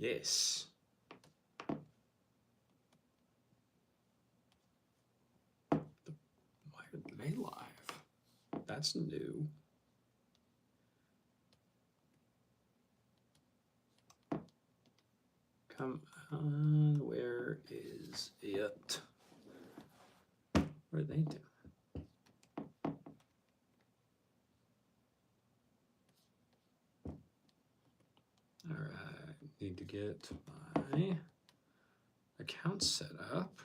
Yes. Why are they live? That's new. Come on, where is it? What are they doing? All right, need to get my account set up.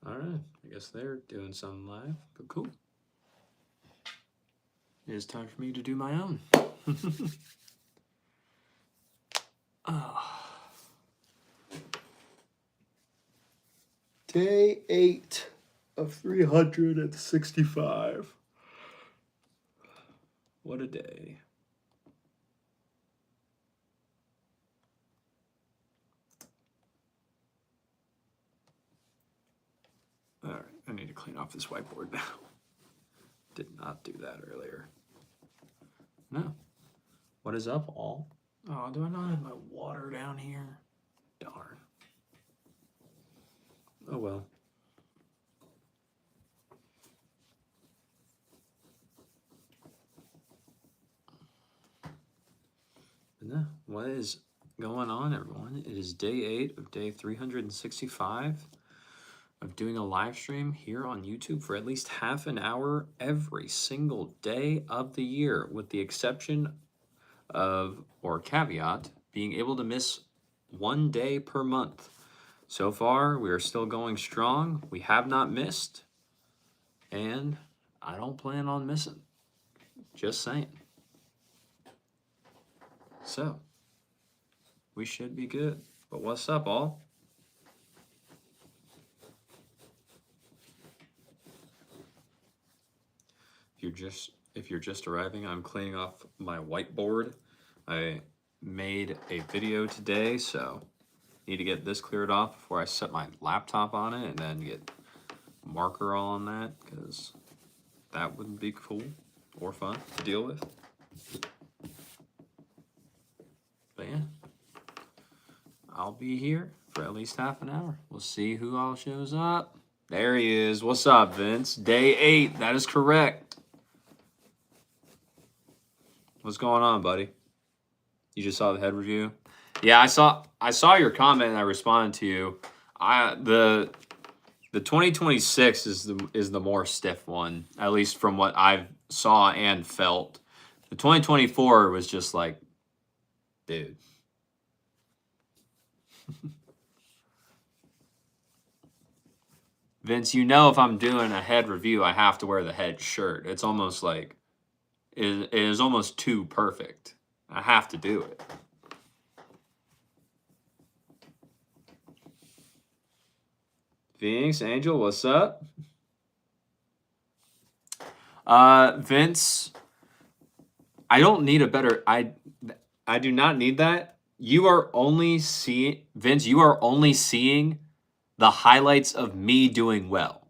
All right, I guess they're doing something live, but cool. It is time for me to do my own. Day 8 of 365. What a day. All right, I need to clean off this whiteboard now. Did not do that earlier. No. What is up, all? Oh, do I not have my water down here? Darn. Oh well. But no, what is going on, everyone? It is day 8 of day 365 of doing a live stream here on YouTube for at least half an hour every single day of the year, with the exception of, or caveat, being able to miss one day per month. So far, we are still going strong. We have not missed, and I don't plan on missing. Just saying. So, we should be good. But what's up, all? If you're just arriving, I'm cleaning off my whiteboard. I made a video today, so need to get this cleared off before I set my laptop on it and then get marker all on that, because that wouldn't be cool or fun to deal with. But yeah, I'll be here for at least half an hour. We'll see who all shows up. There he is. What's up, Vince? Day 8. That is correct. What's going on, buddy? You just saw the head review? Yeah, I saw your comment and I responded to you. The 2026 is the more stiff one, at least from what I saw and felt. The 2024 was just like, dude. Vince, you know, if I'm doing a head review, I have to wear the head shirt. It's almost like it is almost too perfect. I have to do it. Phoenix Angel, what's up? Vince, I don't need a better. I do not need that. You are only seeing, Vince. You are only seeing the highlights of me doing well.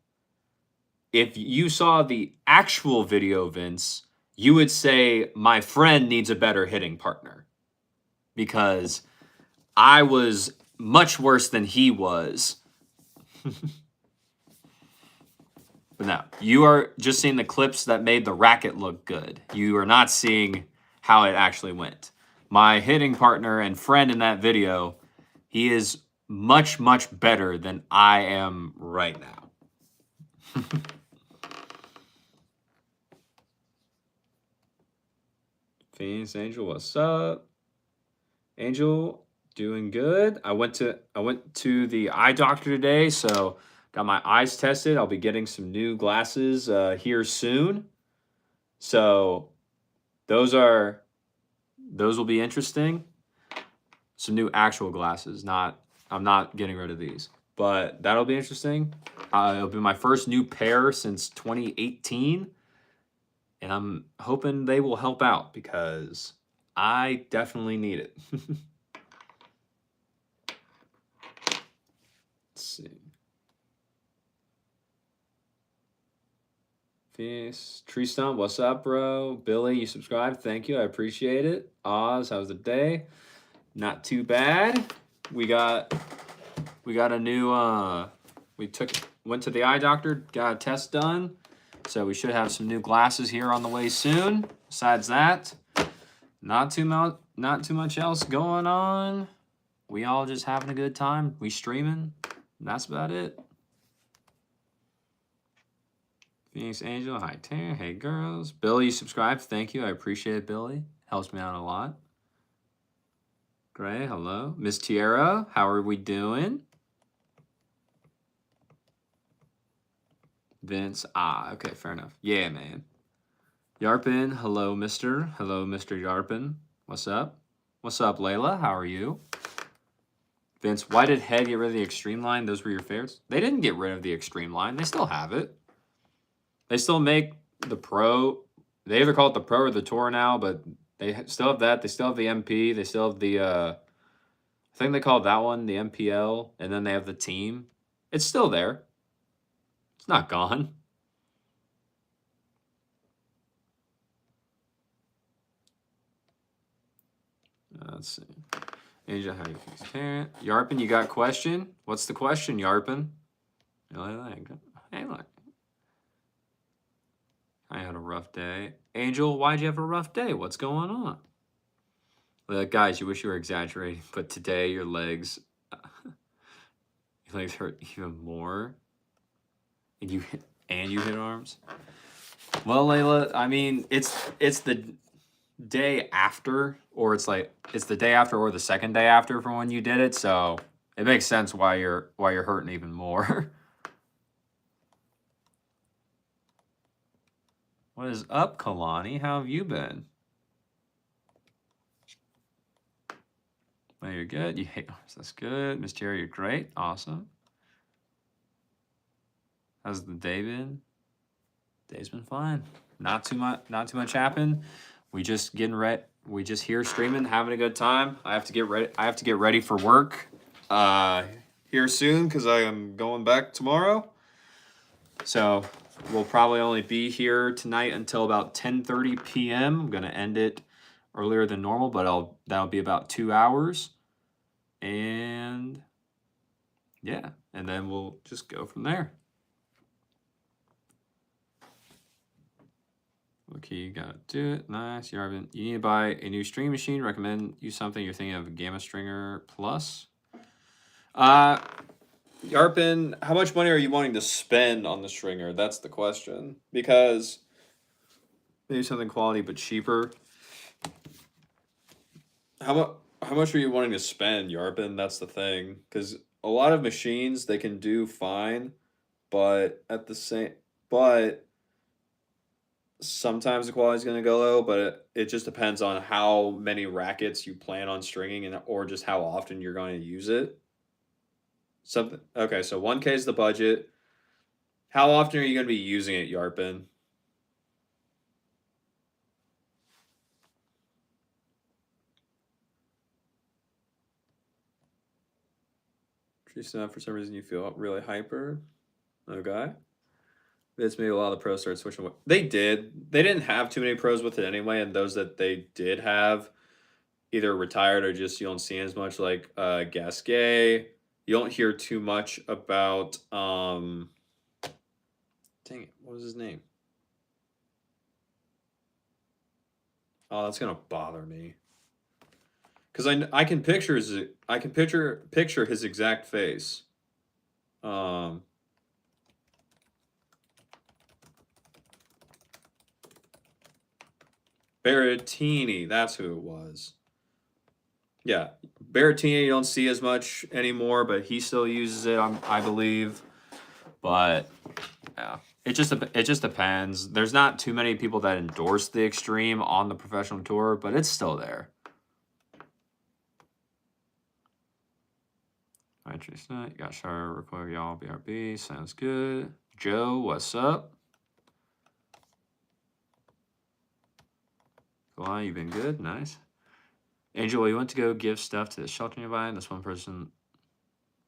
If you saw the actual video, Vince, you would say my friend needs a better hitting partner, because I was much worse than he was. But no, you are just seeing the clips that made the racket look good. You are not seeing how it actually went. My hitting partner and friend in that video, he is much, much better than I am right now. Phoenix Angel, what's up? Angel, doing good. I went to the eye doctor today, so got my eyes tested. I'll be getting some new glasses here soon. So those will be interesting. Some new actual glasses. I'm not getting rid of these, but that'll be interesting. It'll be my first new pair since 2018, and I'm hoping they will help out because I definitely need it. Let's see. Phoenix. Tree Stump, what's up, bro? Billy, you subscribed. Thank you. I appreciate it. Oz, how's the day? Not too bad. We got a new went to the eye doctor, got a test done. So we should have some new glasses here on the way soon. Besides that, not too much else going on. We all just having a good time. We streaming. That's about it. Phoenix Angel, hi Tara, hey girls. Billy, you subscribed. Thank you. I appreciate it, Billy. Helps me out a lot. Gray, hello. Miss Tiara, how are we doing? Vince, okay, fair enough. Yeah, man. Yarpin, hello, mister. Hello, Mr. Yarpin. What's up? What's up, Layla? How are you? Vince, why did Head get rid of the Extreme line? Those were your favorites? They didn't get rid of the Extreme line. They still have it. They still make the Pro. They either call it the Pro or the Tour now, but they still have that. They still have the MP. They still have the, I think they call that one the MPL, and then they have the Team. It's still there. It's not gone. Let's see. Angel, how you fix Tarrant? Yarpin, you got a question? What's the question, Yarpin? Hey, look. I had a rough day. Angel, why'd you have a rough day? What's going on? Guys, you wish you were exaggerating, but today your legs hurt even more. And you hit arms. Well, Layla, I mean, it's the day after, or it's the day after or the second day after from when you did it, so it makes sense why you're hurting even more. What is up, Kalani? How have you been? Well, you're good. You hate arms. That's good. Miss Jerry, you're great. Awesome. How's the day been? Day's been fine. Not too much happened. We just getting ready. We just here streaming, having a good time. I have to get ready for work here soon because I am going back tomorrow. So we'll probably only be here tonight until about 10:30 p.m. I'm gonna end it earlier than normal, but that'll be about 2 hours. And yeah, and then we'll just go from there. Okay, you gotta do it. Nice. Yarvin, you need to buy a new string machine. Recommend you something. You're thinking of Gamma Stringer Plus. Yarpin, how much money are you wanting to spend on the stringer? That's the question. Because maybe something quality but cheaper. How much are you wanting to spend, Yarpin? That's the thing. Because a lot of machines, they can do fine, but sometimes the quality is going to go low, but it just depends on how many rackets you plan on stringing or just how often you're going to use it. Okay, so 1K is the budget. How often are you going to be using it, Yarpin? For some reason you feel really hyper. Okay. It's made a lot of the pros start switching. They did. They didn't have too many pros with it anyway, and those that they did have either retired or just you don't see as much, like Gasquet. You don't hear too much about dang it, what was his name? Oh, that's gonna bother me. Cause I can picture his exact face. Berrettini, that's who it was. Yeah, Berrettini you don't see as much anymore, but he still uses it, I believe. But yeah, it just depends. There's not too many people that endorse the Extreme on the professional tour, but it's still there. All right, Tristan, you got Char record y'all BRB. Sounds good. Joe, what's up? Go on, you've been good. Nice. Angel, you went to go give stuff to the shelter nearby, and this one person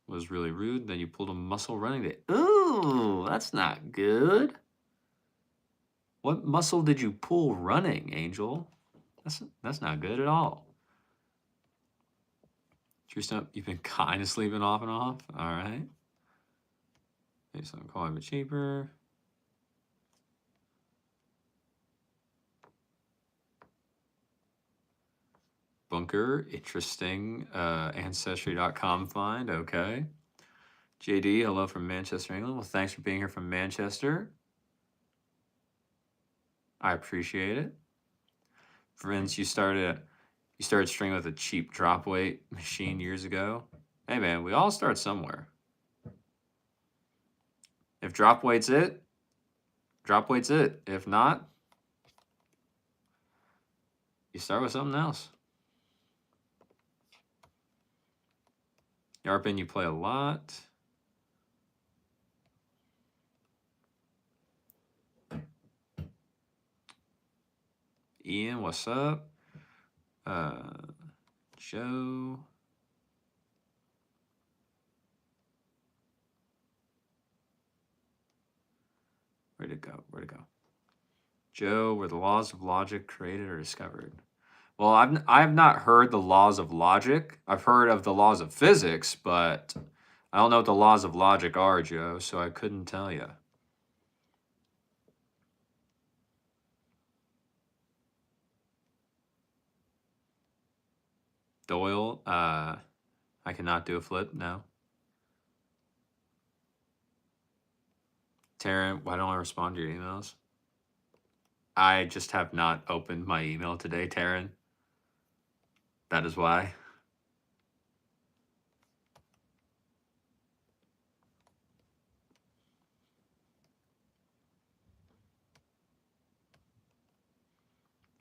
was really rude. Then you pulled a muscle running to. Ooh, that's not good. What muscle did you pull running, Angel? That's not good at all. Tristan, you've been kind of sleeping off and off. All right. Maybe something calling me cheaper. Bunker, interesting. Ancestry.com find. Okay. JD, hello from Manchester, England. Well, thanks for being here from Manchester. I appreciate it. Friends, you started stringing with a cheap drop weight machine years ago. Hey man, we all start somewhere. If drop weight's it, drop weight's it. If not, you start with something else. Yarpin, you play a lot. Ian, what's up? Joe. Where'd it go? Where'd it go? Joe, were the laws of logic created or discovered? Well, I've not heard the laws of logic. I've heard of the laws of physics, but I don't know what the laws of logic are, Joe, so I couldn't tell you. Doyle, I cannot do a flip, no. Taryn, why don't I respond to your emails? I just have not opened my email today, Taryn. That is why.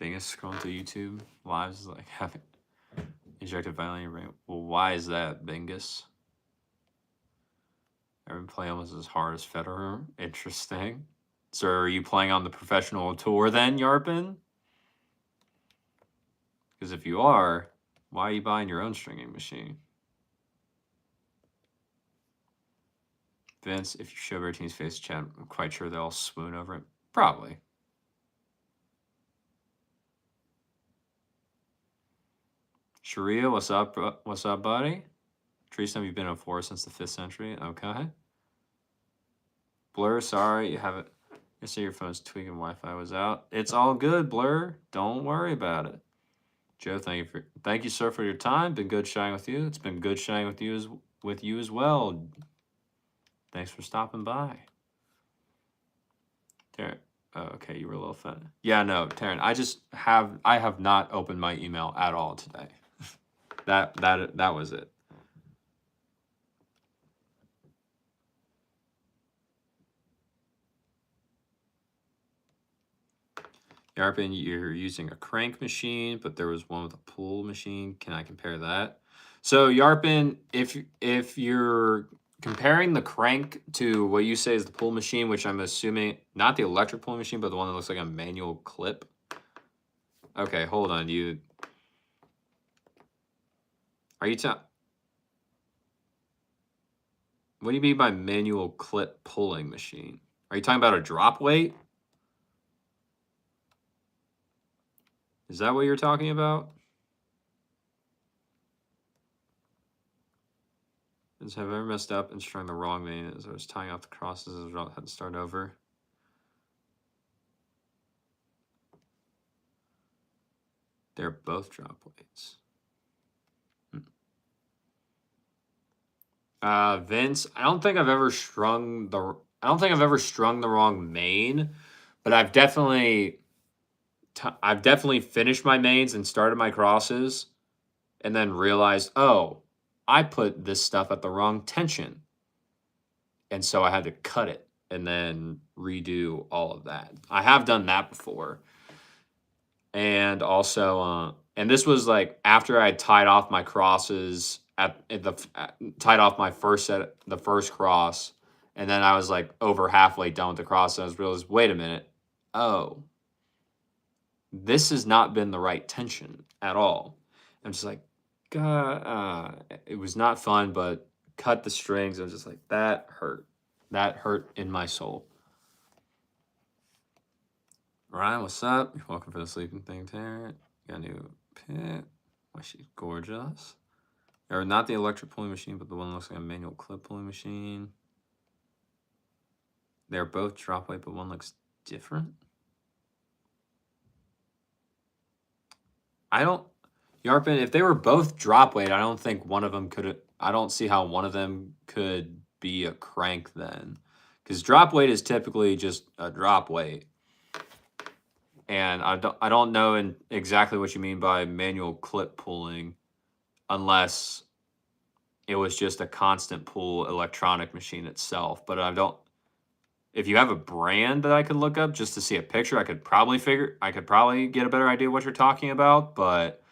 Bingus scrolling through YouTube lives is like having injected violently in your brain. Well, why is that, Bingus? I've been playing almost as hard as Federer. Interesting. So are you playing on the professional tour then, Yarpin? Because if you are, why are you buying your own stringing machine? Vince, if you show our team's face chat, I'm quite sure they'll swoon over it. Probably. Sharia, what's up? What's up, buddy? Tristan, you've been in forest since the 5th century. Okay. Blur, sorry, you haven't. You say your phone's tweaking. Wi-Fi was out. It's all good, Blur. Don't worry about it. Joe, thank you, sir, for your time. Been good chatting with you. It's been good chatting with you as well. Thanks for stopping by. Taryn, oh, okay, you were a little fun. Yeah, no, Taryn, I have not opened my email at all today. that was it. Yarpin, you're using a crank machine, but there was one with a pull machine. Can I compare that? So Yarpin, if you're comparing the crank to what you say is the pull machine, which I'm assuming not the electric pull machine, but the one that looks like a manual clip. Okay, hold on. What do you mean by manual clip pulling machine? Are you talking about a drop weight? Is that what you're talking about? Have I ever messed up and strung the wrong main as I was tying off the crosses as I had to start over? They're both drop weights. Vince, I don't think I've ever strung the wrong main, but I've definitely finished my mains and started my crosses and then realized, oh, I put this stuff at the wrong tension. And so I had to cut it and then redo all of that. I have done that before. And also, and this was like after I tied off my crosses tied off my the first cross. And then I was like over halfway done with the cross. And I realized, wait a minute. Oh, this has not been the right tension at all. I'm just like, God, it was not fun, but cut the strings. I was just like, that hurt. That hurt in my soul. Ryan, what's up? You're welcome for the sleeping thing, Tarrant. Got a new pit. Why, she's gorgeous. Or not the electric pulling machine, but the one that looks like a manual clip pulling machine. They're both drop weight, but one looks different. I don't, Yarpin, if they were both drop weight, I don't think one of them could, I don't see how one of them could be a crank then. Because drop weight is typically just a drop weight. And I don't know exactly what you mean by manual clip pulling, unless it was just a constant pull electronic machine itself. But I don't, if you have a brand that I could look up just to see a picture, I could probably get a better idea what you're talking about. But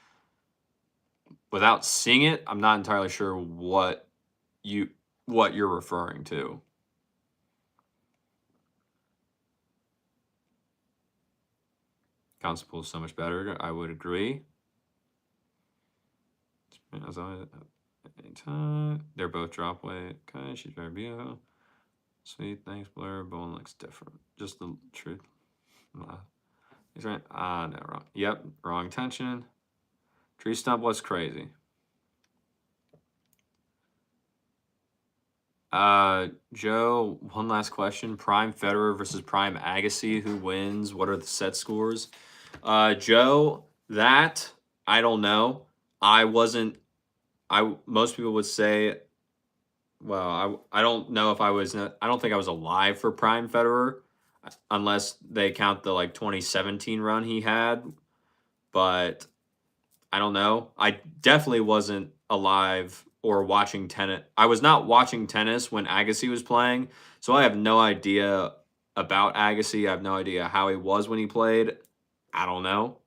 without seeing it, I'm not entirely sure what you're referring to. Constant pull is so much better. I would agree. They're both drop weight. Okay, she's very beautiful. Sweet, thanks, Blur. But one looks different. Just the truth. He's right. No, wrong. Yep, wrong tension. Tree stump was crazy. Joe, one last question. Prime Federer versus Prime Agassi. Who wins? What are the set scores? Joe, that I don't know. Most people would say, well, I don't know if I don't think I was alive for Prime Federer, unless they count the 2017 run he had. But I don't know. I definitely wasn't alive or watching tennis. I was not watching tennis when Agassi was playing, so I have no idea about Agassi. I have no idea how he was when he played. I don't know.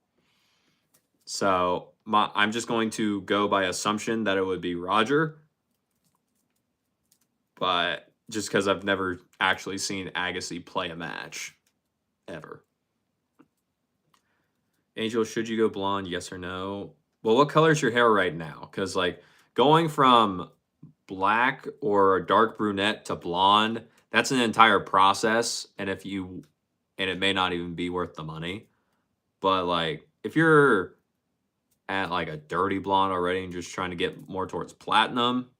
So I'm just going to go by assumption that it would be Roger. But just because I've never actually seen Agassi play a match, ever. Angel, should you go blonde? Yes or no? Well, what color is your hair right now? Because going from black or dark brunette to blonde, that's an entire process. And it may not even be worth the money. But if you're at a dirty blonde already and just trying to get more towards platinum,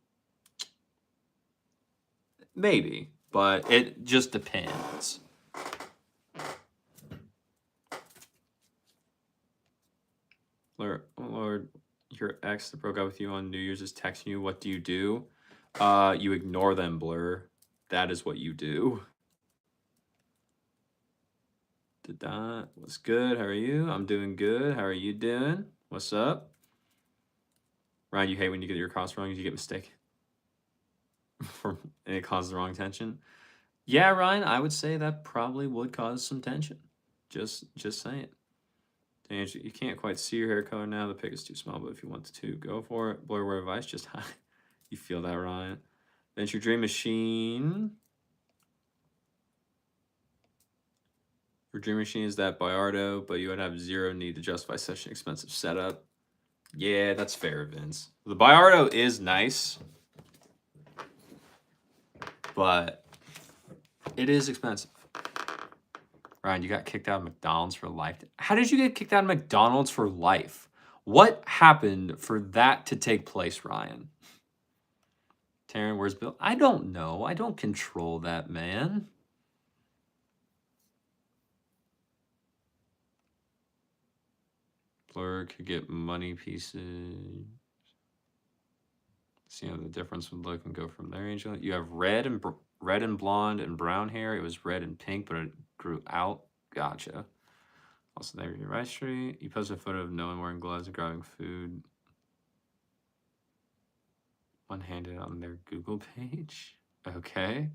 maybe. But it just depends. Lord, your ex that broke up with you on New Year's is texting you. What do? You ignore them, Blur. That is what you do. What's good? How are you? I'm doing good. How are you doing? What's up? Ryan, you hate when you get your cost wrong. You get mistaken. And it causes the wrong tension. Yeah, Ryan, I would say that probably would cause some tension. Just saying. Angel, you can't quite see your hair color now. The pic is too small, but if you want to, go for it. Blur, word advice, just hide. You feel that, Ryan? Venture Dream Machine. Your Dream Machine is that Bayardo, but you would have zero need to justify such an expensive setup. Yeah, that's fair, Vince. The Bayardo is nice, but it is expensive. Ryan, you got kicked out of McDonald's for life. How did you get kicked out of McDonald's for life? What happened for that to take place, Ryan? Taryn, where's Bill? I don't know. I don't control that, man. Blur could get money pieces. See how the difference would look and go from there, Angel. You have red and blonde and brown hair. It was red and pink, but it grew out. Gotcha. Also, there your right street. You posted a photo of no one wearing gloves and grabbing food. One-handed on their Google page. Okay.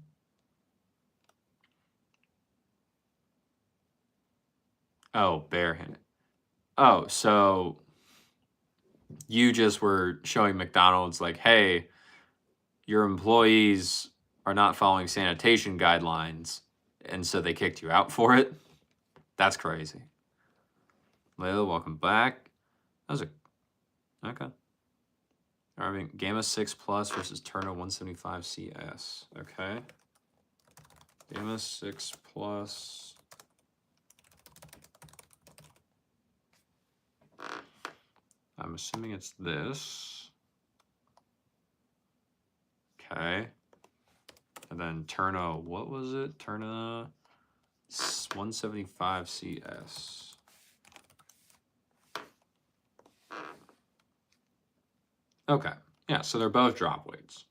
Oh, barehanded. Oh, so you just were showing McDonald's hey, your employees are not following sanitation guidelines, and so they kicked you out for it? That's crazy. Layla, welcome back. That was okay. All right, Gamma 6 Plus versus Turno 175 CS. Okay. Gamma 6 Plus I'm assuming it's this. Okay. And then Turna, what was it? Turna 175 CS. Okay. Yeah, so they're both drop weights.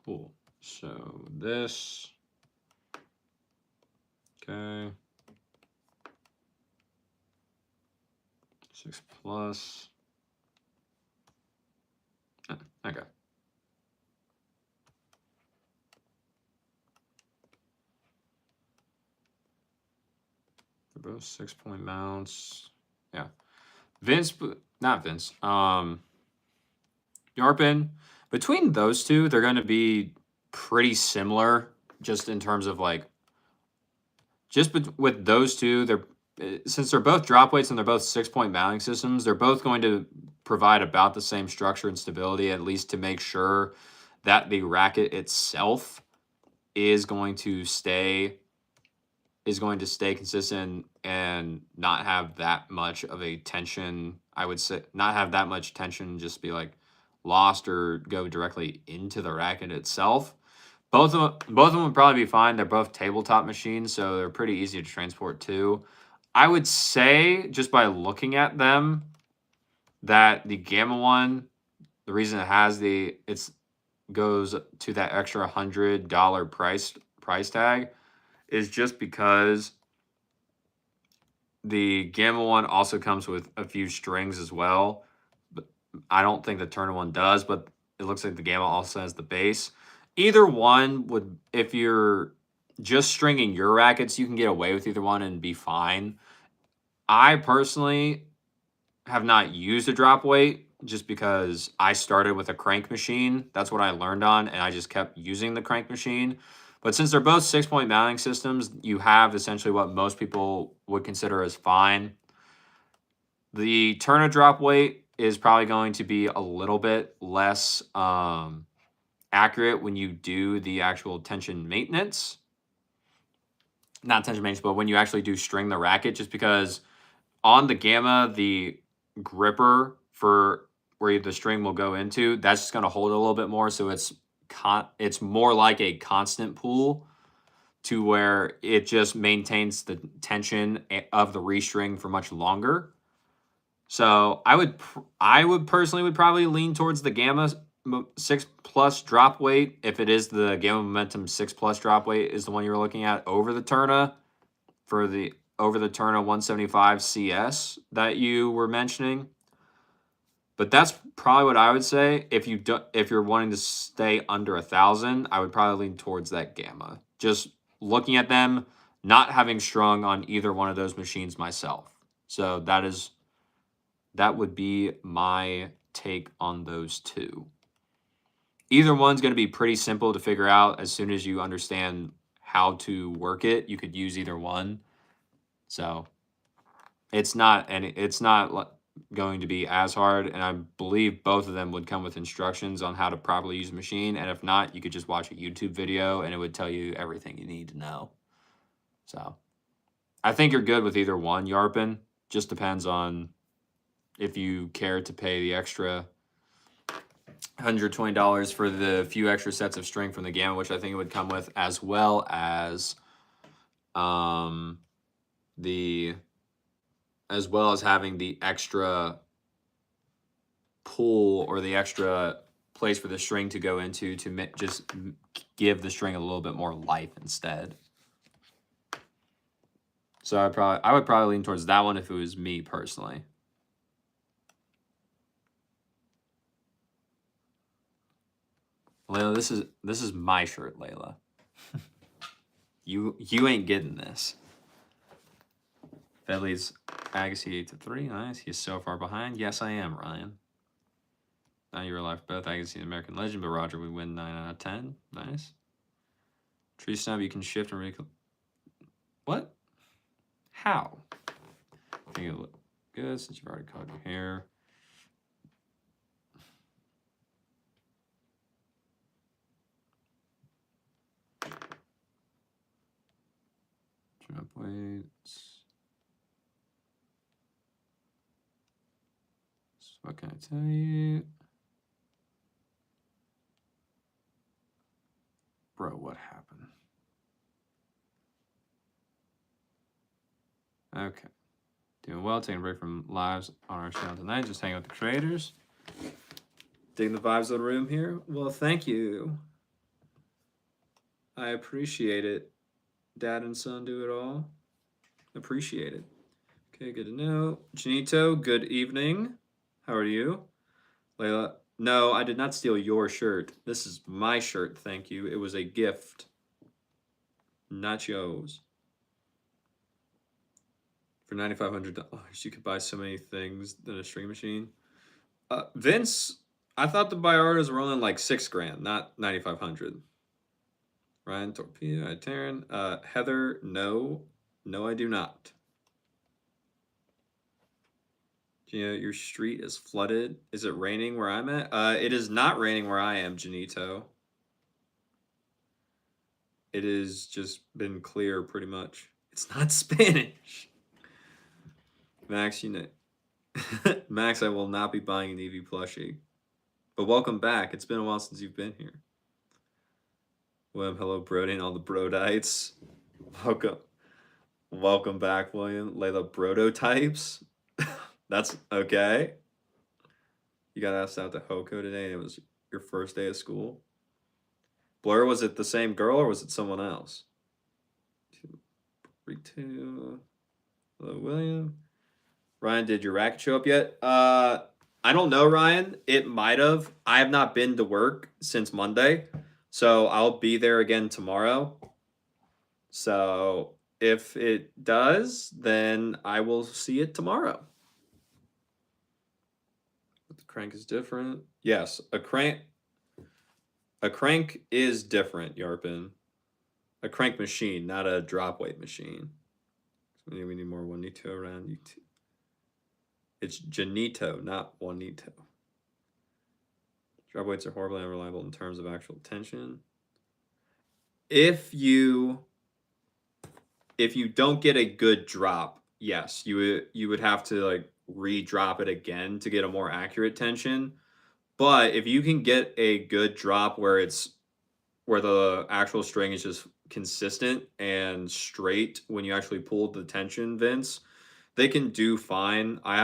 Cool. So this. Okay. 6 plus. Okay. They're both 6-point mounts. Yeah. Not Vince. Yarpin. Between those two, they're going to be pretty similar just in terms of like, with those two, since they're both drop weights and they're both 6-point mounting systems, they're both going to provide about the same structure and stability, at least to make sure that the racket itself is going to stay consistent and not have that much of a tension. I would say not have that much tension, just be like lost or go directly into the racket itself. Both of them would probably be fine. They're both tabletop machines, so they're pretty easy to transport too. I would say just by looking at them that the Gamma one, the reason it has goes to that extra $100 price tag is just because the Gamma one also comes with a few strings as well. But I don't think the Turner one does, but it looks like the Gamma also has the bass. Either one would, if you're just stringing your rackets, you can get away with either one and be fine. I personally have not used a drop weight just because I started with a crank machine. That's what I learned on, and I just kept using the crank machine. But since they're both 6-point mounting systems, you have essentially what most people would consider as fine. The Turner drop weight is probably going to be a little bit less accurate when you do the actual tension maintenance. Not tension maintenance, but when you actually do string the racket, just because on the Gamma, the gripper for where the string will go into, that's just going to hold it a little bit more. So it's more like a constant pull to where it just maintains the tension of the restring for much longer. So I would personally would probably lean towards the Gamma 6 plus drop weight. If it is the Gamma Momentum 6 plus drop weight is the one you're looking at over the Turna over the Turna 175 CS that you were mentioning. But that's probably what I would say. If you're wanting to stay under 1,000, I would probably lean towards that Gamma. Just looking at them, not having strung on either one of those machines myself. So that would be my take on those two. Either one's going to be pretty simple to figure out as soon as you understand how to work it. You could use either one. So it's not going to be as hard, and I believe both of them would come with instructions on how to properly use the machine, and if not, you could just watch a YouTube video and it would tell you everything you need to know. So I think you're good with either one, Yarpin. Just depends on if you care to pay the extra $120 for the few extra sets of string from the Gamma, which I think it would come with, as well as having the extra pull or the extra place for the string to go into to just give the string a little bit more life instead. So I would probably lean towards that one if it was me personally. Layla, this is my shirt, Layla. You ain't getting this. Fedley's Agassi 8-3. Nice. He's so far behind. Yes, I am, Ryan. Now you're alive both Agassi and American Legend, but Roger, we win 9 out of 10. Nice. Tree snub, you can shift and what? How? I think it look good since you've already caught your hair. Drop weights. What can I tell you? Bro, what happened? Okay. Doing well, taking a break from lives on our channel tonight. Just hanging with the creators. Digging the vibes of the room here. Well, thank you. I appreciate it. Dad and son do it all. Appreciate it. Okay, good to know. Janito, good evening. How are you? Layla, no, I did not steal your shirt. This is my shirt, thank you. It was a gift. Not yours. For $9,500, you could buy so many things than a string machine. Vince, I thought the Biardas were only like $6,000, not 9,500. Ryan, Torpedo, Taryn, Heather, no, I do not. Your street is flooded. Is it raining where I'm at? It is not raining where I am, Janito. It has just been clear pretty much. It's not Spanish. Max, you know. Max, I will not be buying an Eevee plushie. But welcome back. It's been a while since you've been here. William, hello, Brody, and all the Brodites. Welcome back, William. Layla, Brodotypes. That's okay. You got asked out to Hoko today, and it was your first day of school. Blur, was it the same girl or was it someone else? 2, hello, William. Ryan, did your racket show up yet? I don't know, Ryan. It might have. I have not been to work since Monday, so I'll be there again tomorrow. So if it does, then I will see it tomorrow. The crank is different. Yes, a crank is different, Yarpin. A crank machine, not a drop weight machine. So we need more Juanito around you too. It's Janito, not Juanito. Drop weights are horribly unreliable in terms of actual tension. If you don't get a good drop, yes, you would have to like re-drop it again to get a more accurate tension. But if you can get a good drop where the actual string is just consistent and straight when you actually pull the tension, Vince, they can do fine. I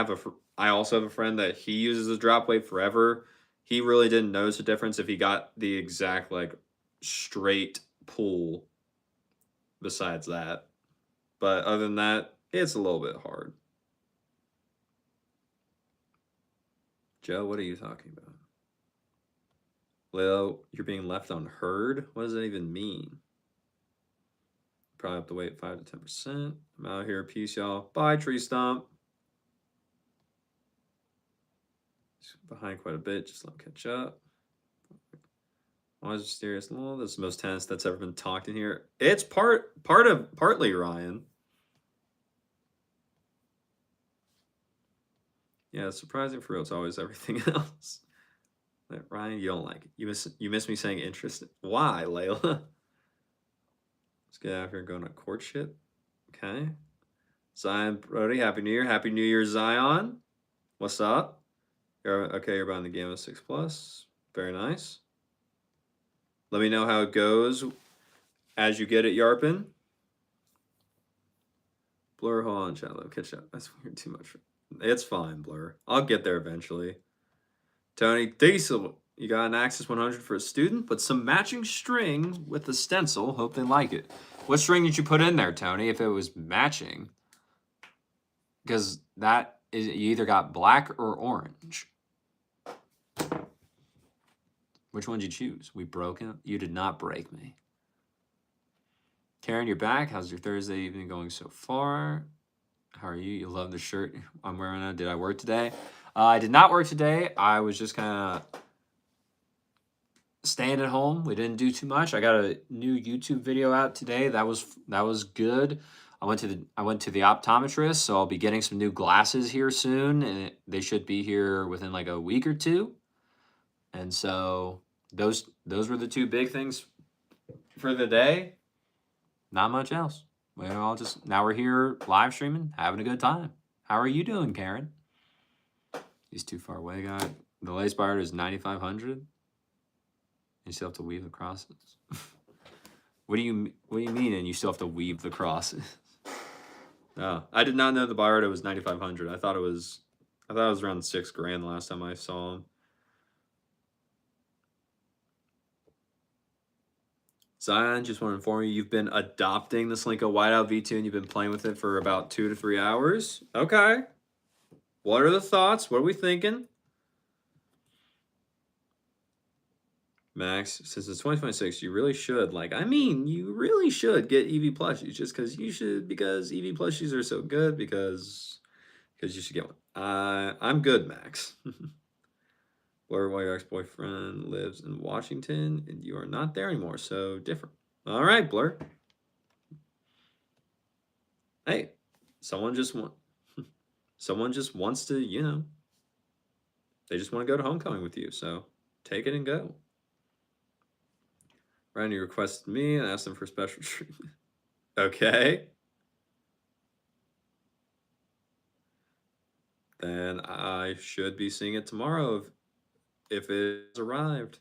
also have a friend that he uses a drop weight forever. He really didn't notice a difference if he got the exact like straight pull besides that. But other than that, it's a little bit hard. Joe, what are you talking about? Leo, you're being left unheard? What does that even mean? Probably have to wait 5 to 10%. I'm out here. Peace, y'all. Bye, Tree Stomp. Behind quite a bit. Just let him catch up. Always mysterious. Well, this is the most tense that's ever been talked in here. It's partly Ryan. Yeah, it's surprising for real. It's always everything else. Ryan, you don't like it. You miss me saying interesting. Why, Layla? Let's get out here and go on a courtship. Okay. Zion, Brody, Happy New Year. Happy New Year, Zion. What's up? You're buying the Gamma 6 Plus. Very nice. Let me know how it goes as you get it, Yarpin. Blur, hold on, chat. Catch up. That's weird too much. It's fine, Blur. I'll get there eventually. Tony, diesel. You got an Axis 100 for a student, but some matching string with the stencil. Hope they like it. What string did you put in there, Tony, if it was matching? Because that is, you either got black or orange. Which one did you choose? We broke him? You did not break me. Karen, you're back. How's your Thursday evening going so far? How are you? You love the shirt I'm wearing now. Did I work today? I did not work today. I was just kind of staying at home. We didn't do too much. I got a new YouTube video out today. That was good. I went to the optometrist, so I'll be getting some new glasses here soon, and they should be here within like a week or two. And so those were the two big things for the day. Not much else. Now we're here live streaming, having a good time. How are you doing, Karen? He's too far away, guy. The lace bar is 9,500. You still have to weave the crosses. What do you mean? And you still have to weave the crosses? Oh, I did not know the Bayardo was 9,500. I thought it was around $6,000 the last time I saw him. Zion, just want to inform you, you've been adopting the Slinko Whiteout V2 and you've been playing with it for about 2 to 3 hours. Okay. What are the thoughts? What are we thinking? Max, since it's 2026, you really should, you really should get EV plushies just because EV plushies are so good because you should get one. I'm good, Max. Blur, while your ex-boyfriend lives in Washington and you are not there anymore, so different. All right, Blur. Hey, someone just wants to, they just want to go to homecoming with you, so take it and go. Randy requested me and asked them for special treatment. Okay. Then I should be seeing it tomorrow if it's arrived.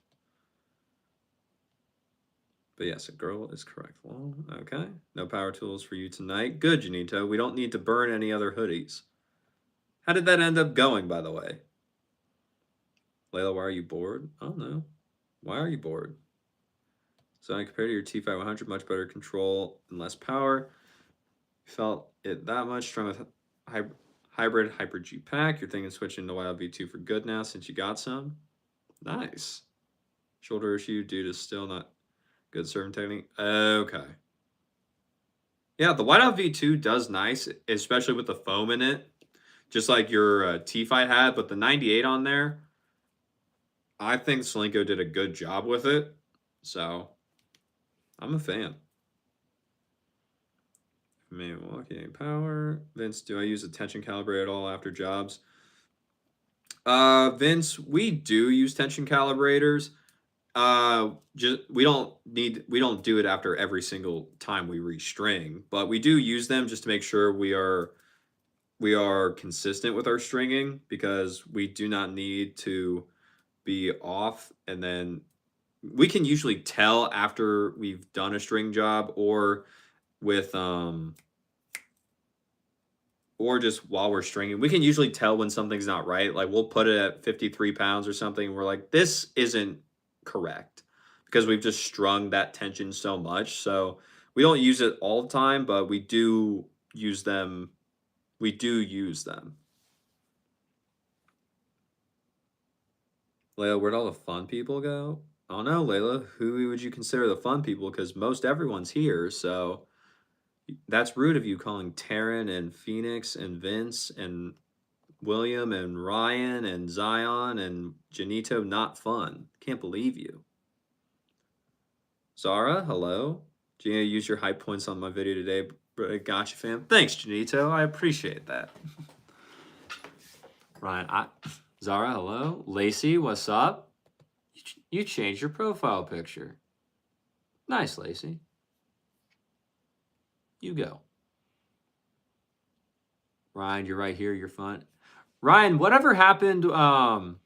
But yes, a girl is correct. Well, okay. No power tools for you tonight. Good, Janito. We don't need to burn any other hoodies. How did that end up going, by the way? Layla, why are you bored? Oh, no. Why are you bored? So compared to your T5100, much better control and less power. Felt it that much strong with hybrid Hyper G pack. You're thinking switching to Wild V2 for good now since you got some. Nice. Shoulder issue due to still not good serving technique. Okay. Yeah, the Whiteout V2 does nice, especially with the foam in it. Just like your T-Fight had, but the 98 on there, I think Slinko did a good job with it. So, I'm a fan. Main walking power. Vince, do I use a tension calibrator at all after jobs? Vince, we do use tension calibrators. We don't do it after every single time we restring, but we do use them just to make sure we are consistent with our stringing, because we do not need to be off, and then we can usually tell after we've done a string job or with or just while we're stringing. We can usually tell when something's not right. Like we'll put it at 53 pounds or something, and we're like, this isn't correct, because we've just strung that tension so much. So we don't use it all the time, but we do use them. We do use them. Layla, where'd all the fun people go? I don't know, Layla. Who would you consider the fun people? Because most everyone's here, so that's rude of you calling Taryn and Phoenix and Vince and William and Ryan and Zion and Janito not fun. Can't believe you. Zara, hello. Janito, use your high points on my video today. Gotcha, fam. Thanks, Janito. I appreciate that. Ryan, Zara, hello. Lacey, what's up? You changed your profile picture. Nice, Lacey. You go. Ryan, you're right here. You're fun. Ryan, whatever happened? Ryan,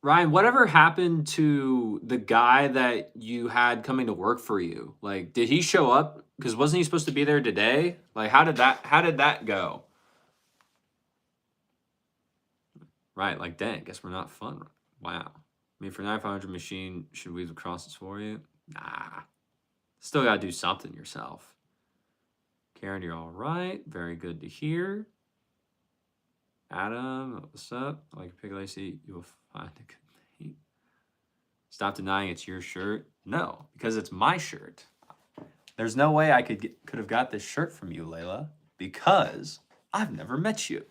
whatever happened to the guy that you had coming to work for you? Like, did he show up? Because wasn't he supposed to be there today? Like, how did that go? Right, like, dang, guess we're not fun. Wow. I mean, for 9,500 machine, should we weave the crosses for you? Nah. Still got to do something yourself. Karen, you're all right. Very good to hear. Adam, what's up? Like Pig Lacey, you will find a good mate. Stop denying it's your shirt. No, because it's my shirt. There's no way I could have got this shirt from you, Layla, because I've never met you.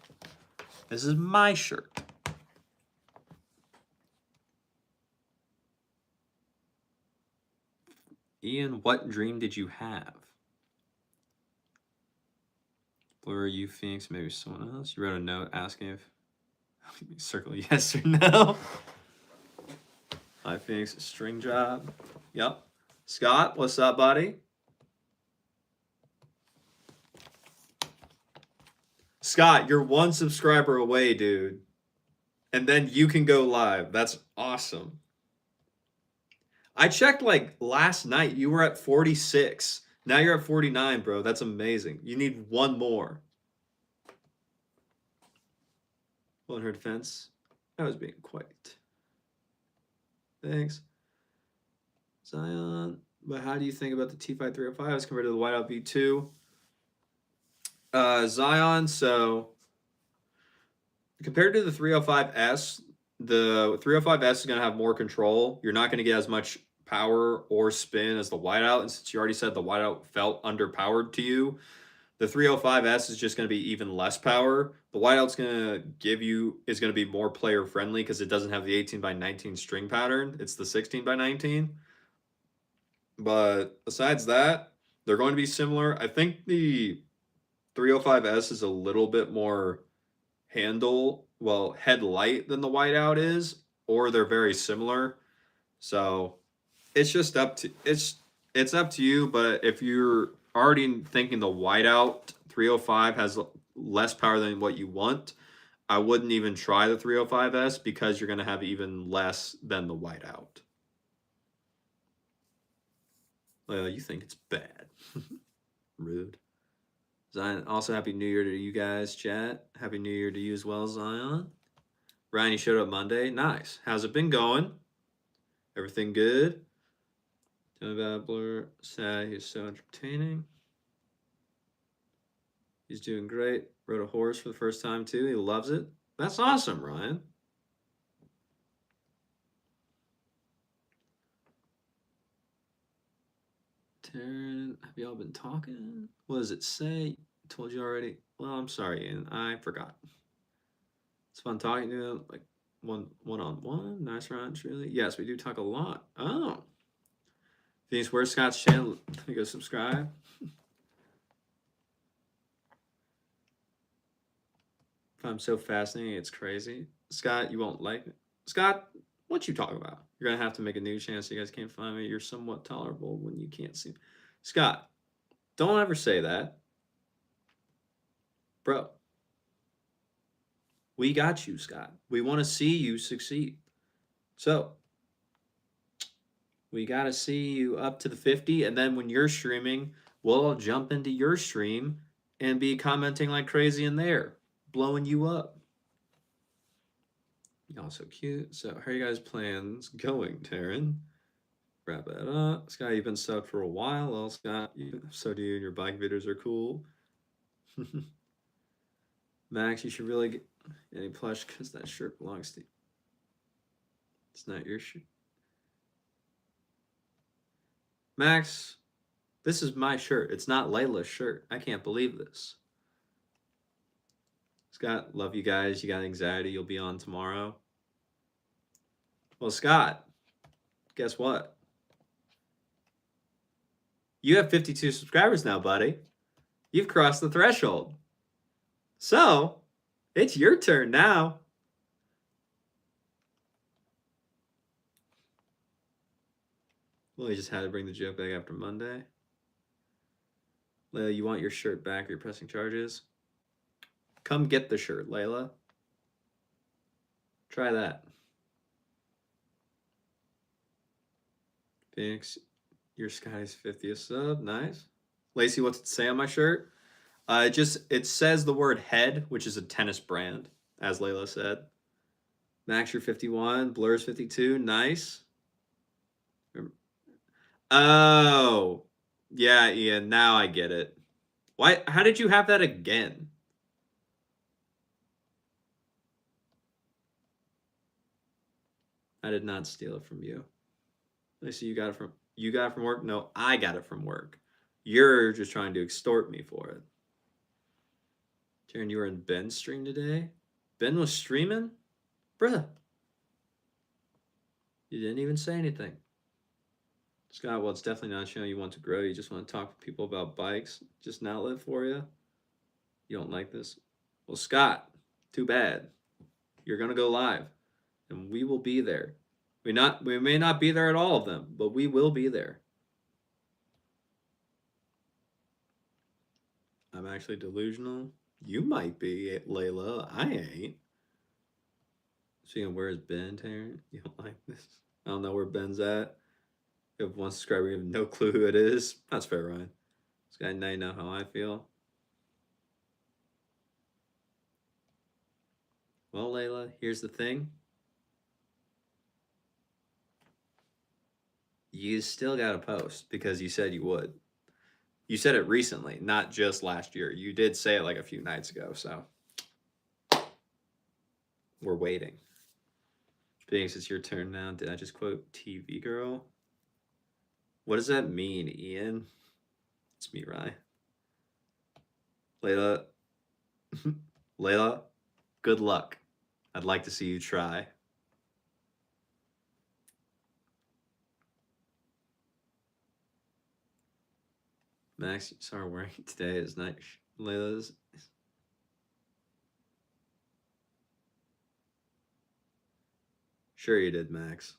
This is my shirt. Ian, what dream did you have? Blur, you, Phoenix, maybe someone else? You wrote a note asking if circle yes or no. Hi, Phoenix, string job. Yep. Scott, what's up, buddy? Scott, you're one subscriber away, dude. And then you can go live. That's awesome. I checked like last night. You were at 46. Now you're at 49, bro. That's amazing. You need one more. Well, in her defense, I was being quiet. Thanks. Zion. But how do you think about the T-Fight 305 as compared to the Whiteout V2? Zion, so compared to the 305S, the 305S is going to have more control. You're not going to get as much power or spin as the Whiteout. And since you already said the Whiteout felt underpowered to you, the 305S is just going to be even less power. The Whiteout's going to be more player friendly because it doesn't have the 18x19 string pattern. It's the 16x19. But besides that, they're going to be similar. I think the 305S is a little bit more head light than the Whiteout is, or they're very similar. So it's just it's up to you. But if you're already thinking the Whiteout 305 has less power than what you want, I wouldn't even try the 305S because you're going to have even less than the Whiteout. Well, you think it's bad. Rude. Zion, also Happy New Year to you guys, chat. Happy New Year to you as well, Zion. Ryan, you showed up Monday. Nice. How's it been going? Everything good? Tell me about Blur. Sad, he's so entertaining. He's doing great. Rode a horse for the first time, too. He loves it. That's awesome, Ryan. Taryn, have y'all been talking? What does it say? Told you already. Well, I'm sorry, Ian. I forgot. It's fun talking to him, like one-on-one. Nice round, really. Yes, we do talk a lot. Oh. Phoenix, where's Scott's channel? Let me go subscribe. I'm so fascinating, it's crazy. Scott, you won't like it. Scott, what you talking about? You're gonna have to make a new channel so you guys can't find me. You're somewhat tolerable when you can't see me. Scott, don't ever say that. Bro. We got you, Scott. We want to see you succeed. So, we got to see you up to the 50, and then when you're streaming, we'll all jump into your stream and be commenting like crazy in there, blowing you up. Y'all so cute. So, how are you guys' plans going, Taryn? Wrap that up. Scott, you've been subbed for a while. Well, Scott, so do you, and your bike videos are cool. Max, you should really get any plush because that shirt belongs to you. It's not your shirt. Max, this is my shirt. It's not Layla's shirt. I can't believe this. Scott, love you guys. You got anxiety. You'll be on tomorrow. Well, Scott, guess what? You have 52 subscribers now, buddy. You've crossed the threshold. So, it's your turn now. Well, you just had to bring the joke back after Monday. Layla, you want your shirt back or you're pressing charges? Come get the shirt, Layla. Try that. Phoenix, your Sky's 50th sub. Nice. Lacey, what's it say on my shirt? It says the word head, which is a tennis brand, as Layla said. Max, you're 51. Blur's 52. Nice. Oh. Yeah, Ian, now I get it. Why? How did you have that again? I did not steal it from you. I see you got it from work? No, I got it from work. You're just trying to extort me for it. Taryn, you were in Ben's stream today? Ben was streaming? Bruh. You didn't even say anything. Scott, well, it's definitely not a channel you want to grow. You just want to talk to people about bikes. Just an outlet for you. You don't like this? Well, Scott, too bad. You're going to go live. And we will be there. We may not be there at all of them, but we will be there. I'm actually delusional. You might be, Layla. I ain't. Speaking of, where's Ben, Taryn? You don't like this? I don't know where Ben's at. You have one subscriber, you have no clue who it is. That's fair, Ryan. This guy, now you know how I feel. Well, Layla, here's the thing. You still got to post because you said you would. You said it recently, not just last year. You did say it like a few nights ago, so we're waiting. Phoenix, it's your turn now. Did I just quote TV Girl? What does that mean, Ian? It's me, Rye. Layla. Layla, good luck. I'd like to see you try. Max, sorry, wearing today is not Layla's. Sure you did, Max.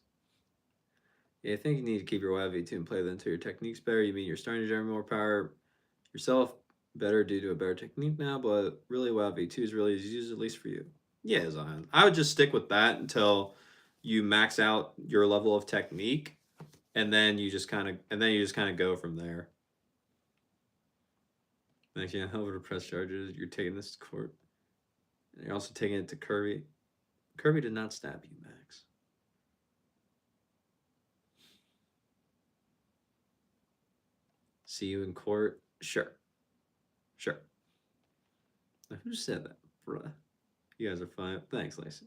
Yeah, I think you need to keep your YV2 and play until your technique's better. You mean you're starting to generate more power yourself better due to a better technique now, but really YV2 is really used, at least for you. Yeah, Zion. I would just stick with that until you max out your level of technique, and then you just kind of go from there. Max, yeah, over to press charges. You're taking this to court. And you're also taking it to Kirby. Kirby did not stab you, Max. See you in court? Sure. Sure. Now, who said that, bruh? You guys are fine. Thanks, Lacey.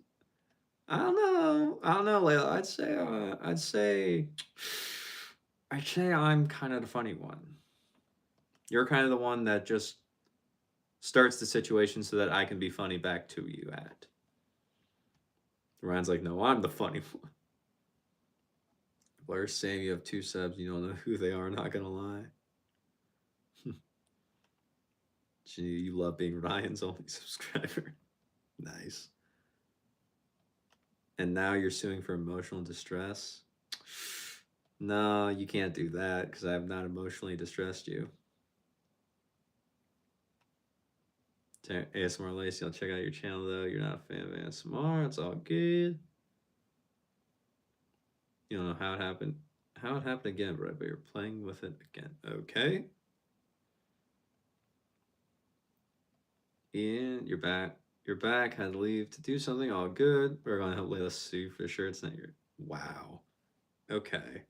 I don't know. Layla. I'd say I'm kind of the funny one. You're kind of the one that just starts the situation so that I can be funny back to you at. Ryan's like, no, I'm the funny one. Blair's saying you have 2 subs. You don't know who they are. Not gonna lie. You love being Ryan's only subscriber. Nice. And now you're suing for emotional distress. No, you can't do that because I have not emotionally distressed you. ASMR Lacey, I'll check out your channel though. You're not a fan of ASMR. It's all good. You don't know how it happened. How it happened again, right? But you're playing with it again. Okay. And you're back. You're back. Had to leave to do something. All good. We're gonna help Layla sue for sure. It's not your. Wow. Okay.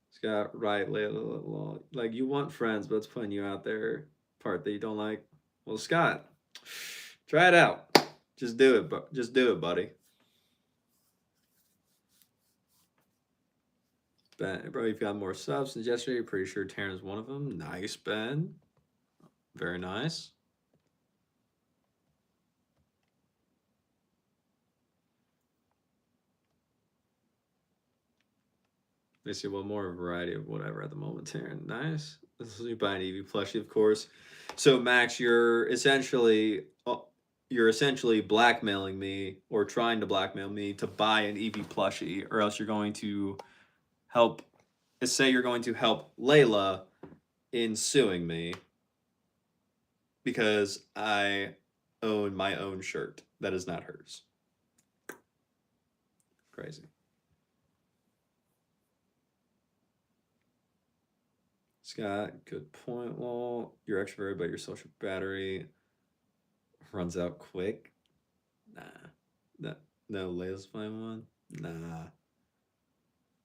Scott, right, Layla. Like you want friends, but it's putting you out there. Part that you don't like. Well, Scott, try it out. Just do it, but just do it, buddy. Ben, bro, you've got more subs than yesterday. Pretty sure Taryn's one of them. Nice, Ben. Very nice. They see one more variety of whatever at the moment, Taryn. Nice. This is you buy an EV plushie, of course. So Max, you're essentially blackmailing me or trying to blackmail me to buy an EV plushie, or else you're going to help. Say you're going to help Layla in suing me because I own my own shirt that is not hers. Crazy. Scott, good point. Well, you're extroverted, but your social battery runs out quick. Nah. No, Layla's fine one. Nah.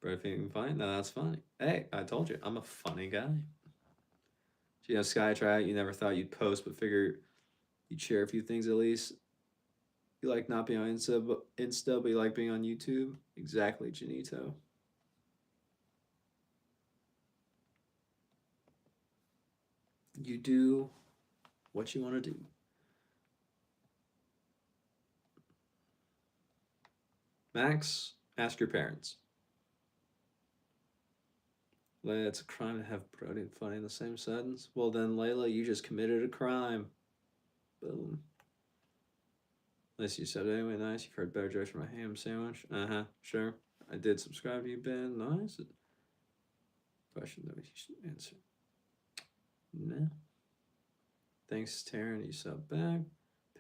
But if you can find, no, that's funny. Hey, I told you, I'm a funny guy. You know, Sky, try it. You never thought you'd post, but figure you'd share a few things at least. You like not being on Insta, but you like being on YouTube. Exactly, Janito. You do what you want to do. Max, ask your parents. Layla, it's a crime to have Brody and Funny in the same sentence. Well, then, Layla, you just committed a crime. Boom. Unless you said anyway, nice. You've heard better jokes from my ham sandwich. Sure. I did subscribe to you, Ben. Nice. Question that you should answer. No. Thanks, Taryn. You sub back.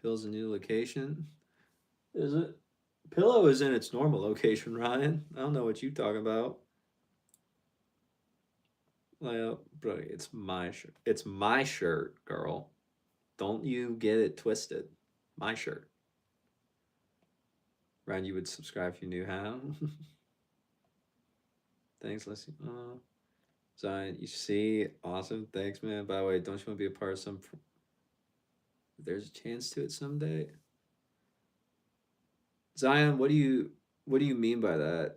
Pill's a new location. Is it? Pillow is in its normal location, Ryan. I don't know what you talking about. Well, bro, it's my shirt. It's my shirt, girl. Don't you get it twisted. My shirt. Ryan, you would subscribe if you knew how. Thanks, Leslie. Zion, you see, awesome. Thanks, man. By the way, don't you want to be a part of some? There's a chance to it someday. Zion, what do you mean by that?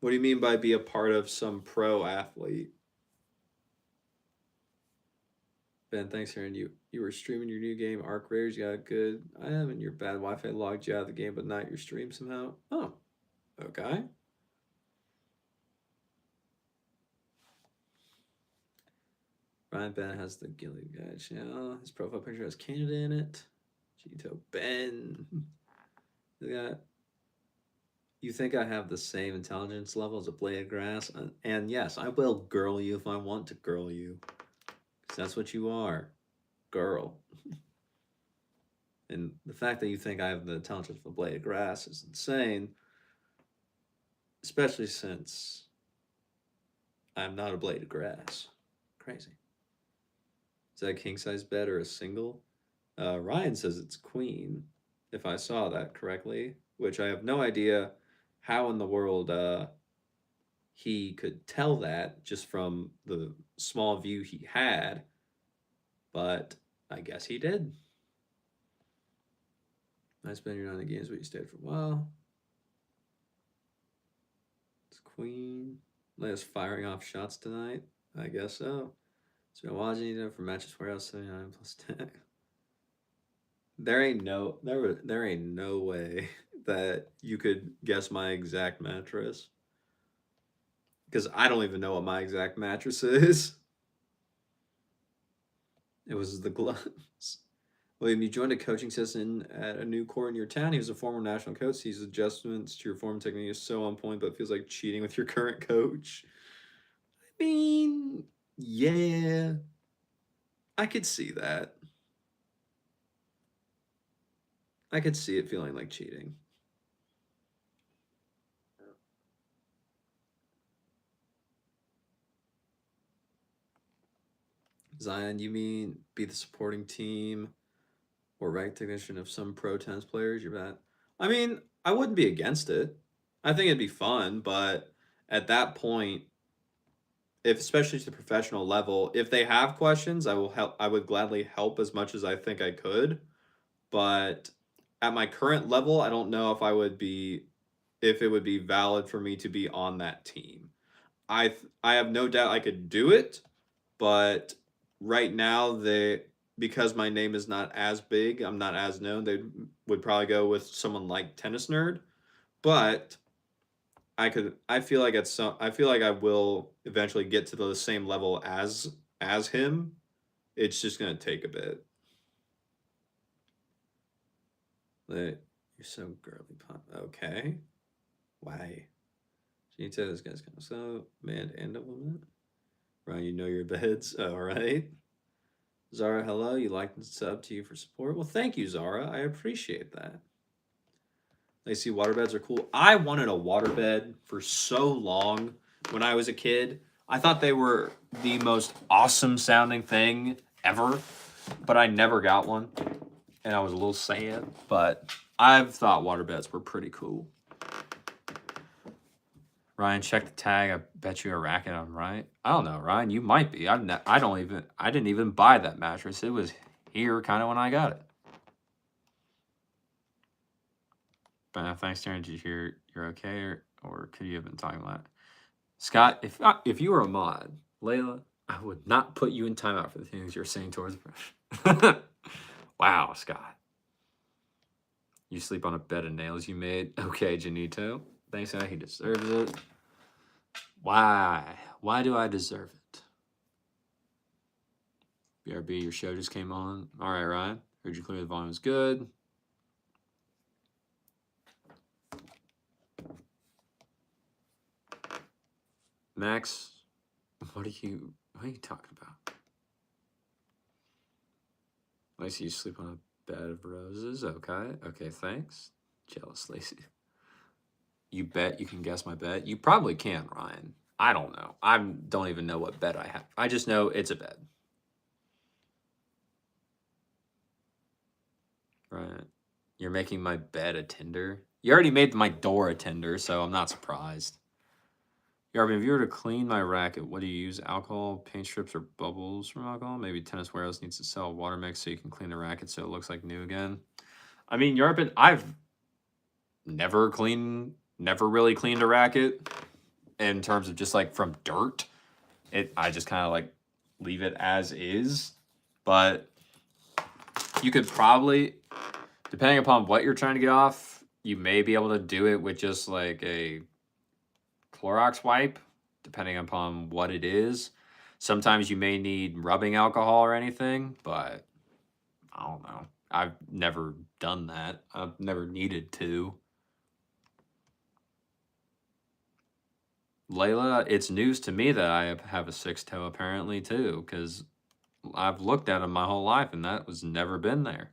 What do you mean by be a part of some pro athlete? Ben, thanks, Aaron. You were streaming your new game, Arc Raiders. You got good. I haven't. Your bad Wi-Fi logged you out of the game, but not your stream somehow. Oh, okay. Ryan Ben has the Gilly Guy channel. His profile picture has Canada in it. Gito Ben. You think I have the same intelligence level as a blade of grass? And yes, I will girl you if I want to girl you. Because that's what you are. Girl. And the fact that you think I have the intelligence of a blade of grass is insane. Especially since I'm not a blade of grass. Crazy. Is that a king size bed or a single? Ryan says it's queen, if I saw that correctly, which I have no idea how in the world he could tell that just from the small view he had, but I guess he did. I spent your 9 games, but you stayed for a while. It's queen. Let us firing off shots tonight. I guess so. So watching you for matches where else 79 plus 10. There ain't no way that you could guess my exact mattress. Because I don't even know what my exact mattress is. It was the gloves. William, you joined a coaching session at a new court in your town. He was a former national coach. His adjustments to your form technique is so on point, but it feels like cheating with your current coach. I mean, yeah, I could see that. I could see it feeling like cheating. Zion, you mean be the supporting team or recognition of some pro tennis players? You're bad. I mean, I wouldn't be against it. I think it'd be fun, but at that point, if especially to the professional level, if they have questions, I will help. I would gladly help as much as I think I could. But at my current level, I don't know if I would be, if it would be valid for me to be on that team. I have no doubt I could do it, but right now they, because my name is not as big, I'm not as known. They would probably go with someone like Tennis Nerd, but I feel like I feel like I will eventually get to the same level as him. It's just gonna take a bit. You're so girly, pop. Okay, why? She said this guy's kind of so man and a woman. Ryan, you know your beds. All right. Zara, hello. You like to sub to you for support. Well, thank you, Zara. I appreciate that. I see waterbeds are cool. I wanted a waterbed for so long when I was a kid. I thought they were the most awesome sounding thing ever, but I never got one. And I was a little sad, but I've thought waterbeds were pretty cool. Ryan, check the tag. I bet you a racket I'm right. I don't know, Ryan. You might be. I didn't even buy that mattress. It was here kind of when I got it. Thanks, Darren. Did you hear you're okay, or could you have been talking about it? Scott, if you were a mod, Layla, I would not put you in timeout for the things you're saying towards the Wow, Scott. You sleep on a bed of nails you made. Okay, Janito. Thanks, he deserves it. Why? Why do I deserve it? BRB, your show just came on. All right, Ryan. Heard you clear the volume was good. Max, what are you talking about? Lacey, you sleep on a bed of roses. Okay. Okay, thanks. Jealous, Lacey. You bet you can guess my bed? You probably can, Ryan. I don't know. I don't even know what bed I have. I just know it's a bed. Right. You're making my bed a Tinder? You already made my door a Tinder, so I'm not surprised. Yarvin, if you were to clean my racket, what do you use? Alcohol, paint strips, or bubbles from alcohol? Maybe Tennis Warehouse needs to sell a water mix so you can clean the racket so it looks like new again. I mean, Yarvin, I've never really cleaned a racket in terms of just like from dirt. I just kind of like leave it as is. But you could probably, depending upon what you're trying to get off, you may be able to do it with just like a Clorox wipe, depending upon what it is. Sometimes you may need rubbing alcohol or anything, but I don't know. I've never done that. I've never needed to. Layla, it's news to me that I have a 6 toe apparently too, because I've looked at them my whole life and that was never been there.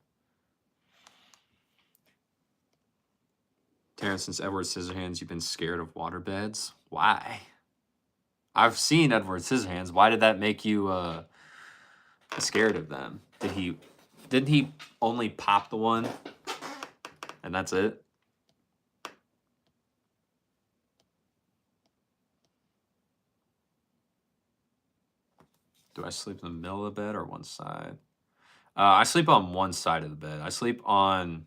Terrence, since Edward Scissorhands, you've been scared of water beds? Why? I've seen Edward Scissorhands. Why did that make you scared of them? Didn't he only pop the one and that's it? Do I sleep in the middle of the bed or one side? I sleep on one side of the bed. I sleep on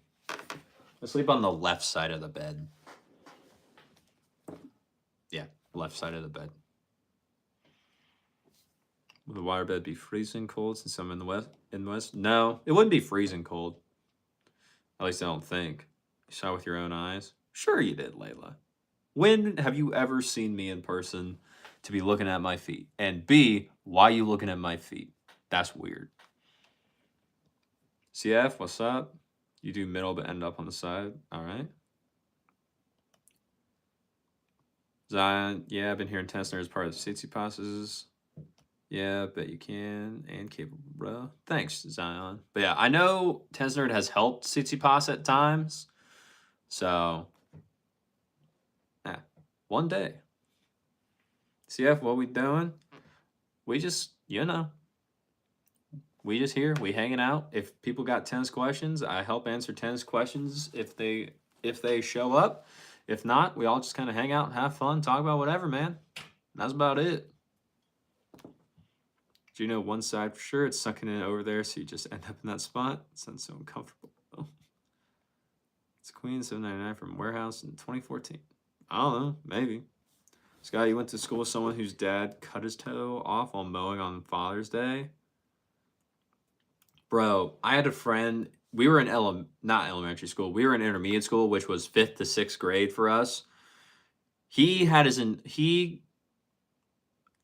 the left side of the bed. Yeah, left side of the bed. Will the waterbed be freezing cold since I'm in the west? No, it wouldn't be freezing cold. At least I don't think. You saw it with your own eyes? Sure you did, Layla. When have you ever seen me in person to be looking at my feet? And B, why are you looking at my feet? That's weird. CF, what's up? You do middle but end up on the side. All right. Zion, yeah, I've been hearing Tennis Nerd as part of the Tsitsi passes. Yeah, bet you can. And capable, bro. Thanks, Zion. But yeah, I know Tennis Nerd has helped Tsitsipas at times. So, yeah, one day. CF, what we doing? We just, we just here. We hanging out. If people got tennis questions, I help answer tennis questions if they show up. If not, we all just kind of hang out and have fun, talk about whatever, man. That's about it. Do you know one side for sure? It's sucking in over there, so you just end up in that spot. It sounds so uncomfortable. It's Queen $7.99 from Warehouse in 2014. I don't know, maybe. Scott, you went to school with someone whose dad cut his toe off while mowing on Father's Day? Bro, I had a friend. We were in not elementary school. We were in intermediate school, which was 5th to 6th grade for us. He had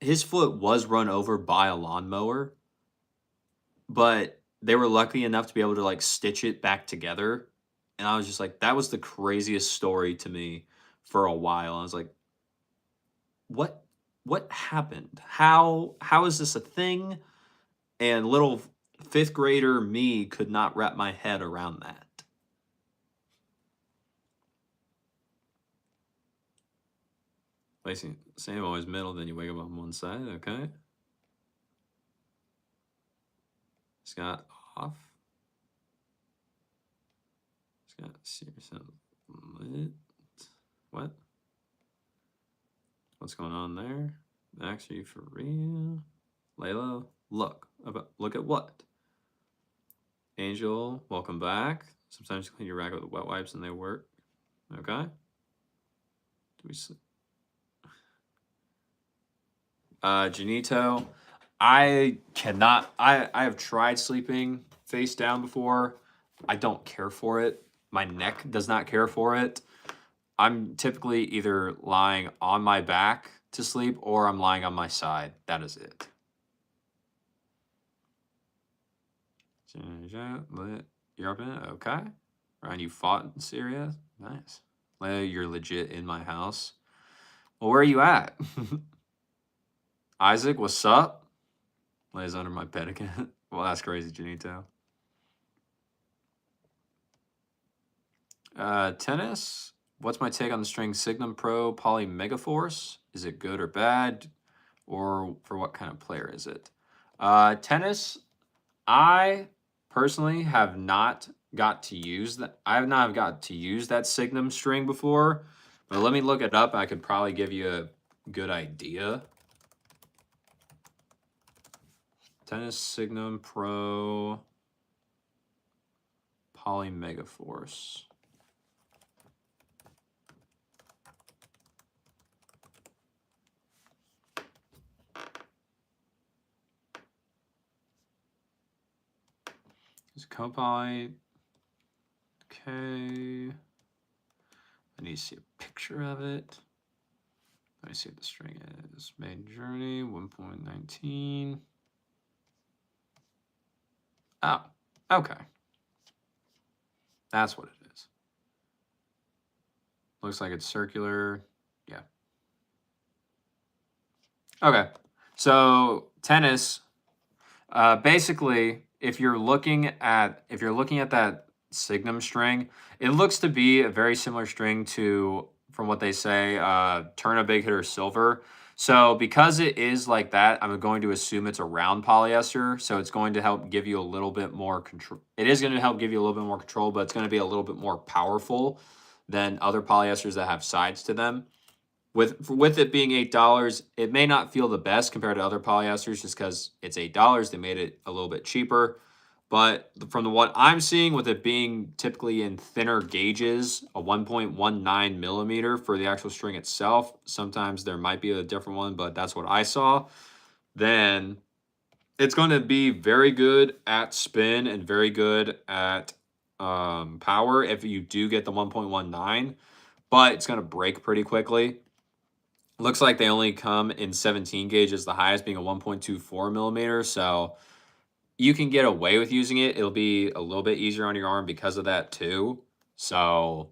his foot was run over by a lawnmower, but they were lucky enough to be able to like stitch it back together. And I was just like, that was the craziest story to me for a while. I was like, what happened? How is this a thing? And little 5th grader me could not wrap my head around that. Lacey, same always middle, then you wake up on one side, okay? Scott off. Scott serious lit. What? What's going on there? Max, are you for real? Layla, look at what? Angel, welcome back. Sometimes you clean your racket with wet wipes and they work. Okay. Do we sleep? Janito, I cannot. I have tried sleeping face down before. I don't care for it. My neck does not care for it. I'm typically either lying on my back to sleep or I'm lying on my side. That is it. You're up in it? Okay. Ryan, you fought in Syria? Nice. Leia, you're legit in my house. Well, where are you at? Isaac, what's up? Leia's under my bed again. Well, that's crazy, Janito. Tennis. What's my take on the string Signum Pro Poly Megaforce? Is it good or bad? Or for what kind of player is it? Tennis, I personally have not got to use that. I have not got to use that Signum string before, but let me look it up. I could probably give you a good idea. Tennis Signum Pro Poly Megaforce. Is Copoly. Okay. I need to see a picture of it. Let me see what the string is. Main Journey 1.19. Oh, okay. That's what it is. Looks like it's circular. Yeah. Okay. So tennis, basically, if you're looking at that Signum string, it looks to be a very similar string to, from what they say, Turn a Big Hitter Silver. So because it is like that, I'm going to assume it's a round polyester. So it's going to help give you a little bit more control. It is going to help give you a little bit more control, but it's going to be a little bit more powerful than other polyesters that have sides to them. With it being $8, it may not feel the best compared to other polyesters just because it's $8. They made it a little bit cheaper. But from what I'm seeing, with it being typically in thinner gauges, a 1.19 millimeter for the actual string itself, sometimes there might be a different one, but that's what I saw, then it's going to be very good at spin and very good at power if you do get the 1.19, but it's going to break pretty quickly. Looks like they only come in 17 gauges, the highest being a 1.24 millimeter. So you can get away with using it. It'll be a little bit easier on your arm because of that too. So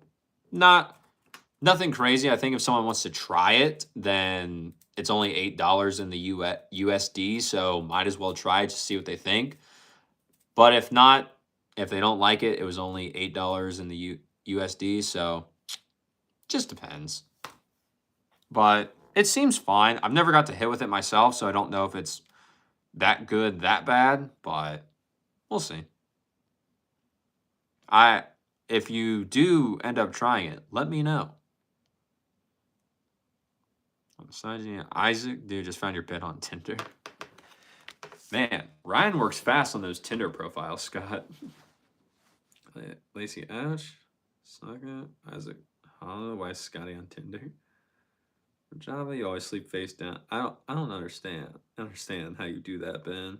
nothing crazy. I think if someone wants to try it, then it's only $8 in the USD. So might as well try it to see what they think. But if not, if they don't like it, it was only $8 in the USD. So just depends. But it seems fine. I've never got to hit with it myself, so I don't know if it's that good, that bad, but we'll see. If you do end up trying it, let me know. Isaac, dude, just found your bed on Tinder. Man, Ryan works fast on those Tinder profiles, Scott. Lacey Ash, Saga, Isaac, Hollow. Why is Scotty on Tinder? For Java, you always sleep face down. I don't understand how you do that, Ben.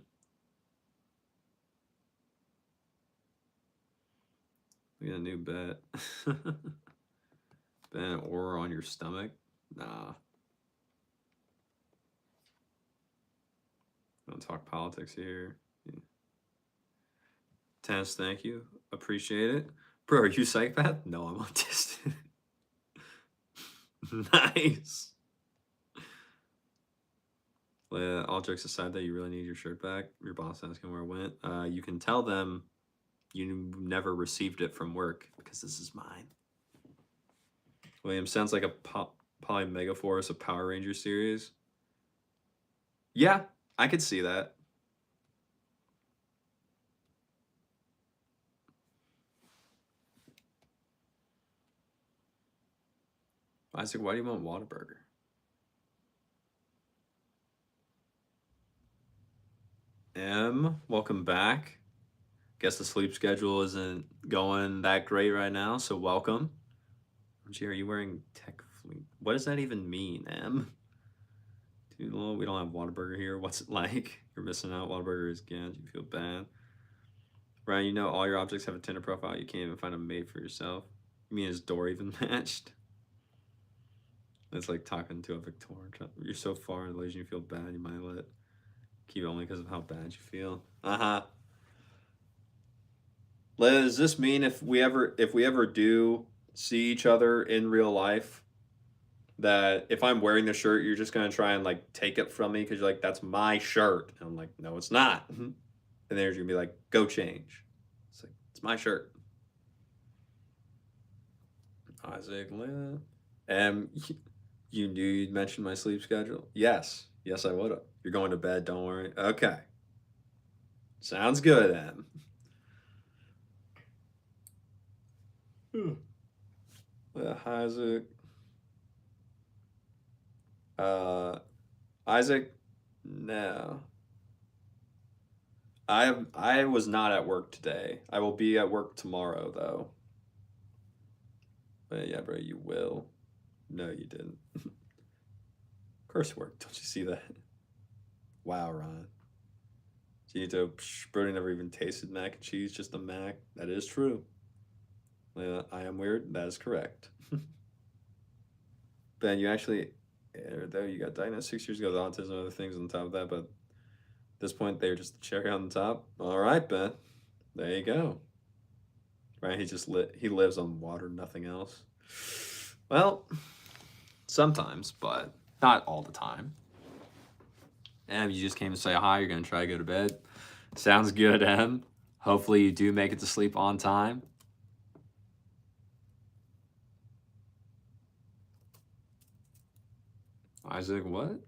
We got a new bet. Ben, or on your stomach? Nah. Don't talk politics here. Yeah. Tennis, thank you. Appreciate it. Bro, are you psychopath? No, I'm autistic. Nice. All jokes aside, that you really need your shirt back. Your boss asking where it went. You can tell them you never received it from work because this is mine. William, sounds like a Poly Megaforce, a Power Ranger series. Yeah, I could see that. Isaac, why do you want Whataburger? Welcome back. Guess the sleep schedule isn't going that great right now, so welcome. Gee, are you wearing Tech Fleet? What does that even mean, M? Dude, well, we don't have Whataburger here. What's it like? You're missing out. Whataburger is again. You feel bad. Ryan, you know all your objects have a Tinder profile. You can't even find a mate for yourself. You mean his door even matched? It's like talking to a Victorian. You're so far in relation, you feel bad. You might let keep it only because of how bad you feel. Does this mean if we ever do see each other in real life, that if I'm wearing the shirt, you're just gonna try and like take it from me because you're like, that's my shirt, and I'm like, no, it's not. And then you're gonna be like, go change. It's like, it's my shirt. Isaac, you knew you'd mention my sleep schedule? Yes. Yes, I would have. You're going to bed, don't worry. Okay. Sounds good, Em. Isaac. Isaac, no. I was not at work today. I will be at work tomorrow though. But yeah, bro, you will. No, you didn't. Curse word. Don't you see that? Wow, Ron. Gito, Brody never even tasted mac and cheese, just a mac. That is true. I am weird. That is correct. Ben, you actually, though you got diagnosed 6 years ago with autism and other things on top of that, but at this point they're just the cherry on the top. All right, Ben. There you go. Right? He lives on water, nothing else. Well, sometimes, but not all the time. Em, you just came to say hi. You're gonna try to go to bed. Sounds good, Em. Hopefully you do make it to sleep on time. Isaac, what?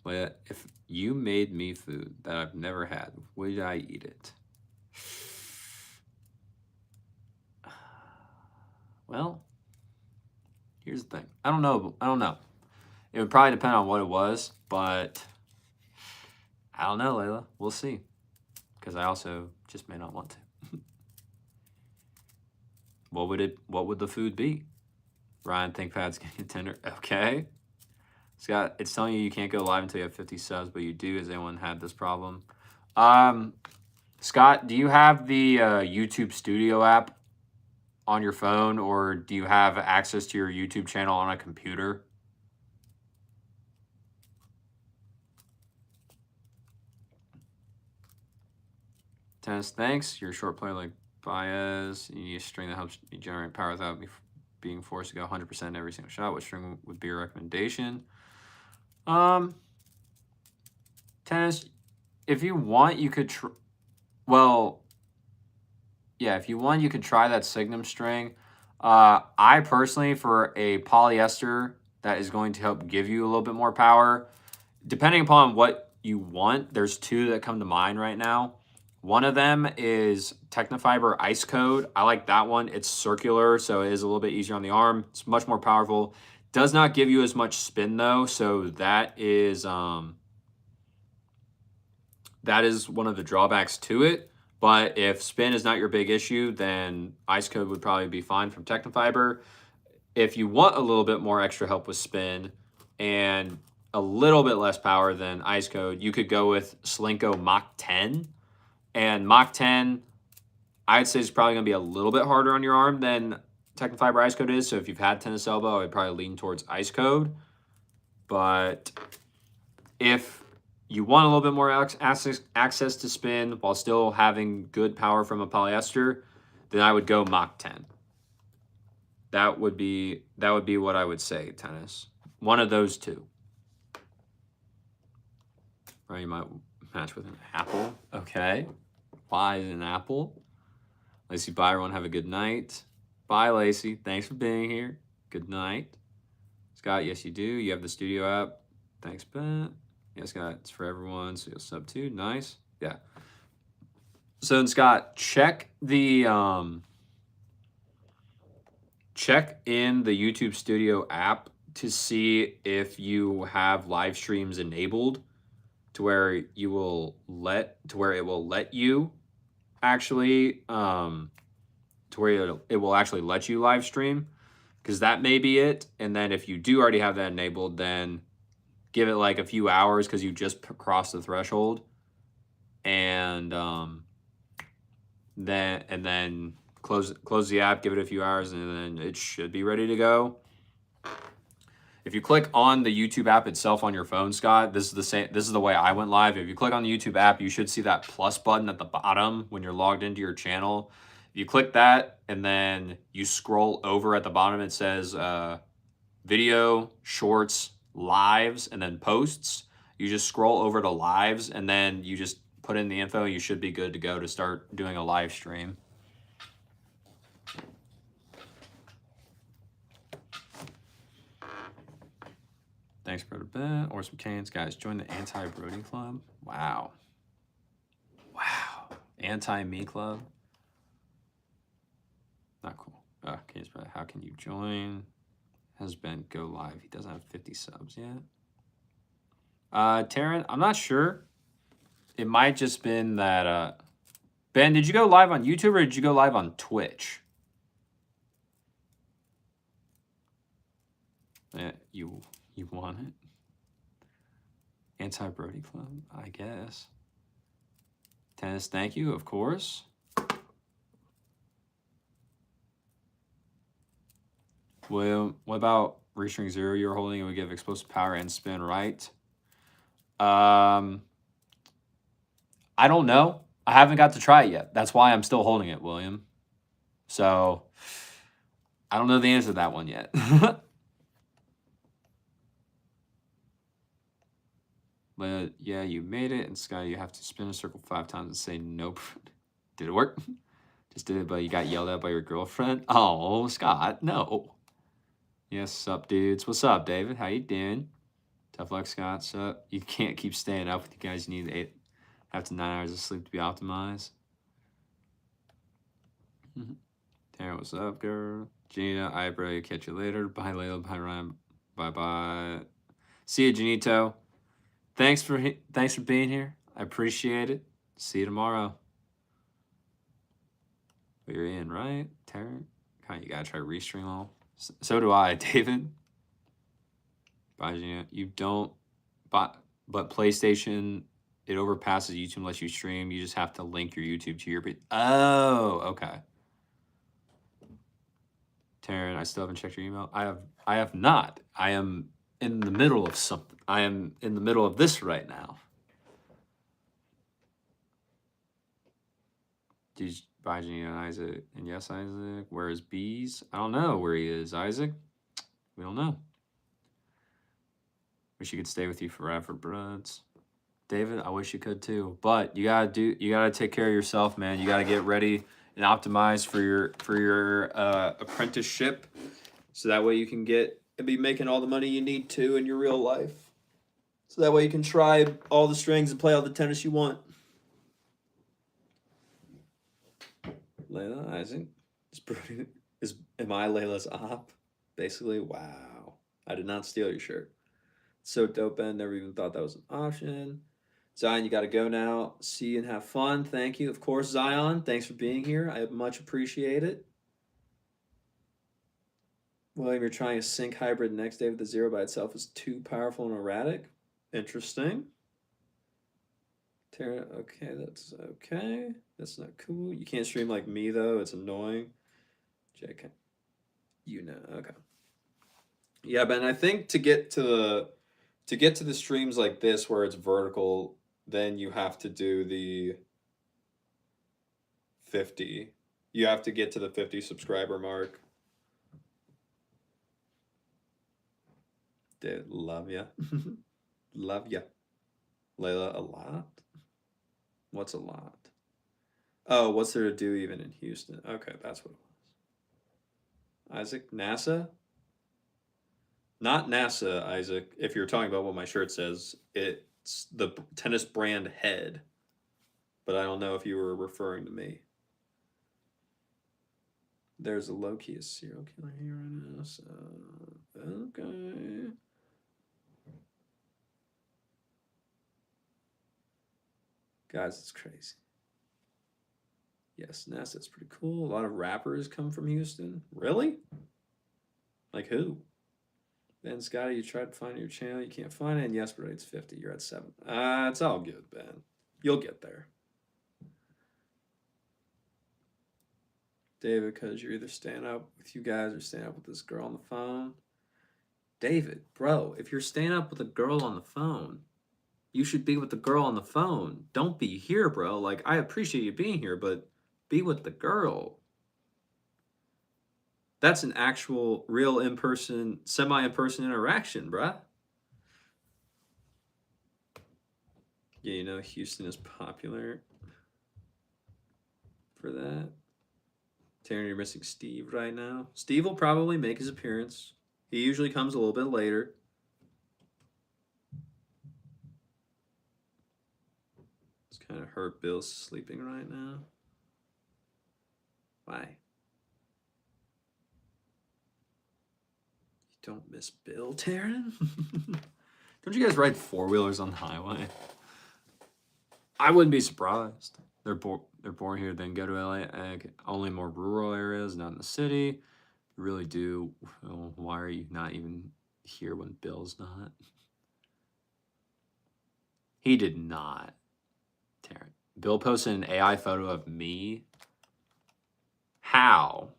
Well, if you made me food that I've never had, would I eat it? Well, here's the thing. I don't know. It would probably depend on what it was, but I don't know, Layla. We'll see. Because I also just may not want to. What would the food be? Ryan, ThinkPad's getting a tender. Okay. Scott, it's telling you can't go live until you have 50 subs, but you do. Has anyone had this problem? Scott, do you have the YouTube Studio app on your phone, or do you have access to your YouTube channel on a computer? Tennis, thanks. You're a short player like Baez. You need a string that helps you generate power without being forced to go 100% every single shot. What string would be your recommendation? Tennis, if you want, you could if you want, you could try that Signum string. I personally, for a polyester that is going to help give you a little bit more power, depending upon what you want, there's two that come to mind right now. One of them is Technofiber Ice Code. I like that one. It's circular, so it is a little bit easier on the arm. It's much more powerful. Does not give you as much spin though, so that is one of the drawbacks to it. But if spin is not your big issue, then Ice Code would probably be fine from Technofiber. If you want a little bit more extra help with spin and a little bit less power than Ice Code, you could go with Slinko Mach 10. And Mach 10, I'd say is probably going to be a little bit harder on your arm than Technofiber Ice Code is. So if you've had tennis elbow, I'd probably lean towards Ice Code. But if you want a little bit more access to spin while still having good power from a polyester, then I would go Mach 10. That would be what I would say, Tennis. One of those two. Or you might match with an apple. Okay. Why is an apple? Lacey, bye everyone. Have a good night. Bye, Lacey. Thanks for being here. Good night. Scott, yes, you do. You have the studio app. Thanks, Ben. Yeah, Scott, it's for everyone. So you'll sub too. Nice. Yeah. So then, Scott, check in the YouTube Studio app to see if you have live streams enabled to where it will let you actually to where it will actually let you live stream, because that may be it. And then if you do already have that enabled, then give it like a few hours because you just crossed the threshold, and then close the app, give it a few hours, and then it should be ready to go. If you click on the YouTube app itself on your phone, Scott, this is the way I went live. If you click on the YouTube app, you should see that plus button at the bottom when you're logged into your channel. If you click that and then you scroll over at the bottom, it says video, shorts, lives, and then posts. You just scroll over to lives and then you just put in the info. You should be good to go to start doing a live stream. Thanks, Brother Ben. Or some cans. Guys, join the anti-Brody Club. Wow. Wow. Anti-me club. Not cool. Cans, brother. How can you join? Has Ben go live. He doesn't have 50 subs yet. Taryn, I'm not sure. It might just been that Ben, did you go live on YouTube or did you go live on Twitch? Yeah, you want it? Anti-Brody Club, I guess. Tennis, thank you, of course. William, what about restring 0 you're holding? It would give explosive power and spin, right? I don't know. I haven't got to try it yet. That's why I'm still holding it, William. So I don't know the answer to that one yet. But yeah, you made it. And Sky, you have to spin a circle 5 times and say nope. Did it work? Just did it, but you got yelled at by your girlfriend? Oh, Scott, no. Yes, sup, dudes. What's up, David? How you doing? Tough luck, Scott. Sup? You can't keep staying up with you guys. You need 8 to 9 hours of sleep to be optimized. Taryn, what's up, girl? Gina, Ibra, catch you later. Bye, Layla. Bye, Ryan. Bye-bye. See you, Janito. Thanks for being here. I appreciate it. See you tomorrow. But you're in, right, Taryn? You gotta try restring all. So do I, David. Bye, Gina. You don't, but PlayStation, it overpasses YouTube unless you stream. You just have to link your YouTube to your. Oh, okay. Taryn, I still haven't checked your email. I have not. I am in the middle of something. I am in the middle of this right now. Did you buy Gina and Isaac? And yes, Isaac. Where is Bees? I don't know where he is, Isaac. We don't know. Wish you could stay with you forever, bruds. David, I wish you could too. But you gotta take care of yourself, man. You gotta get ready and optimize for your apprenticeship, so that way you can get and be making all the money you need to in your real life. So that way you can try all the strings and play all the tennis you want. Layla, Isaac, am I Layla's op? Basically, wow. I did not steal your shirt. So dope, Ben. Never even thought that was an option. Zion, you got to go now. See you and have fun. Thank you. Of course, Zion, thanks for being here. I much appreciate it. William, you're trying a sync hybrid next day with the 0 by itself is too powerful and erratic. Interesting. Tara, okay, that's okay. That's not cool. You can't stream like me, though. It's annoying. JK. You know, okay. Yeah, Ben, I think to get to the streams like this where it's vertical, then you have to do the 50. You have to get to the 50 subscriber mark. Dude, love ya. Love ya. Layla, a lot? What's a lot? Oh, what's there to do even in Houston? Okay, that's what it was. Isaac, NASA? Not NASA, Isaac. If you're talking about what my shirt says, it's the tennis brand Head. But I don't know if you were referring to me. There's a low-key serial killer here right now, so okay. Guys, it's crazy. Yes, NASA's pretty cool. A lot of rappers come from Houston. Really? Like who? Ben, Scotty, you tried to find your channel. You can't find it. And yes, but it's 50. You're at 7. It's all good, Ben. You'll get there. David, because you're either staying up with you guys or staying up with this girl on the phone. David, bro, if you're staying up with a girl on the phone, you should be with the girl on the phone. Don't be here, bro. Like, I appreciate you being here, but be with the girl. That's an actual, real in-person, semi-in-person interaction, bruh. Yeah, you know, Houston is popular for that. Taryn, you're missing Steve right now. Steve will probably make his appearance. He usually comes a little bit later. kind of hurt Bill's sleeping right now. Why? You don't miss Bill, Taryn? Don't you guys ride four-wheelers on the highway? I wouldn't be surprised. They're born here, then go to LA. Only more rural areas, not in the city. You really do. Well, why are you not even here when Bill's not? He did not. Taryn. Bill posted an AI photo of me. How?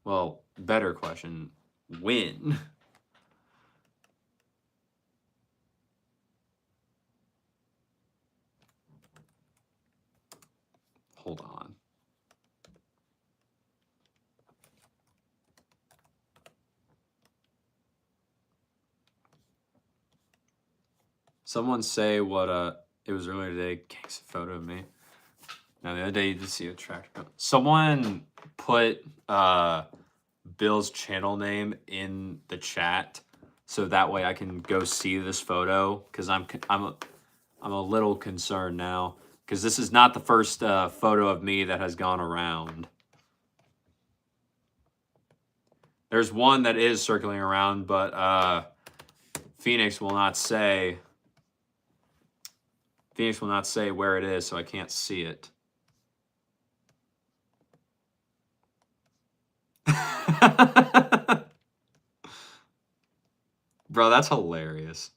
Well, better question. When? Hold on. Someone say what it was earlier today. Gang's a photo of me. Now the other day you just see a tractor. Someone put Bill's channel name in the chat so that way I can go see this photo because I'm a little concerned now because this is not the first photo of me that has gone around. There's one that is circling around, but Phoenix will not say. Phoenix will not say where it is, so I can't see it. Bro, that's hilarious.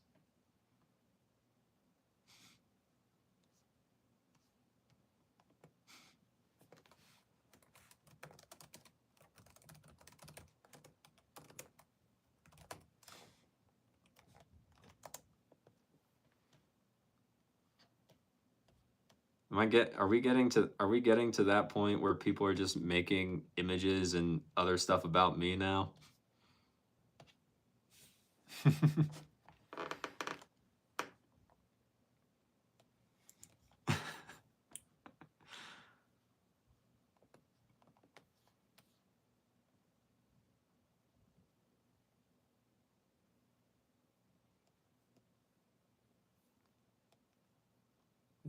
Are we getting to that point where people are just making images and other stuff about me now?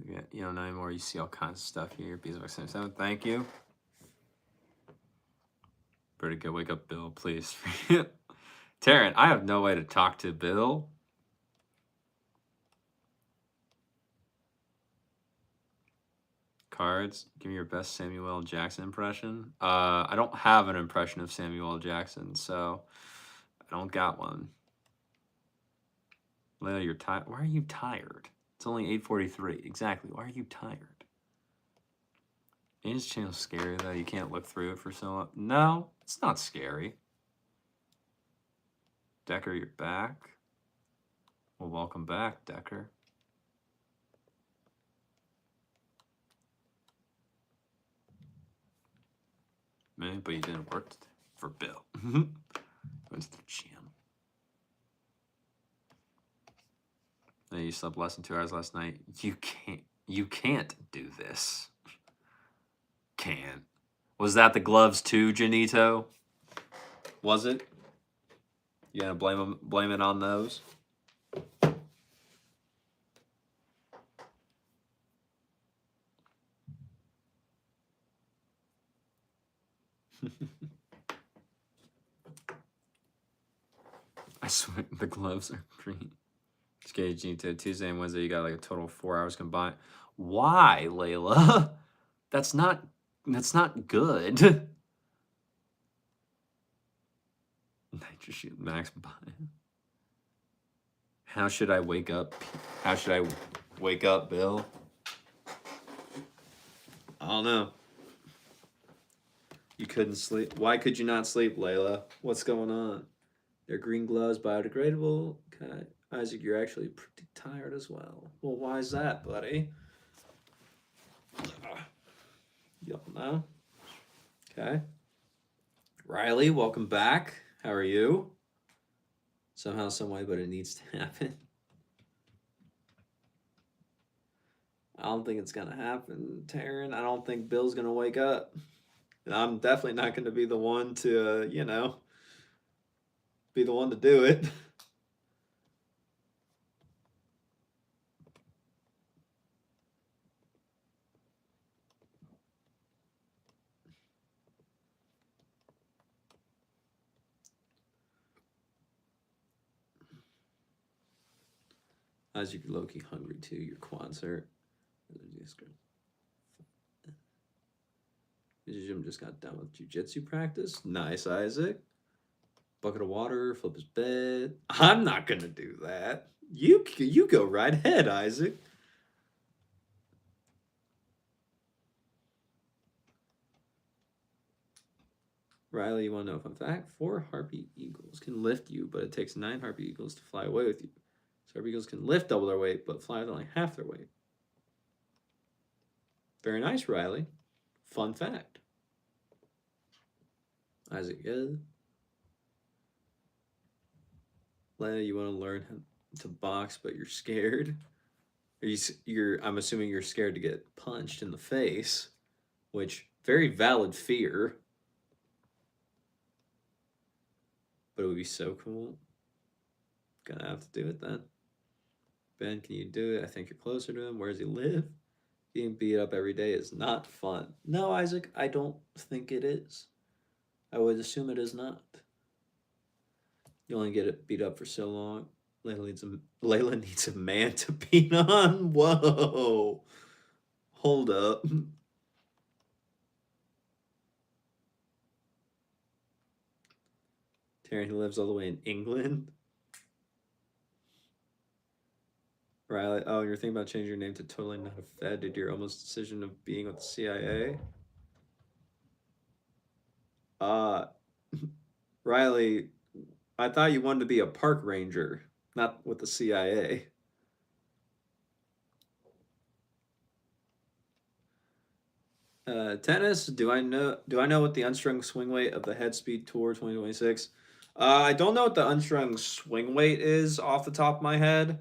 Yeah, you don't know anymore. You see all kinds of stuff here. Beeswax77, thank you. Pretty good. Wake up, Bill, please. Taryn, I have no way to talk to Bill. Cards. Give me your best Samuel L. Jackson impression. I don't have an impression of Samuel L. Jackson, so I don't got one. Layla, you're tired. Why are you tired? It's only 8:43. Exactly. Why are you tired? Is channel scary that you can't look through it for so long? No, it's not scary. Decker, you're back. Well, welcome back, Decker. Man, but you didn't work for Bill. Went to the gym. Now you slept less than 2 hours last night. You can't do this. Can. Was that the gloves too, Janito? Was it? You gonna blame it on those? I swear the gloves are green. Okay, Janito, Tuesday and Wednesday you got like a total of 4 hours combined. Why, Layla? That's not good. Nitro Shield Max buy. How should I wake up? How should I wake up, Bill? I don't know. You couldn't sleep. Why could you not sleep, Layla? What's going on? They're green gloves, biodegradable. Okay. Isaac, you're actually pretty tired as well. Well, why is that, buddy? You don't know? Okay. Riley, welcome back. How are you? Somehow, some way, but it needs to happen. I don't think it's gonna happen, Taryn. I don't think Bill's gonna wake up. And I'm definitely not gonna be the one to, be the one to do it. As you're low-key hungry too, your quads hurt. Jim just got done with jiu-jitsu practice. Nice, Isaac. Bucket of water, flip his bed. I'm not gonna do that. You go right ahead, Isaac. Riley, you want to know a fun fact? 4 harpy eagles can lift you, but it takes 9 harpy eagles to fly away with you. So harpy eagles can lift double their weight, but fly with only half their weight. Very nice, Riley. Fun fact. Isaac, yeah. Leia, you want to learn to box, but you're scared? I'm assuming you're scared to get punched in the face, which, very valid fear. But it would be so cool. Gonna have to do it then. Ben, can you do it? I think you're closer to him. Where does he live? Being beat up every day is not fun. No, Isaac, I don't think it is. I would assume it is not. You only get it beat up for so long. Layla needs a man to beat on. Whoa. Hold up. Taryn, who lives all the way in England. Riley, oh, you're thinking about changing your name to Totally Not a Fed due to your almost decision of being with the CIA? Riley, I thought you wanted to be a park ranger, not with the CIA. Tennis, do I know what the unstrung swing weight of the Head Speed Tour 2026? I don't know what the unstrung swing weight is off the top of my head,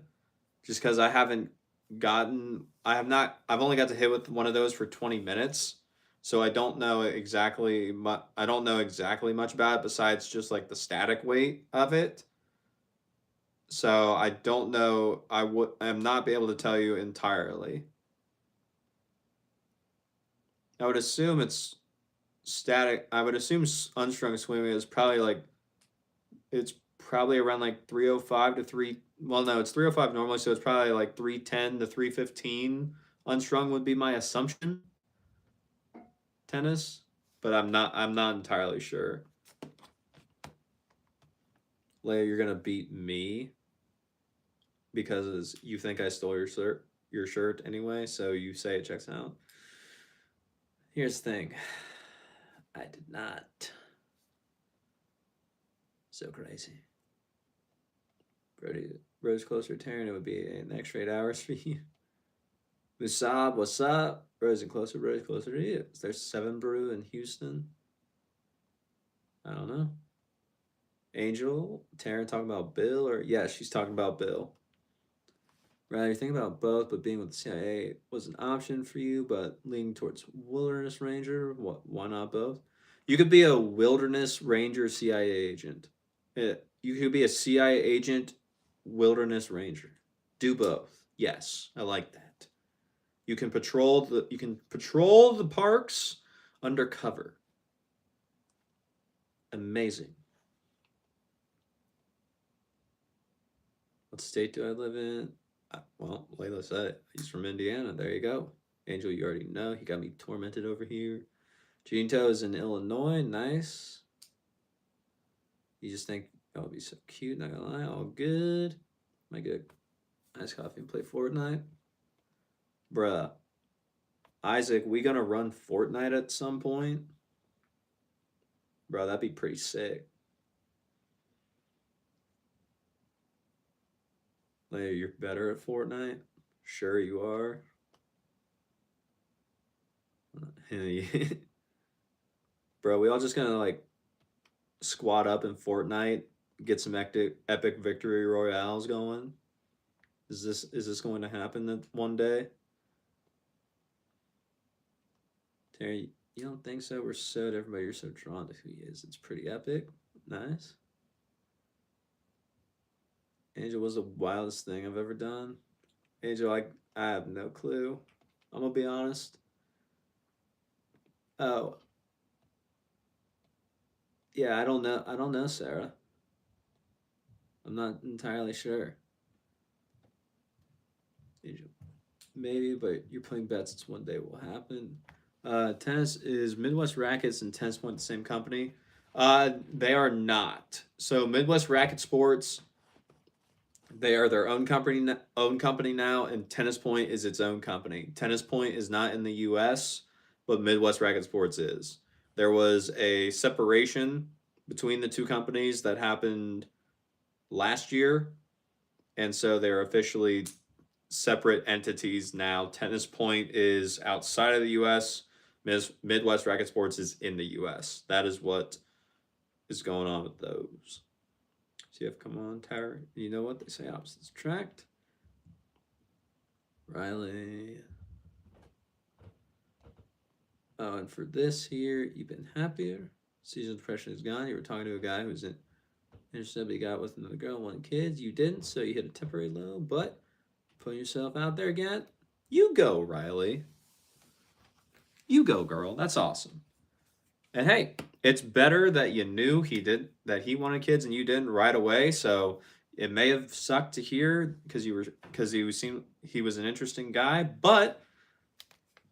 just because I've only got to hit with one of those for 20 minutes. So I don't know exactly much about it besides just like the static weight of it. So I don't know. I'm not be able to tell you entirely. I would assume it's static. I would assume unstrung swimming is probably it's probably around like 305 to 3. Well, no, it's 305 normally, so it's probably like 310 to 315 unstrung would be my assumption. Tennis, but I'm not entirely sure. Leia, you're gonna beat me because you think I stole your shirt anyway, so you say it checks out. Here's the thing. I did not. So crazy. Brody, Rose closer to Taryn, it would be an extra 8 hours for you. Musab, what's up? Rose closer to you. Is there 7 Brew in Houston? I don't know. Angel, Taryn talking about Bill, or yeah, she's talking about Bill. Rather, you're thinking about both, but being with the CIA was an option for you, but leaning towards Wilderness Ranger. Why not both? You could be a Wilderness Ranger CIA agent. You could be a CIA agent, Wilderness Ranger. Do both. Yes, I like that. You can patrol the parks undercover. Amazing. What state do I live in? Well, Layla said it. He's from Indiana. There you go. Angel, you already know. He got me tormented over here. Junto is in Illinois. Nice. You just think that would be so cute. Not gonna lie. All good. My good. Nice coffee and play Fortnite. Bruh. Isaac, we gonna run Fortnite at some point? Bro, that'd be pretty sick. Like, you're better at Fortnite? Sure you are. Bro, we all just gonna like squat up in Fortnite, get some epic victory royales going. Is this going to happen one day? Terry, you don't think so? We're so different, but you're so drawn to who he is. It's pretty epic. Nice. Angel was the wildest thing I've ever done. Angel, I have no clue. I'm gonna be honest. Oh. Yeah, I don't know, Sarah. I'm not entirely sure. Maybe, but you're playing bets. It's one day will happen. Tennis is Midwest Rackets and Tennis Point the same company? They are not. So Midwest Racket Sports, they are their own company now, and Tennis Point is its own company. Tennis Point is not in the U.S., but Midwest Racket Sports is. There was a separation between the two companies that happened last year, and so they're officially separate entities now. Tennis Point is outside of the U.S. Midwest Racket Sports is in the U.S. That is what is going on with those. CF, come on, Tower. You know what they say? Opposites attract. Riley. Oh, and for this here, you've been happier. Seasonal depression is gone. You were talking to a guy who's interested, but he got with another girl and wanted kids. You didn't, so you hit a temporary low, but putting yourself out there again. You go, Riley. You go, girl. That's awesome. And hey, it's better that you knew he wanted kids and you didn't right away. So it may have sucked to hear because he was an interesting guy, but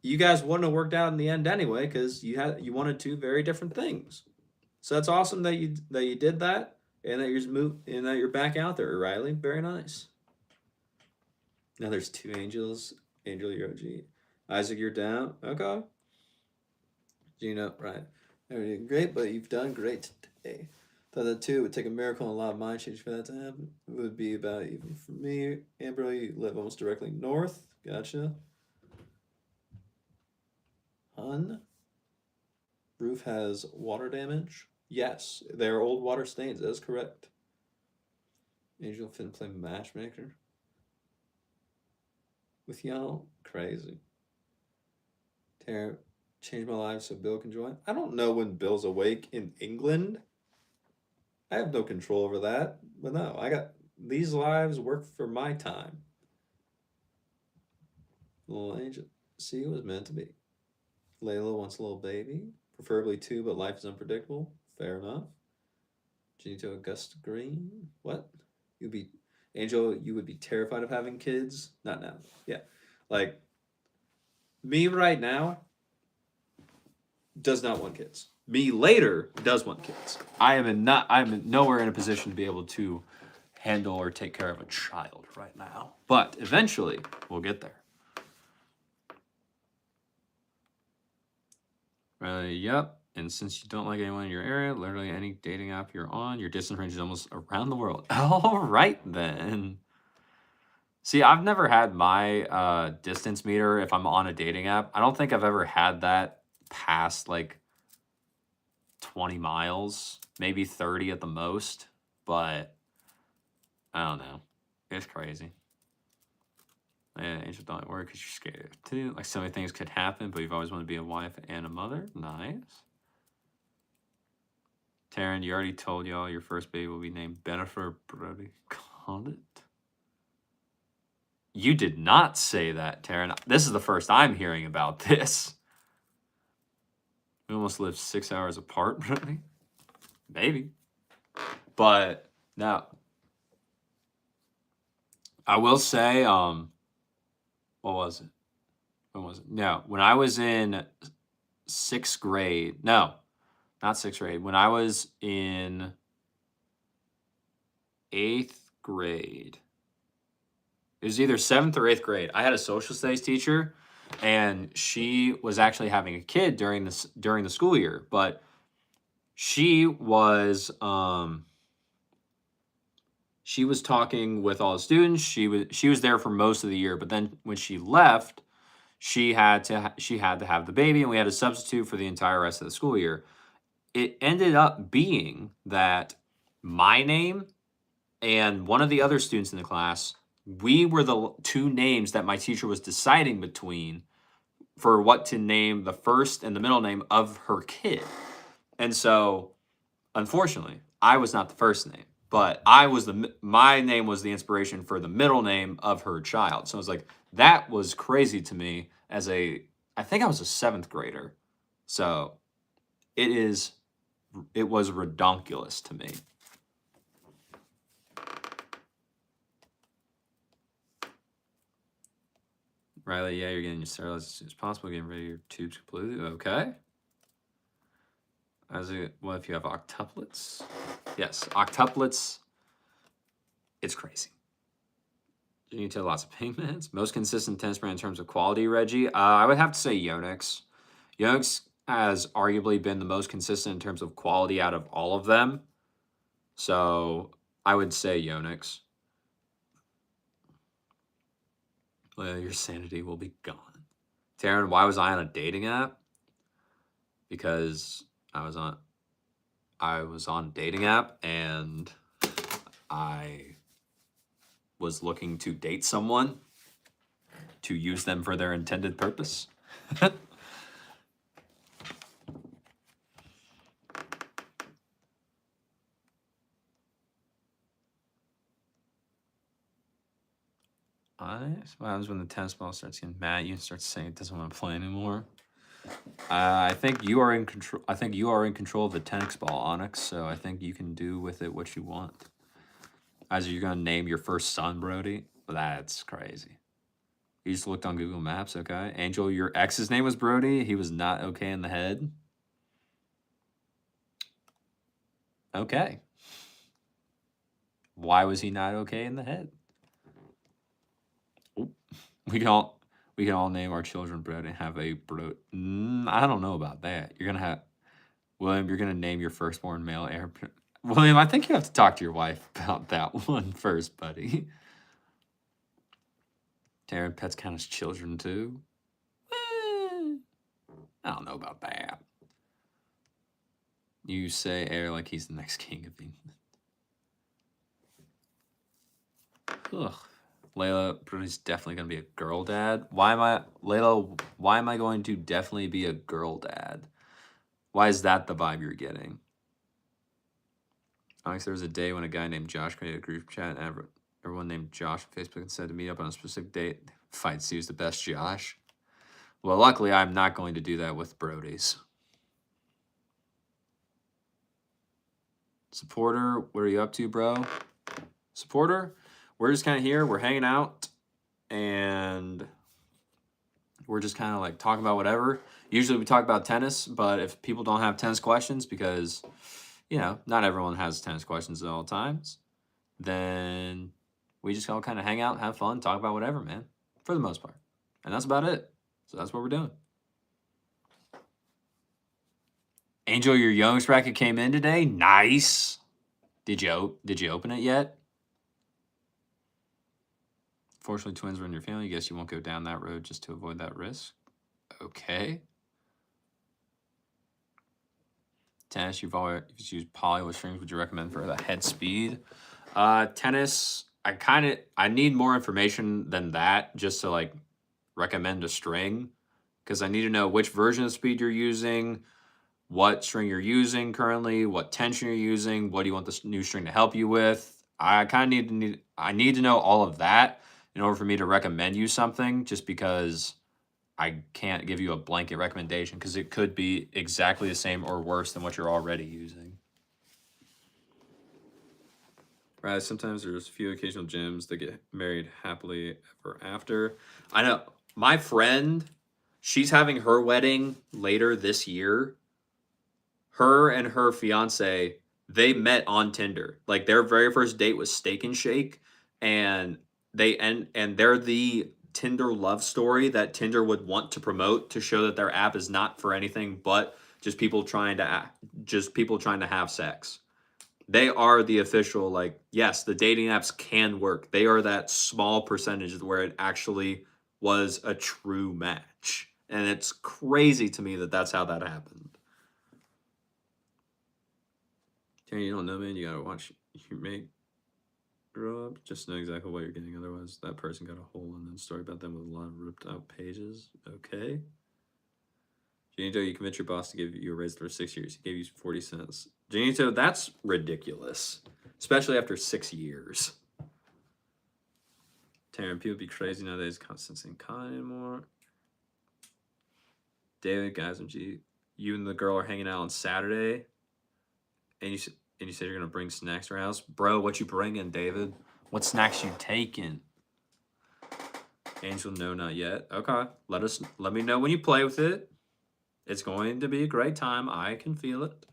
you guys wouldn't have worked out in the end anyway because you wanted two very different things. So that's awesome that you did that and that you're back out there, Riley. Very nice. Now there's two angels. Angel, you're OG. Isaac, you're down. Okay. Gino, right. Everything great, but you've done great today. Thought that too. It would take a miracle and a lot of mind change for that to happen. It would be about even for me. Amber, you live almost directly north. Gotcha. Hun. Roof has water damage. Yes, they're old water stains. That is correct. Angel Finn play matchmaker with y'all. Crazy. Tara, change my life so Bill can join. I don't know when Bill's awake in England. I have no control over that. But no, I got these lives work for my time. Little angel. See, it was meant to be. Layla wants a little baby. Preferably two, but life is unpredictable. Fair enough. Genito Augusta Green. What? You'd be Angel, you would be terrified of having kids? Not now. Yeah. Like me right now does not want kids. Me later does want kids. I'm nowhere in a position to be able to handle or take care of a child right now. But eventually we'll get there. Yep. And since you don't like anyone in your area, literally any dating app you're on, your distance range is almost around the world. All right, then. See, I've never had my distance meter if I'm on a dating app. I don't think I've ever had that past like 20 miles, maybe 30 at the most. But I don't know. It's crazy. Yeah, Angel, don't worry because you're scared too. Like so many things could happen, but you've always wanted to be a wife and a mother. Nice. Taryn, you already told y'all your first baby will be named Bennifer Brody Condit. You did not say that, Taryn. This is the first I'm hearing about this. We almost live 6 hours apart, Brody. Maybe. But no. I will say, what was it? When was it? No, when I was in 6th grade. No, not 6th grade. When I was in 8th grade. It was either 7th or 8th grade. I had a social studies teacher, and she was actually having a kid during the school year. But she was talking with all the students. She was there for most of the year. But then when she left, she had to have the baby, and we had a substitute for the entire rest of the school year. It ended up being that my name and one of the other students in the class, we were the two names that my teacher was deciding between for what to name the first and the middle name of her kid. And so, unfortunately, I was not the first name, but my name was the inspiration for the middle name of her child. So I was like, that was crazy to me I think I was a 7th grader. So it was redonkulous to me. Riley, yeah, you're getting your sterilized as soon as possible. Getting rid of your tubes completely. Okay. What if you have octuplets? Yes, octuplets. It's crazy. You need to have lots of pain meds. Most consistent tennis brand in terms of quality, Reggie. I would have to say Yonex. Yonex has arguably been the most consistent in terms of quality out of all of them. So I would say Yonex. Well, your sanity will be gone. Taryn, why was I on a dating app? Because I was on a dating app and I was looking to date someone to use them for their intended purpose. What happens when the tennis ball starts getting mad? You start saying it doesn't want to play anymore. I think you are in control. I think you are in control of the tennis ball, Onyx. So I think you can do with it what you want. As you're gonna name your first son, Brody. That's crazy. You just looked on Google Maps, okay? Angel, your ex's name was Brody. He was not okay in the head. Okay. Why was he not okay in the head? We can all name our children Brody and have a bro. I don't know about that. You're gonna have William. You're gonna name your firstborn male heir. William, I think you have to talk to your wife about that one first, buddy. Taryn, pets count as children too. I don't know about that. You say heir like he's the next king of England. Ugh. Layla, Brody's definitely gonna be a girl dad. Layla, why am I going to definitely be a girl dad? Why is that the vibe you're getting? Alex, there was a day when a guy named Josh created a group chat and everyone named Josh on Facebook and said to meet up on a specific date. Fight Sue's the best Josh. Well, luckily, I'm not going to do that with Brody's. Supporter, what are you up to, bro? Supporter, we're just kind of here. We're hanging out. And we're just kind of like talking about whatever. Usually we talk about tennis, but if people don't have tennis questions, because, you know, not everyone has tennis questions at all times, then we just all kind of hang out, have fun, talk about whatever, man, for the most part. And that's about it. So that's what we're doing. Angel, your Young's racket came in today. Nice. Did you open it yet? Fortunately, twins were in your family. I guess you won't go down that road just to avoid that risk. Okay. Tennis, you've used poly with strings. Would you recommend for the head speed? Tennis, I need more information than that just to like recommend a string, because I need to know which version of speed you're using, what string you're using currently, what tension you're using, what do you want this new string to help you with. I need to know all of that in order for me to recommend you something, just because I can't give you a blanket recommendation because it could be exactly the same or worse than what you're already using. Right, sometimes there's a few occasional gyms that get married happily ever after. I know my friend, she's having her wedding later this year. Her and her fiance, they met on Tinder. Like their very first date was Steak and Shake, and they're the Tinder love story that Tinder would want to promote to show that their app is not for anything but just people trying to have sex. They are the official, like, yes, the dating apps can work. They are that small percentage where it actually was a true match. And it's crazy to me that that's how that happened. Terry, you don't know, man. You gotta watch your mate grow up. Just know exactly what you're getting. Otherwise, that person got a hole and then story about them with a lot of ripped out pages. Okay. Janito, you convinced your boss to give you a raise for 6 years. He gave you 40 cents. Janito, that's ridiculous. Especially after 6 years. Taryn, people be crazy nowadays. Constance ain't con anymore. David, guys, you and the girl are hanging out on Saturday. And you said you're gonna bring snacks to our house, bro. What you bringing, David? What snacks you taking? Angel, no, not yet. Okay. Let me know when you play with it. It's going to be a great time. I can feel it.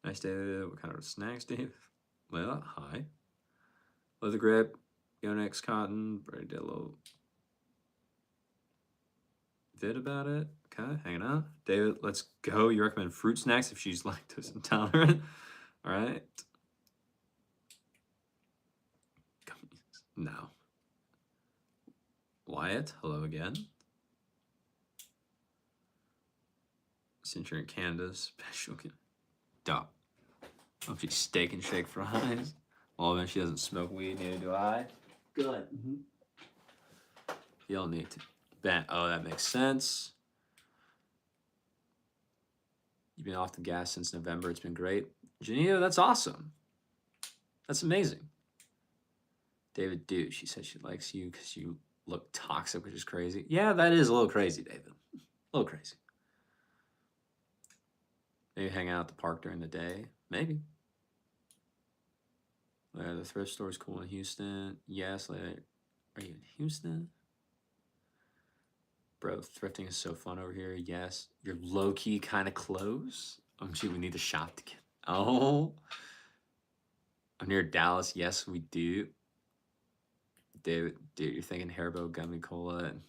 Nice day. What kind of snacks do you? Well, hi. Leather grip, Yonex cotton, very little vid about it. Okay, hanging out. David, let's go. You recommend fruit snacks if she's lactose intolerant. All right. No. Wyatt, hello again. Since you're in Canada, special. Duh. Oh, she's steak and shake fries. Well, then she doesn't smoke weed, neither do I. Good. You don't need to. Oh, that makes sense. You've been off the gas since November. It's been great. Geneva, that's awesome. That's amazing. David, dude, she said she likes you because you look toxic, which is crazy. Yeah, that is a little crazy, David. A little crazy. Maybe hang out at the park during the day. Maybe. The thrift store is cool in Houston. Yes, are you in Houston? Bro, thrifting is so fun over here. Yes. You're low-key kind of close. Oh, gee, we need to shop together. Oh. I'm near Dallas. Yes, we do. Dude, you're thinking Haribo gummy cola and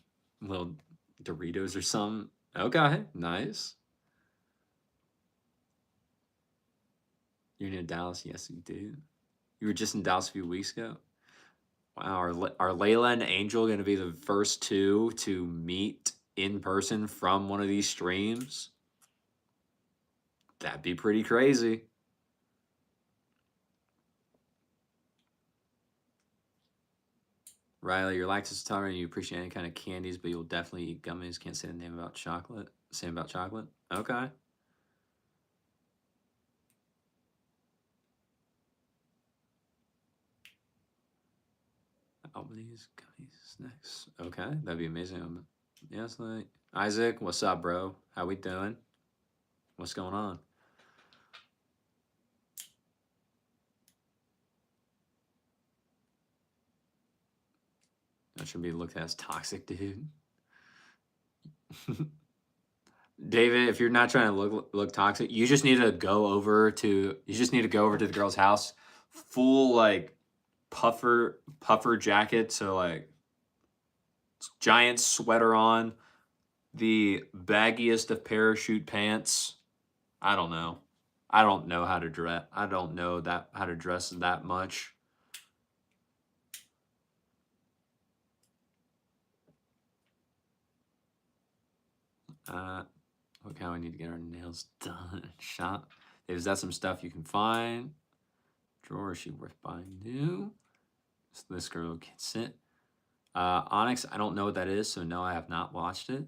little Doritos or something? Okay, nice. You're near Dallas? Yes, you do. You were just in Dallas a few weeks ago? Wow, are Layla and Angel going to be the first two to meet in person from one of these streams? That'd be pretty crazy. Riley, you're lactose intolerant. You appreciate any kind of candies, but you'll definitely eat gummies. Can't say the name about chocolate. Same about chocolate. Okay. Albany's gummies next. Okay, that'd be amazing. Yes, like Isaac, what's up, bro? How we doing? What's going on? That should be looked at as toxic, dude. David, if you're not trying to look toxic, you just need to go over to the girl's house, full like puffer jacket, so like giant sweater on, the baggiest of parachute pants. I don't know. I don't know how to dress. I don't know how to dress that much. Look how I need to get our nails done. Shop. Is that some stuff you can find? Drawer, is she worth buying new? So this girl can sit. Onyx, I don't know what that is, so no, I have not watched it.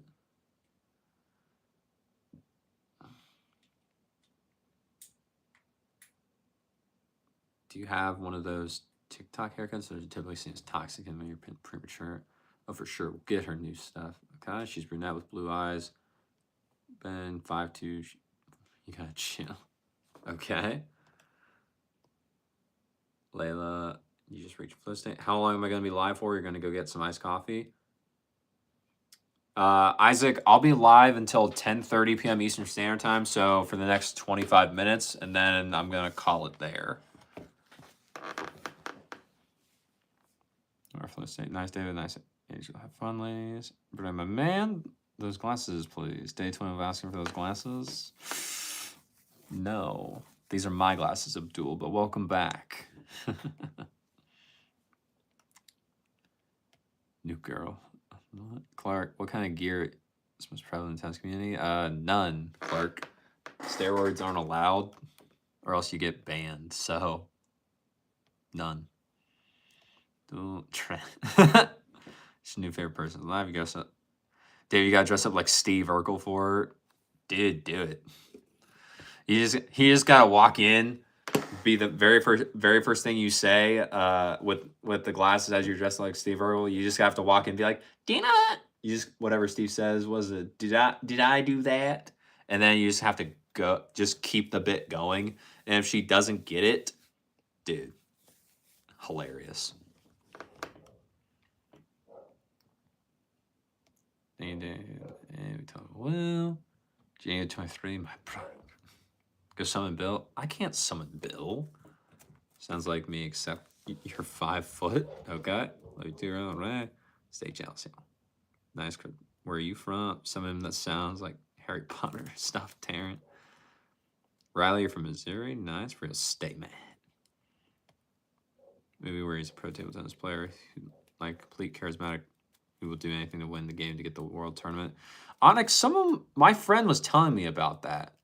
Do you have one of those TikTok haircuts that are typically seen as toxic and when you're premature? Oh, for sure. We'll get her new stuff. Okay, she's brunette with blue eyes. Ben, 5'2". You gotta chill. Okay. Layla, you just reached flow state. How long am I gonna be live for? You're gonna go get some iced coffee? Isaac, I'll be live until 10:30 p.m. Eastern Standard Time, so for the next 25 minutes, and then I'm gonna call it there. Our flow state. Nice, David. Nice. Angel, have fun, ladies. But my man, those glasses, please. Day 20 of asking for those glasses. No, these are my glasses, Abdul. But welcome back. New girl. Clark, what kind of gear is most prevalent in the tennis community? None, Clark. Steroids aren't allowed, or else you get banned. So, none. Don't try. She's a new favorite person alive. You gotta, Dave, you gotta dress up like Steve Urkel for her. Dude, do it. He just gotta walk in, be the very first thing you say with the glasses as you're dressed like Steve Urkel. You just have to walk in and be like, Dina. You just whatever Steve says was it. Did I do that? And then you just have to go. Just keep the bit going. And if she doesn't get it, dude, hilarious. we talk Will. January 23, my brother. Go summon Bill. I can't summon Bill. Sounds like me, except you're 5 foot. Okay. Let me do it. All right. Stay jealous. Nice. Where are you from? Someone that sounds like Harry Potter stuff, Tarrant. Riley, you're from Missouri. Nice. Real stay mad. Maybe where he's a pro table tennis player, who, like complete charismatic, who will do anything to win the game to get the world tournament. Onyx, my friend was telling me about that,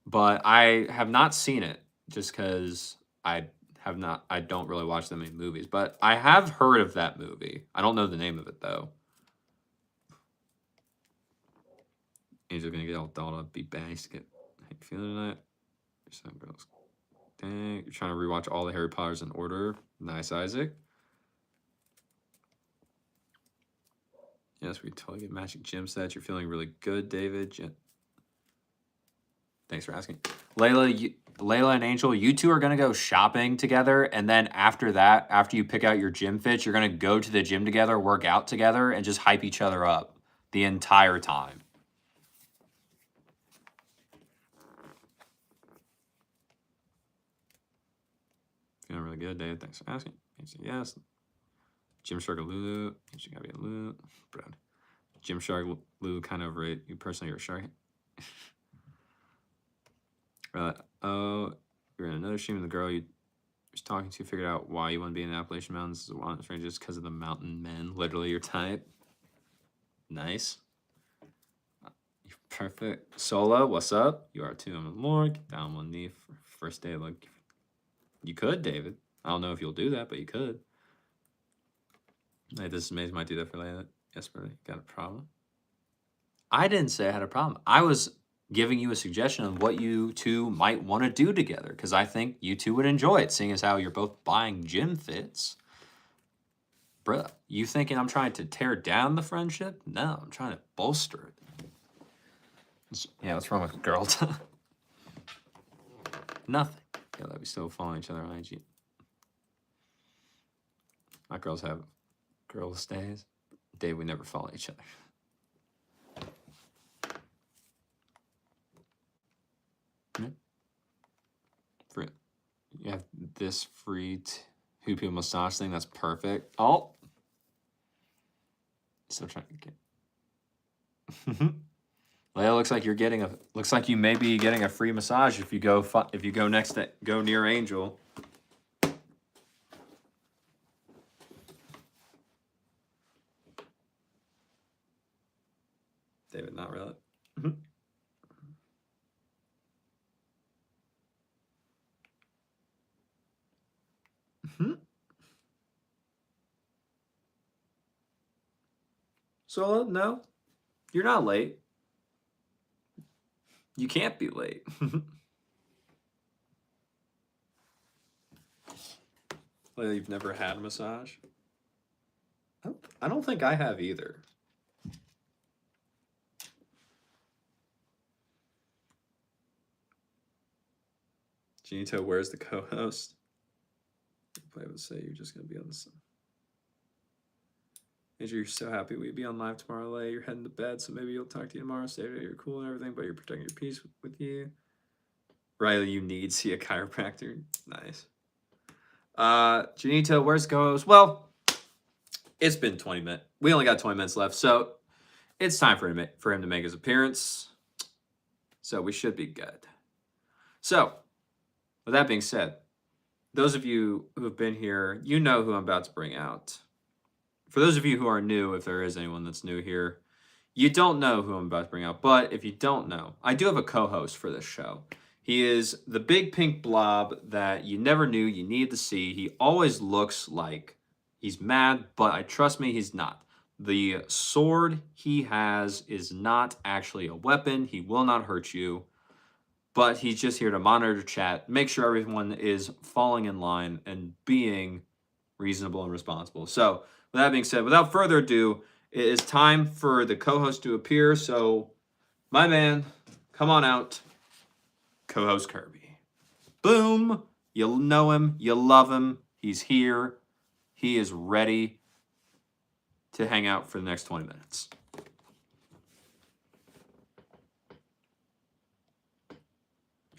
but I have not seen it just because I don't really watch that many movies, but I have heard of that movie. I don't know the name of it though. Angel's gonna get all dolled up, be bad to get. How you feeling tonight? Some girls. Dang, you're trying to rewatch all the Harry Potters in order. Nice, Isaac. Yes, we totally get matching gym sets. You're feeling really good, David. Thanks for asking. Layla and Angel, you two are going to go shopping together. And then after that, after you pick out your gym fits, you're going to go to the gym together, work out together, and just hype each other up the entire time. Feeling really good, Dave. Thanks for asking. Yes. Gymshark Lulu. You gotta be a Lulu. Brad. Gymshark Lulu kind of overrated. You personally, you're a shark. Oh, you're in another stream. The girl you was talking to figured out why you want to be in the Appalachian Mountains just because of the mountain men. Literally your type. Nice. You're perfect. Solo, what's up? You are too. I'm more. Get down one knee for first day. Like you could, David. I don't know if you'll do that, but you could. Hey, this is amazing. Might do that for Layla. Yes, brother. Got a problem? I didn't say I had a problem. I was giving you a suggestion of what you two might want to do together because I think you two would enjoy it, seeing as how you're both buying gym fits. Bruh, you thinking I'm trying to tear down the friendship? No, I'm trying to bolster it. Yeah, what's wrong with girls? Nothing. Yeah, that we still following each other on IG. My girls have girls' days. Dave, we never follow each other. For you have this free hoopy massage thing. That's perfect. Oh, still trying to get. Leia, looks like you're getting a. Looks like you may be getting a free massage if you go go near Angel. David, not really. So no, you're not late. You can't be late. Well, you've never had a massage? I don't think I have either. Janito, where's the co-host? I would say you're just going to be on this. Andrew, you're so happy we'd be on live tomorrow, Lay. You're heading to bed, so maybe you'll talk to you tomorrow. Stay there, you're cool and everything, but you're protecting your peace with you. Riley, you need to see a chiropractor. Nice. Janito, where's the co-host? Well, it's been 20 minutes. We only got 20 minutes left, so it's time for him to make his appearance. So we should be good. So, with that being said, those of you who have been here, you know who I'm about to bring out. For those of you who are new, if there is anyone that's new here, you don't know who I'm about to bring out. But if you don't know, I do have a co-host for this show. He is the big pink blob that you never knew you needed to see. He always looks like he's mad, but trust me, he's not. The sword he has is not actually a weapon. He will not hurt you. But he's just here to monitor chat, make sure everyone is falling in line and being reasonable and responsible. So, with that being said, without further ado, it is time for the co-host to appear. So, my man, come on out, co-host Kirby. Boom! You know him, you love him. He's here. He is ready to hang out for the next 20 minutes.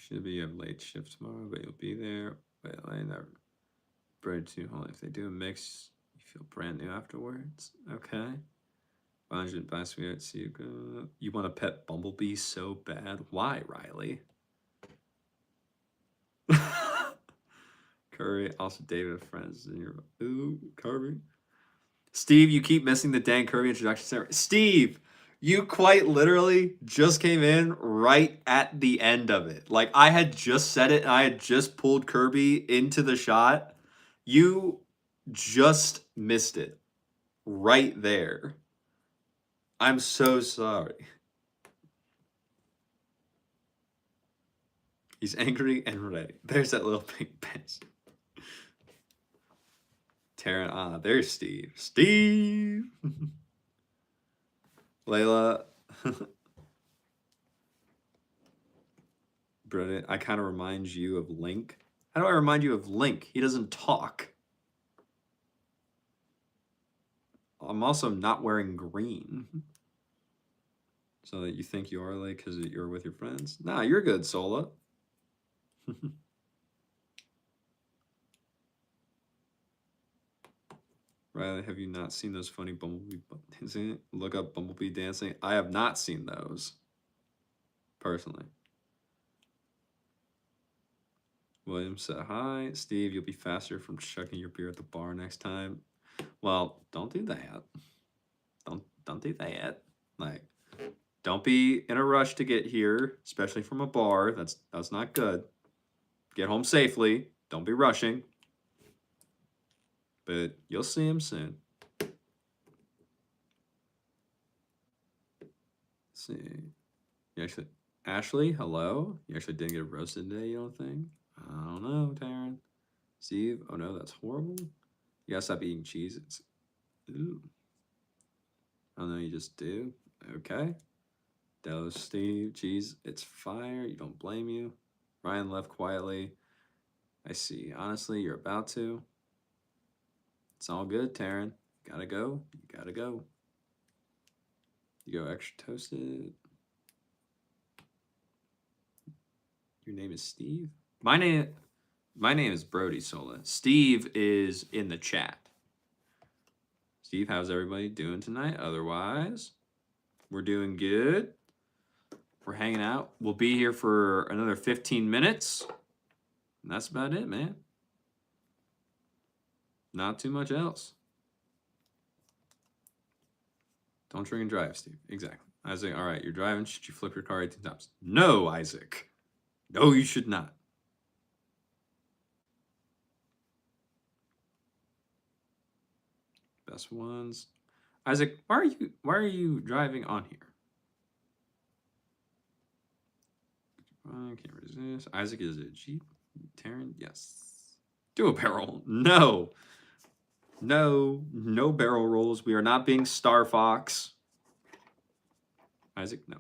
should be a late shift tomorrow, but you'll be there. But I never bread too home. If they do a mix, you feel brand new afterwards. Okay. 100 buy sweetheart. See you go. You want to pet Bumblebee so bad? Why, Riley? Curry, also David, friends in your Kirby. Steve, you keep missing the Dan Kirby introduction ceremony. Steve, you quite literally just came in right at the end of it. Like I had just said it and I had just pulled Kirby into the shot. You just missed it right there. I'm so sorry. He's angry and ready. There's that little pink bench. Taryn, there's Steve. Steve! Layla. Brilliant. I kind of remind you of Link. How do I remind you of Link? He doesn't talk. I'm also not wearing green. So that you think you are like because you're with your friends? Nah, you're good, Sola. Riley, have you not seen those funny Bumblebee dancing? Look up Bumblebee dancing. I have not seen those. Personally. William said hi. Steve, you'll be faster from chugging your beer at the bar next time. Well, don't do that. Don't do that. Like, don't be in a rush to get here, especially from a bar. That's not good. Get home safely. Don't be rushing. But you'll see him soon. Let's see. You actually, Ashley, hello? You actually didn't get roasted today, you don't think? I don't know, Taryn. Steve, oh no, that's horrible. You gotta stop eating cheese. It's, ooh. I don't know, you just do. Okay. Dallas, Steve, cheese, it's fire. You don't blame you. Ryan left quietly. I see. Honestly, you're about to. It's all good, Taryn. Gotta go. You gotta go. You go extra toasted. Your name is Steve? My name is Brody Sola. Steve is in the chat. Steve, how's everybody doing tonight? Otherwise, we're doing good. We're hanging out. We'll be here for another 15 minutes. And that's about it, man. Not too much else. Don't drink and drive, Steve. Exactly. Isaac, all right, you're driving. Should you flip your car 18 times? No, Isaac. No, you should not. Best ones. Isaac, why are you driving on here? I can't resist. Isaac is a Jeep. Taryn, yes. Do a barrel. No. No barrel rolls. We are not being Star Fox. Isaac, no.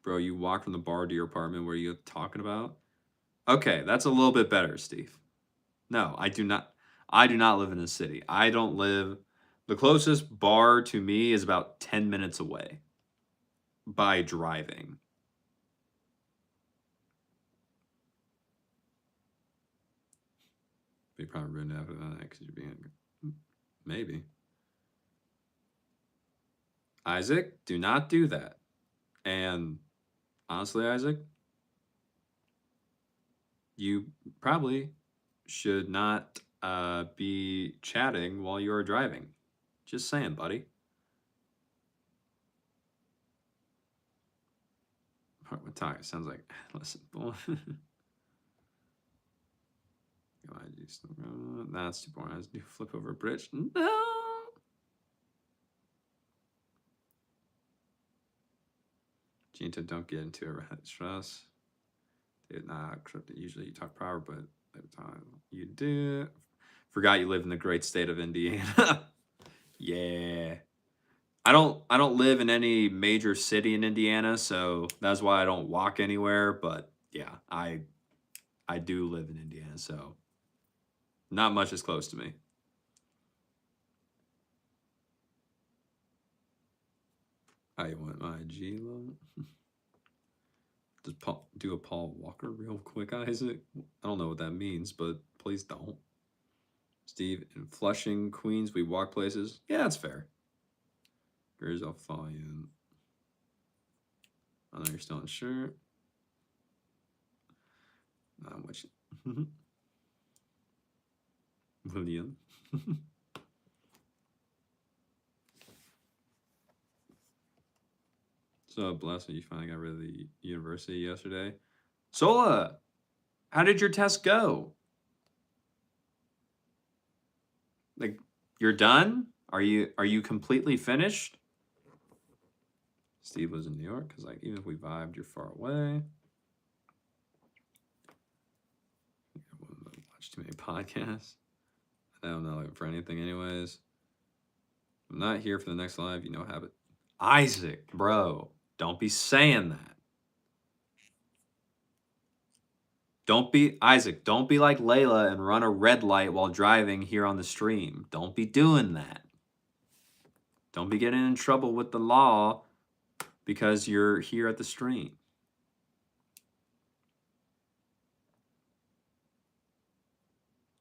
Bro, you walk from the bar to your apartment. What are you talking about? Okay, that's a little bit better, Steve. No, I do not live in a city. I don't live. The closest bar to me is about 10 minutes away by driving. Be probably ruined after that because you're being maybe. Isaac, do not do that. And honestly, Isaac, you probably should not be chatting while you are driving. Just saying, buddy. What time? It sounds like listen. That's too boring. I do flip over a bridge. No. Ginta, don't get into a stress. Dude, nah, usually you talk power, but at the time you do. Forgot you live in the great state of Indiana. Yeah. I don't live in any major city in Indiana, so that's why I don't walk anywhere, but yeah, I do live in Indiana, so not much is close to me. I want my G-Lo. Just do a Paul Walker real quick, Isaac. I don't know what that means, but please don't. Steve, in Flushing, Queens, we walk places. Yeah, that's fair. Here's I'll follow you. I know you're still unsure. Not much. William. So blessed you finally got rid of the university yesterday. Sola, how did your test go? Like, you're done? Are you completely finished? Steve was in New York because, like, even if we vibed, you're far away. Watch too many podcasts. I don't know for anything, anyways. I'm not here for the next live. You know, habit. Isaac, bro, don't be saying that. Don't be Isaac. Don't be like Layla and run a red light while driving here on the stream. Don't be doing that. Don't be getting in trouble with the law because you're here at the stream.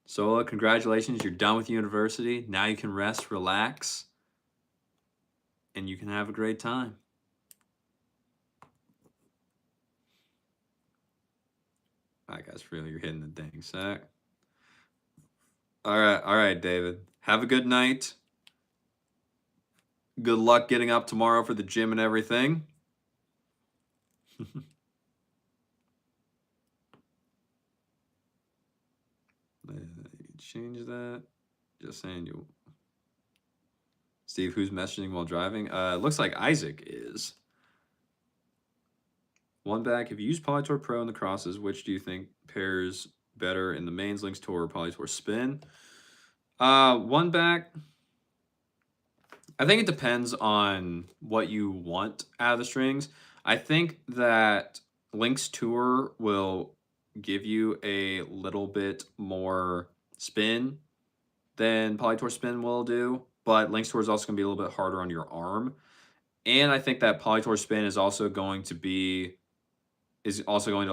Sola, congratulations. You're done with university. Now you can rest, relax, and you can have a great time. All right, guys, really, you're hitting the dang sack. All right, David. Have a good night. Good luck getting up tomorrow for the gym and everything. Change that. Just saying you. Steve, who's messaging while driving? Looks like Isaac is. One back. If you use Polytour Pro in the crosses, which do you think pairs better in the mains, links tour, or Polytour spin? One back. I think it depends on what you want out of the strings. I think that Links Tour will give you a little bit more spin than Polytour spin will do, but Links Tour is also going to be a little bit harder on your arm. And I think that Polytour spin is also going to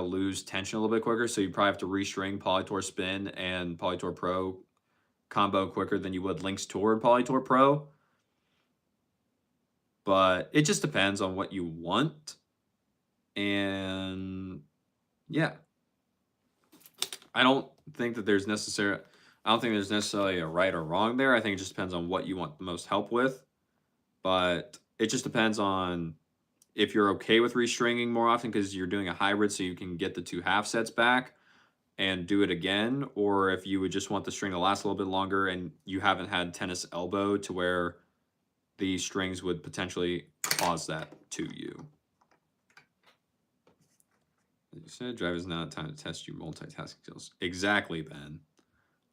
lose tension a little bit quicker, so you probably have to restring Polytour spin and Polytour Pro combo quicker than you would Links Tour and Polytour Pro. But it just depends on what you want. And yeah. I don't think there's necessarily a right or wrong there. I think it just depends on what you want the most help with. But it just depends on if you're okay with restringing more often because you're doing a hybrid so you can get the 2 half sets back and do it again, or if you would just want the string to last a little bit longer and you haven't had tennis elbow to where the strings would potentially cause that to you. As you said, drive is not time to test your multitasking skills. Exactly, Ben.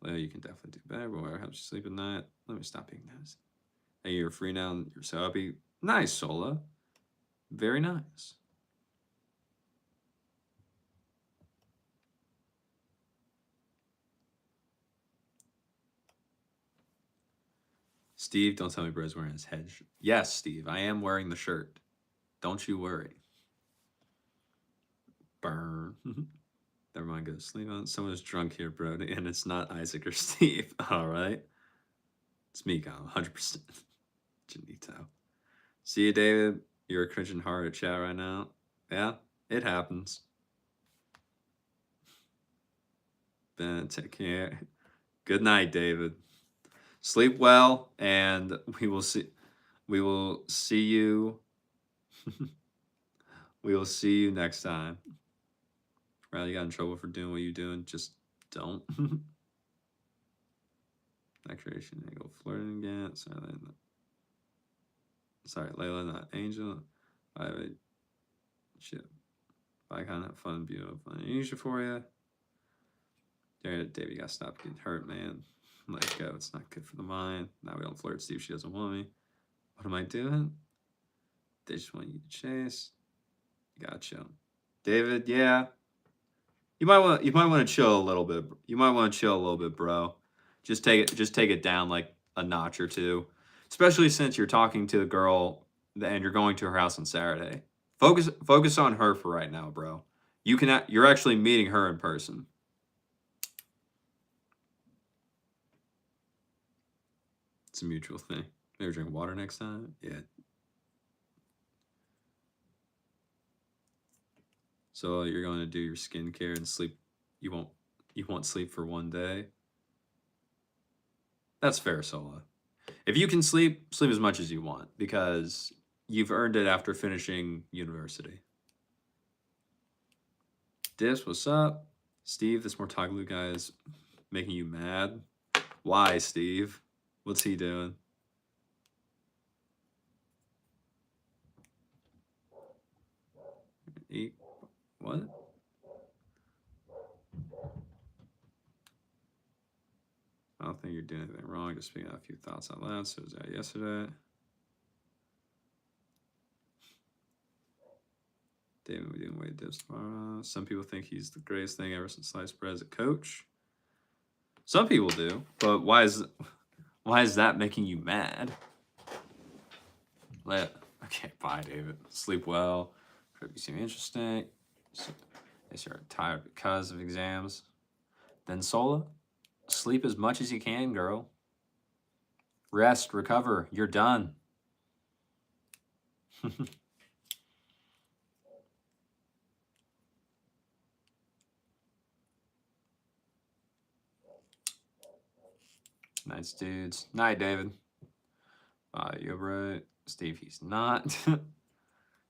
Well, you can definitely do better, but whatever helps you sleep at night. Let me stop being nice. Hey, you're free now and you're so happy. Nice, Sola. Very nice. Steve, don't tell me bro's wearing his head shirt. Yes, Steve, I am wearing the shirt. Don't you worry. Burn. Never mind, go to sleep on. Someone's drunk here, bro, and it's not Isaac or Steve. All right. It's me, Kyle, 100%. Janito. See you, David. You're cringing hard at chat right now. Yeah, it happens. Ben, take care. Good night, David. Sleep well, and we will see you. We will see you next time. Riley, you got in trouble for doing what you're doing. Just don't. Accuracy, I go flirting again. Sorry, Layla, not Angel. I have a shit. I kind of have fun, beautiful, unusual for you. There, Dave, you gotta stop getting hurt, man. Let it go. It's not good for the mind. Now we don't flirt. Steve, she doesn't want me. What am I doing? They just want you to chase. Gotcha, David. Yeah, you might want to chill a little bit. You might want to chill a little bit, bro. Just take it down like a notch or two, especially since you're talking to the girl and you're going to her house on Saturday. Focus on her for right now, bro. You're actually meeting her in person. It's a mutual thing. Maybe drink water next time. Yeah. So you're going to do your skincare and sleep. You won't sleep for one day. That's fair, Sola. If you can sleep, sleep as much as you want because you've earned it after finishing university. Dis, what's up? Steve, this Mortaglu guy is making you mad. Why, Steve? What's he doing? What? I don't think you're doing anything wrong. Just speaking out a few thoughts out loud. So was that yesterday? David, we didn't wait dips tomorrow. Some people think he's the greatest thing ever since sliced bread as a coach. Some people do, but why is that making you mad? Okay, bye, David. Sleep well. Could seem interesting. Guess you're tired because of exams. Then Sola, sleep as much as you can, girl. Rest, recover. You're done. Nice dudes. Night, David. You're right. Steve, he's not.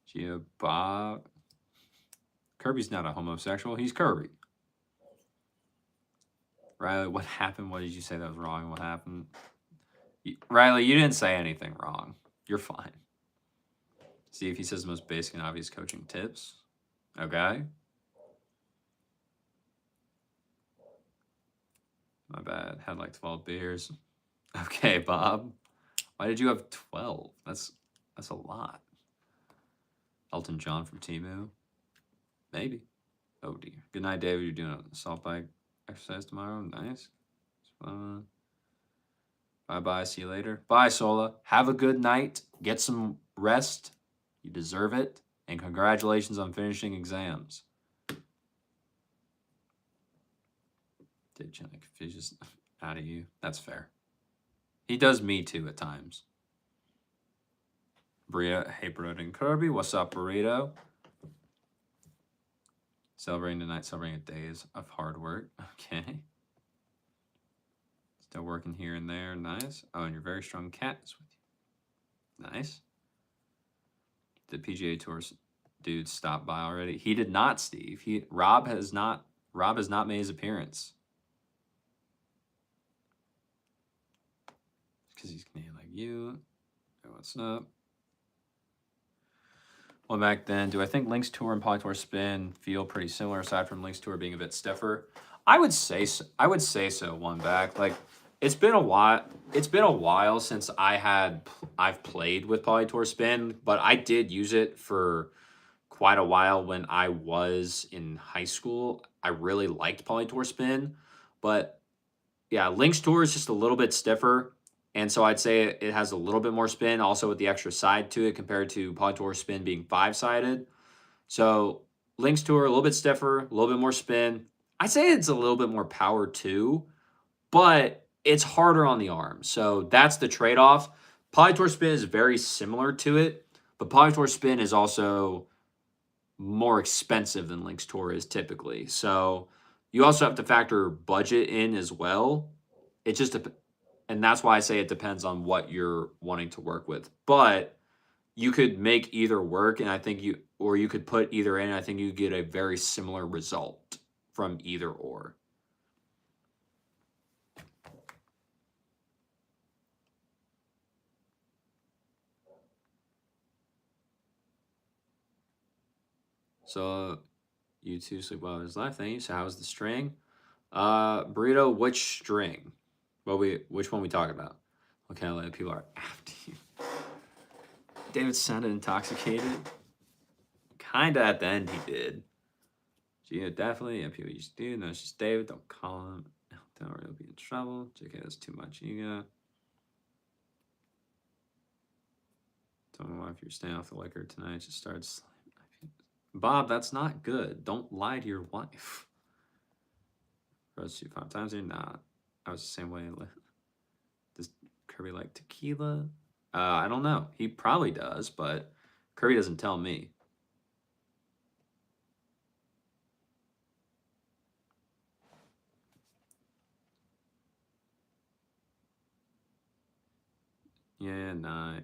Gio, Bob. Kirby's not a homosexual. He's Kirby. Riley, what happened? What did you say that was wrong? What happened? Riley, you didn't say anything wrong. You're fine. Steve, he says the most basic and obvious coaching tips. Okay. My bad. Had like 12 beers. Okay, Bob. Why did you have 12? That's a lot. Elton John from Timu. Maybe. Oh dear. Good night, David. You're doing a salt bike exercise tomorrow. Nice. Bye-bye. See you later. Bye, Sola. Have a good night. Get some rest. You deserve it. And congratulations on finishing exams. Did Janik Fish just out of you? That's fair. He does me too at times. Burrito, hey Burrito and Kirby. What's up, Burrito? Celebrating tonight, celebrating days of hard work. Okay. Still working here and there. Nice. Oh, and your very strong cat is with you. Nice. The PGA Tour dude stopped by already. He did not, Steve. Rob has not made his appearance. Because he's Canadian like you. Hey, what's up? Well, back then, do I think Link's Tour and Polytour Spin feel pretty similar aside from Link's Tour being a bit stiffer? I would say so. One back. Like it's been a while since I've played with Polytour Spin, but I did use it for quite a while when I was in high school. I really liked Polytour Spin, but yeah, Link's Tour is just a little bit stiffer. And so I'd say it has a little bit more spin, also with the extra side to it compared to Polytour Spin being 5-sided. So Link's Tour, a little bit stiffer, a little bit more spin. I'd say it's a little bit more power too, but it's harder on the arm. So that's the trade-off. Polytour Spin is very similar to it, but Polytour Spin is also more expensive than Link's Tour is typically. So you also have to factor budget in as well. It just and that's why I say it depends on what you're wanting to work with. But you could make either work, and I think you could put either in. I think you get a very similar result from either or. So you two sleep well his life. Thank you. So how's the string? Burrito, which string? Which one we talking about? What kind of people are after you? David sounded intoxicated. Kinda at the end he did. Gio definitely. Yeah, people used to do. No, it's just David. Don't call him. Don't worry, he'll be in trouble. JK has too much ego. Tell my wife you're staying off the liquor tonight. Just started. Bob, that's not good. Don't lie to your wife. Roast you 5 times here? Nah. I was the same way. Does Kirby like tequila? I don't know. He probably does, but Kirby doesn't tell me. Yeah, nah.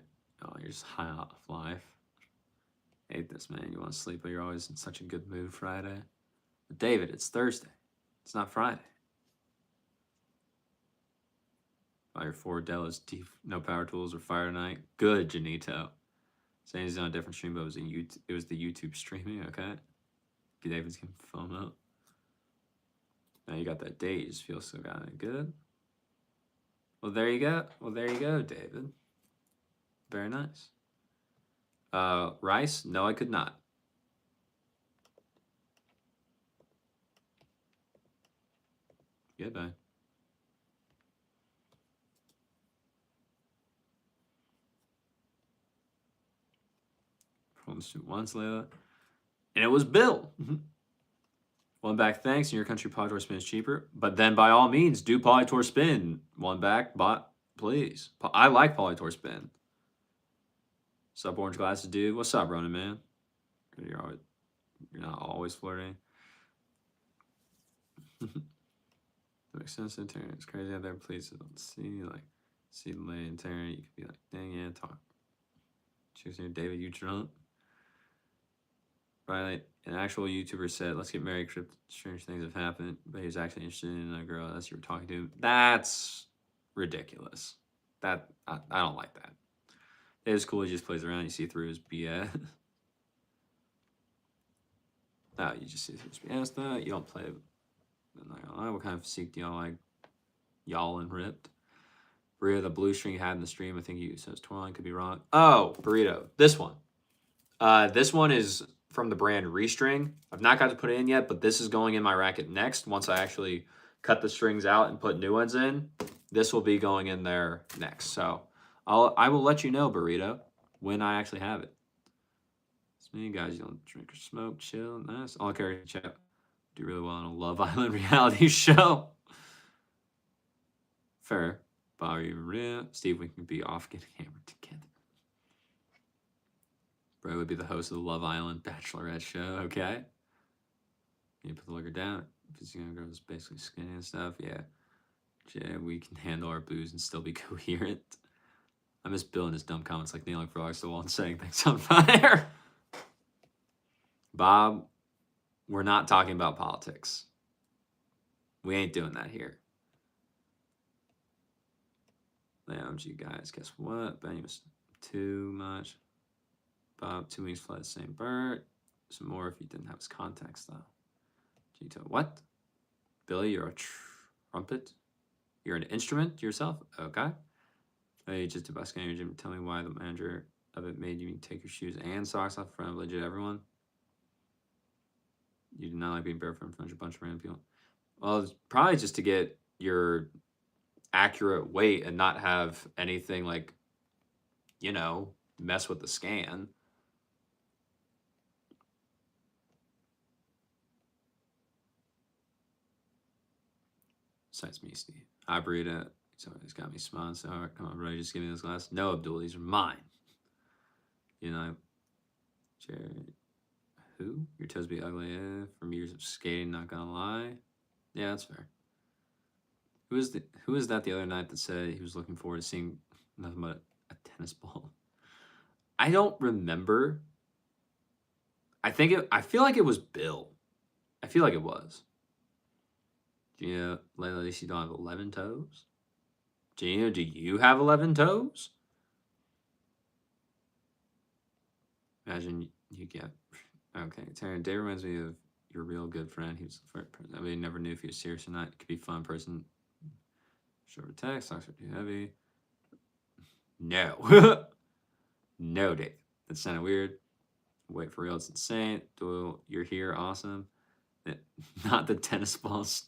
Oh, you're just high off life. Hate this, man. You want to sleep, but you're always in such a good mood Friday. But David, it's Thursday. It's not Friday. Fire 4, Della's deep, no power tools or fire tonight. Good, Janito. Saying he's on a different stream, but it was the YouTube streaming, okay? David's getting foam up. Now you got that date, you just feel so kind of good. Well, there you go. Well, there you go, David. Very nice. Rice? No, I could not. Goodbye. From once, Layla. And it was Bill. One back, thanks. In your country, Polytour Spin is cheaper. But then, by all means, do Polytour Spin. One back, but please. I like Polytour Spin. What's up, Orange Glasses, dude? What's up, Ronan, man? You're not always flirting. Makes sense in turn. It's crazy out there. Please don't see Lay and Terry. You could be like, dang, yeah, talk. Cheers here, David. You drunk? Right, an actual YouTuber said, "Let's get married. Strange things have happened," but he was actually interested in a girl that you were talking to. That's ridiculous. I don't like that. It was cool. He just plays around. You see through his BS. No, you just see through his BS. That you don't play. I'm not gonna lie. What kind of physique do y'all like? Y'all and ripped. Burrito, the blue string you had in the stream. I think you said it's twirling. Could be wrong. Oh, Burrito. This one. This one is from the brand Restring. I've not got to put it in yet, but this is going in my racket next. Once I actually cut the strings out and put new ones in, this will be going in there next. So I will let you know, Burrito, when I actually have it. It's me, guys. You don't drink or smoke, chill, nice. All carry chat. Do really well on a Love Island reality show. Fair. Bobby, Steve, we can be off getting hammered together. Bro would be the host of the Love Island Bachelorette show, okay? You put the liquor down. Because you know, girls basically skinny and stuff. Yeah. We can handle our booze and still be coherent. I miss Bill and his dumb comments like nailing frogs to the wall and setting things on fire. Bob, we're not talking about politics. We ain't doing that here. You guys, guess what? Benny was too much. Bob, 2 weeks fly the same bird. Some more if you didn't have his contacts, though. Gito, what? Billy, you're a trumpet? You're an instrument yourself? Okay. Hey, just about scanning your gym. Tell me why the manager of it made you take your shoes and socks off in front of legit everyone. You do not like being barefoot in front of a bunch of random people. Well, it's probably just to get your accurate weight and not have anything like, you know, mess with the scan. Besides me, Steve. Hi, Burrito. He's got me smiling so hard. Come on, bro. Just give me this glass. No, Abdul. These are mine. You know, Jared. Who? Your toes be ugly, from years of skating, not gonna lie. Yeah, that's fair. Who is that the other night that said he was looking forward to seeing nothing but a tennis ball? I don't remember. I feel like it was Bill. I feel like it was. Gina, Layla, at least you don't have 11 toes? Gina, do you have 11 toes? Imagine you get... Okay, Taryn, Dave reminds me of your real good friend. He was the first person. I mean, never knew if he was serious or not. It could be a fun person. Short text, socks are too heavy. No. No, Dave. That sounded weird. Wait for real, it's insane. Doyle, you're here, awesome. Not the tennis balls.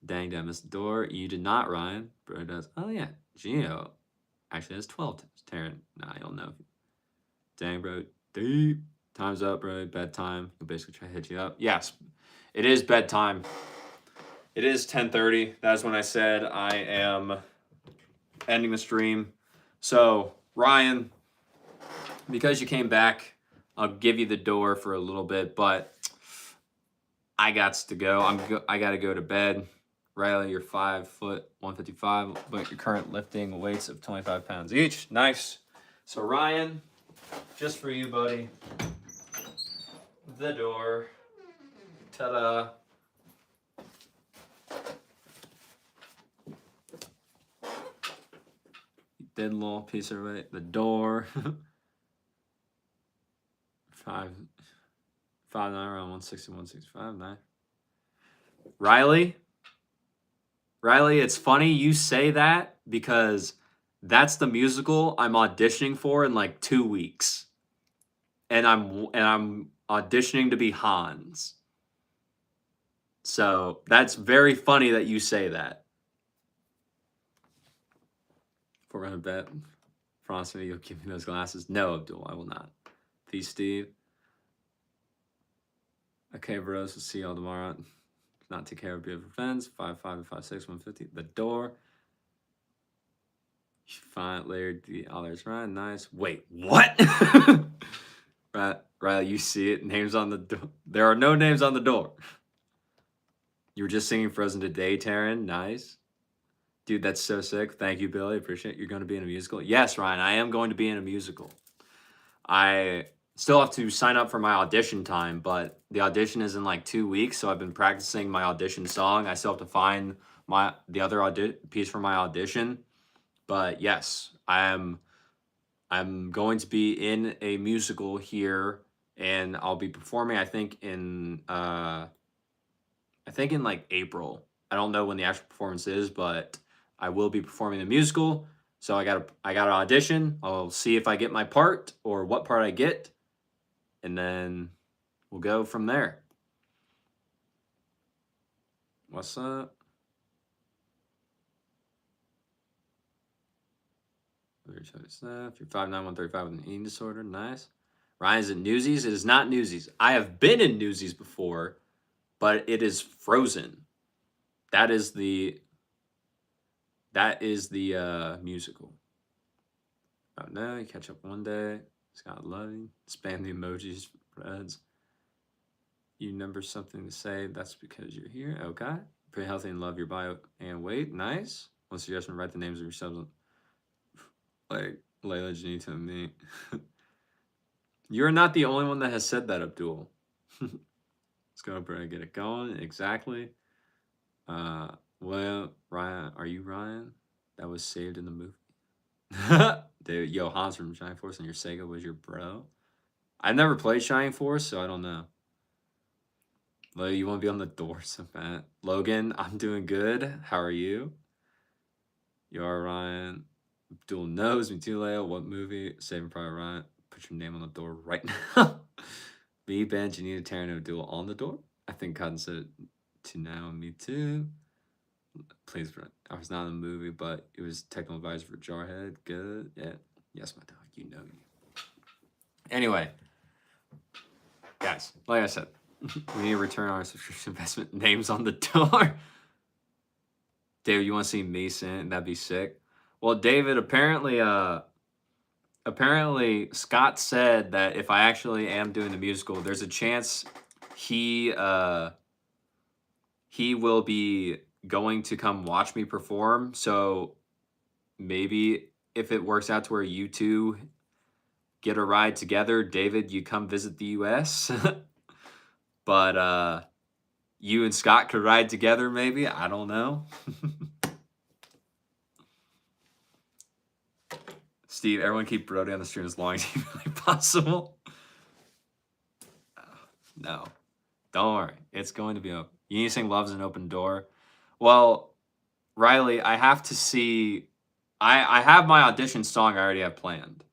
Dang, did I miss the door? You did not, Ryan. Bro does. Oh, yeah. Gino actually has 12 toes. Taryn, nah, you'll know. Dang, bro. Deep. Time's up, bro. Bedtime. He'll basically try to hit you up. Yes, it is bedtime. It is 10:30. That's when I said I am ending the stream. So, Ryan, because you came back, I'll give you the door for a little bit, but I got to go. I got to go to bed. Riley, you're 5 foot 155, but your current lifting weights of 25 pounds each. Nice. So, Ryan, just for you, buddy, the door. Ta-da. Dead little piece of it. The door. 5'9", around 160, 165. Nice. Riley, it's funny you say that because that's the musical I'm auditioning for in like 2 weeks, and I'm auditioning to be Hans. So that's very funny that you say that. 400 bet. Frosty, you'll give me those glasses. No, Abdul, I will not. Peace, Steve. Okay, bros. We'll see y'all tomorrow. Not take care of beautiful friends. 5'5" and 5'6", 150. The door. Fine, layered the others. Right, nice. Wait, what? Right, Riley, you see it. Names on the door. There are no names on the door. You were just singing Frozen today, Taryn. Nice. Dude, that's so sick. Thank you, Billy. Appreciate it. You're going to be in a musical? Yes, Ryan, I am going to be in a musical. I still have to sign up for my audition time, but the audition is in like 2 weeks, so I've been practicing my audition song. I still have to find the other piece for my audition. But yes, I'm going to be in a musical here, and I'll be performing, I think in like April. I don't know when the actual performance is, but I will be performing the musical. So I got an audition. I'll see if I get my part or what part I get, and then we'll go from there. What's up? If you're 5'9", 135 with an eating disorder, nice. Ryan, is it Newsies? It is not Newsies. I have been in Newsies before, but it is Frozen. That is the musical. Oh no, you catch up one day. Scott loving. Spam the emojis, Reds. You number something to say. That's because you're here. Okay. Pretty healthy and love your bio and weight. Nice. One suggestion: write the names of yourselves. Like Layla, Janita, and me. You're not the only one that has said that, Abdul. Let's go, bro. Get it going. Exactly. Well, Ryan, are you Ryan? That was saved in the movie. Dude, yo, Hans from Shining Force and your Sega was your bro. I've never played Shining Force, so I don't know. Lo, you want to be on the door so bad. Logan, I'm doing good. How are you? You are Ryan. Abdul knows me too, Leo. What movie? Saving Private Ryan. Put your name on the door right now. Me, Ben, Janita, Taryn, Abdul on the door. I think Cotton said it to now. Me too. Please, I was not in the movie, but it was technical advisor for Jarhead. Good. Yeah. Yes, my dog. You know you. Anyway, guys, like I said, we need to return our subscription investment. Names on the door. David, you want to see Mason? That'd be sick. Well, David, apparently Scott said that if I actually am doing the musical, there's a chance he will be going to come watch me perform. So maybe if it works out to where you two get a ride together, David, you come visit the US. But you and Scott could ride together maybe. I don't know. Steve, everyone keep Brody on the stream as long as humanly possible. No. Don't worry. It's going to be open. You need to sing Love's an Open Door. Well, Riley, I have to see... I have my audition song I already have planned.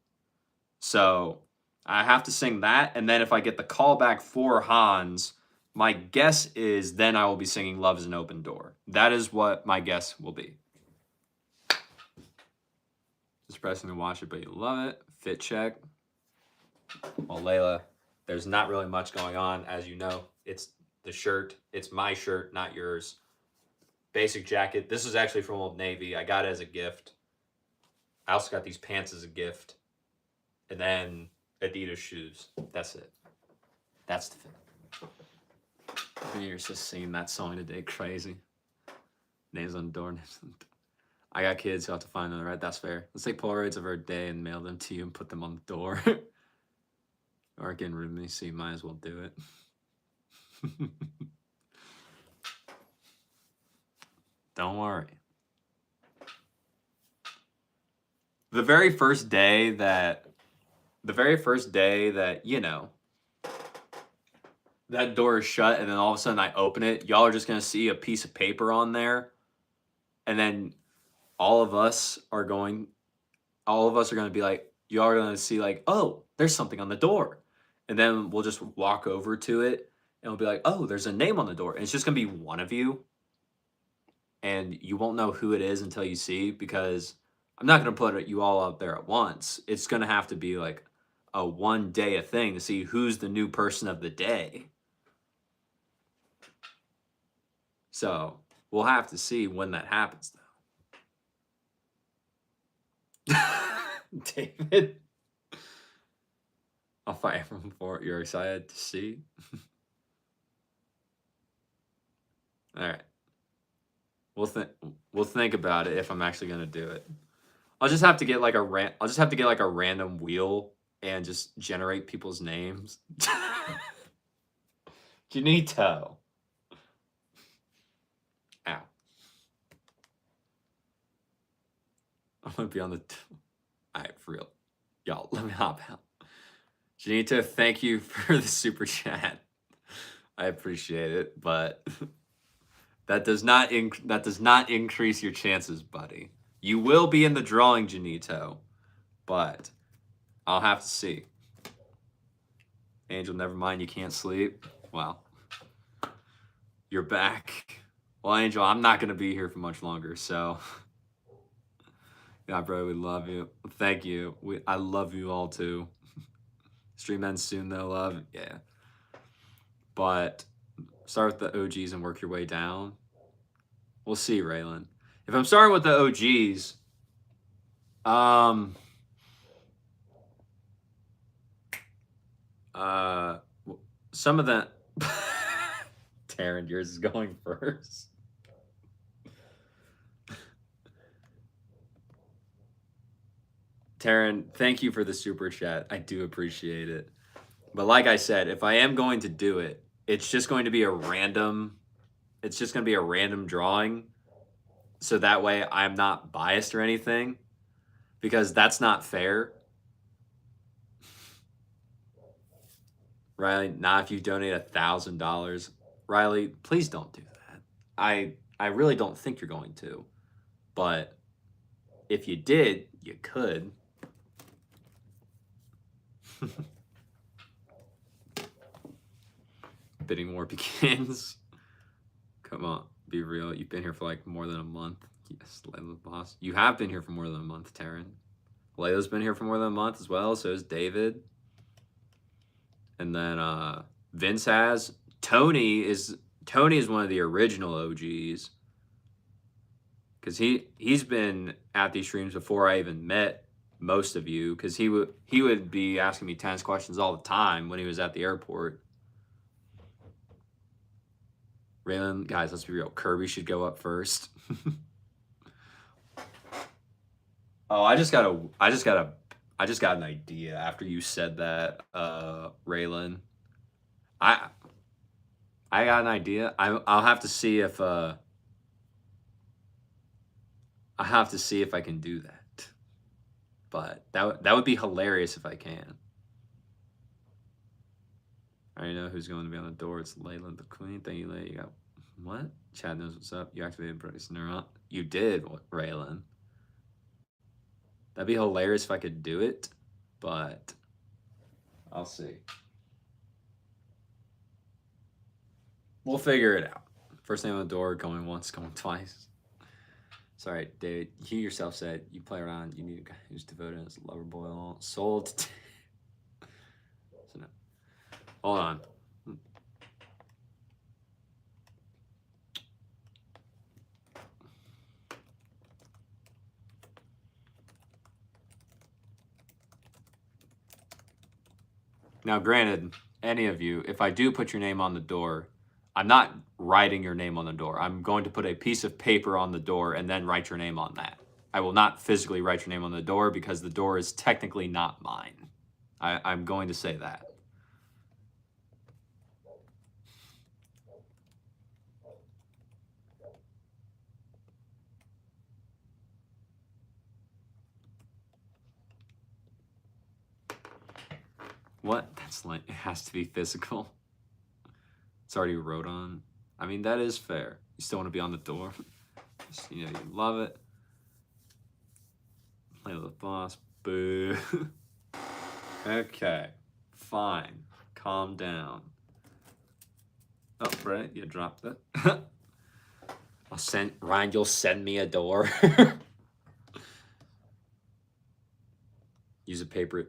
So I have to sing that, and then if I get the call back for Hans, my guess is then I will be singing Love is an Open Door. That is what my guess will be. Just pressing to watch it, but you love it. Fit check. Well, Layla, There's not really much going on, as you know. It's the shirt. It's my shirt, not yours. Basic jacket. This is actually from Old Navy. I got it as a gift. I also got these pants as a gift. And then Adidas shoes. That's it. That's the thing. You're just singing that song today. Crazy. Names on the door. I got kids who have to find them, right? That's fair. Let's take Polaroids of our day and mail them to you and put them on the door. Or getting rid of me, so you might as well do it. Don't worry. The very first day that, you know, that door is shut and then all of a sudden I open it, y'all are just going to see a piece of paper on there. And then all of us are going to be like, y'all are going to see like, oh, there's something on the door. And then we'll just walk over to it and we'll be like, oh, there's a name on the door. And it's just going to be one of you. And you won't know who it is until you see, because I'm not going to put you all out there at once. It's going to have to be like a one day a thing to see who's the new person of the day. So we'll have to see when that happens, though. David, I'll fight everyone for it. You're excited to see? All right. We'll think about it if I'm actually gonna do it. I'll just have to get like a random wheel and just generate people's names. Janito. Ow. I'm gonna be on the. Alright, for real. Y'all, let me hop out. Janito, thank you for the super chat. I appreciate it, but that does not increase your chances, buddy. You will be in the drawing, Janito, but I'll have to see. Angel, never mind, you can't sleep. Well, you're back. Well, Angel, I'm not going to be here for much longer, so. Yeah, bro, we love you. Thank you. I love you all, too. Stream ends soon, though, love. Yeah. But start with the OGs and work your way down. We'll see, Raylan. If I'm starting with the OGs, some of the Taryn, yours is going first. Taryn, thank you for the super chat. I do appreciate it. But like I said, if I am going to do it, it's just going to be a random drawing. So that way I'm not biased or anything, because that's not fair. Riley, not if you donate $1,000. Riley, please don't do that. I really don't think you're going to. But if you did, you could. Bidding war begins. Come on, be real. You've been here for like more than a month. Yes, Layla's boss. You have been here for more than a month, Taryn. Layla's been here for more than a month as well. So is David. And then Vince has. Tony is one of the original OGs. Because he's been at these streams before I even met most of you. Because he would be asking me tennis questions all the time when he was at the airport. Raylan, guys, let's be real. Kirby should go up first. Oh, I just got an idea after you said that, Raylan. I got an idea. I'll have to see if I can do that. But that would be hilarious if I can. I already know who's going to be on the door. It's Layla the Queen. Thank you, Layla. You got what? Chad knows what's up. You activated Bryce Neuron. You did, Raylan. That'd be hilarious if I could do it, but I'll see. We'll figure it out. First name on the door, going once, going twice. Sorry, David. You yourself said you play around. You need a guy who's devoted as a lover boy, soul. So no. Hold on. Now, granted, any of you, if I do put your name on the door, I'm not writing your name on the door. I'm going to put a piece of paper on the door and then write your name on that. I will not physically write your name on the door because the door is technically not mine. I'm going to say that. What? That's like, it has to be physical. It's already wrote on. I mean, that is fair. You still want to be on the door. Just, you know, you love it. Play with the boss. Boo. Okay. Fine. Calm down. Oh, right. You dropped it. I'll send Ryan. You'll send me a door. Use a paper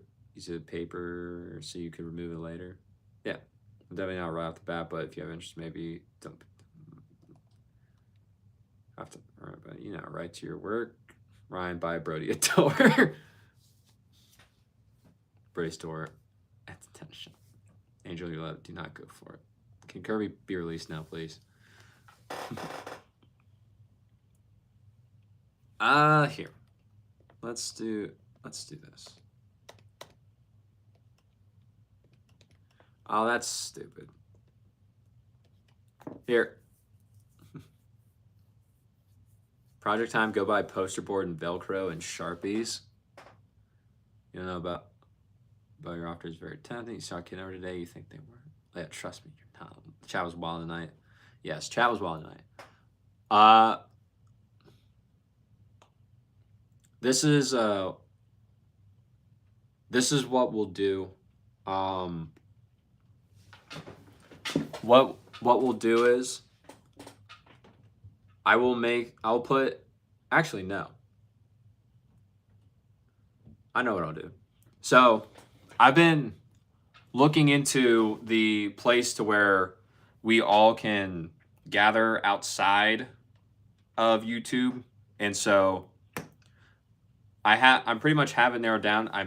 so you can remove it later. Yeah, definitely not right off the bat, but if you have interest, maybe don't have to. But you know, right to your work. Ryan, buy Brody a door. Brody's door at the tennis shop. Angel, you love. Do not go for it. Can Kirby be released now, please? Here. Let's do this. Oh, that's stupid. Here. Project time, go buy poster board and Velcro and Sharpies. You don't know about your offer is very tempting. You saw a kid over today, you think they weren't. Yeah, trust me, you're not. Chat was wild tonight. Yes, chat was wild tonight. This is what we'll do. What we'll do is I'll put, actually, no. I know what I'll do. So I've been looking into the place to where we all can gather outside of YouTube. And so I'm pretty much have it narrowed down. I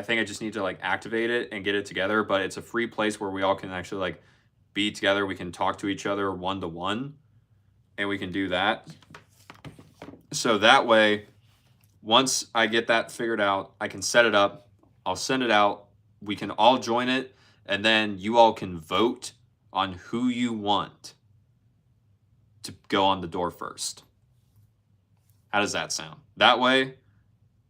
think I just need to like activate it and get it together, but it's a free place where we all can actually like be together. We can talk to each other one-to-one, and we can do that. So that way, once I get that figured out, I can set it up. I'll send it out. We can all join it, and then you all can vote on who you want to go on the door first. How does that sound? That way,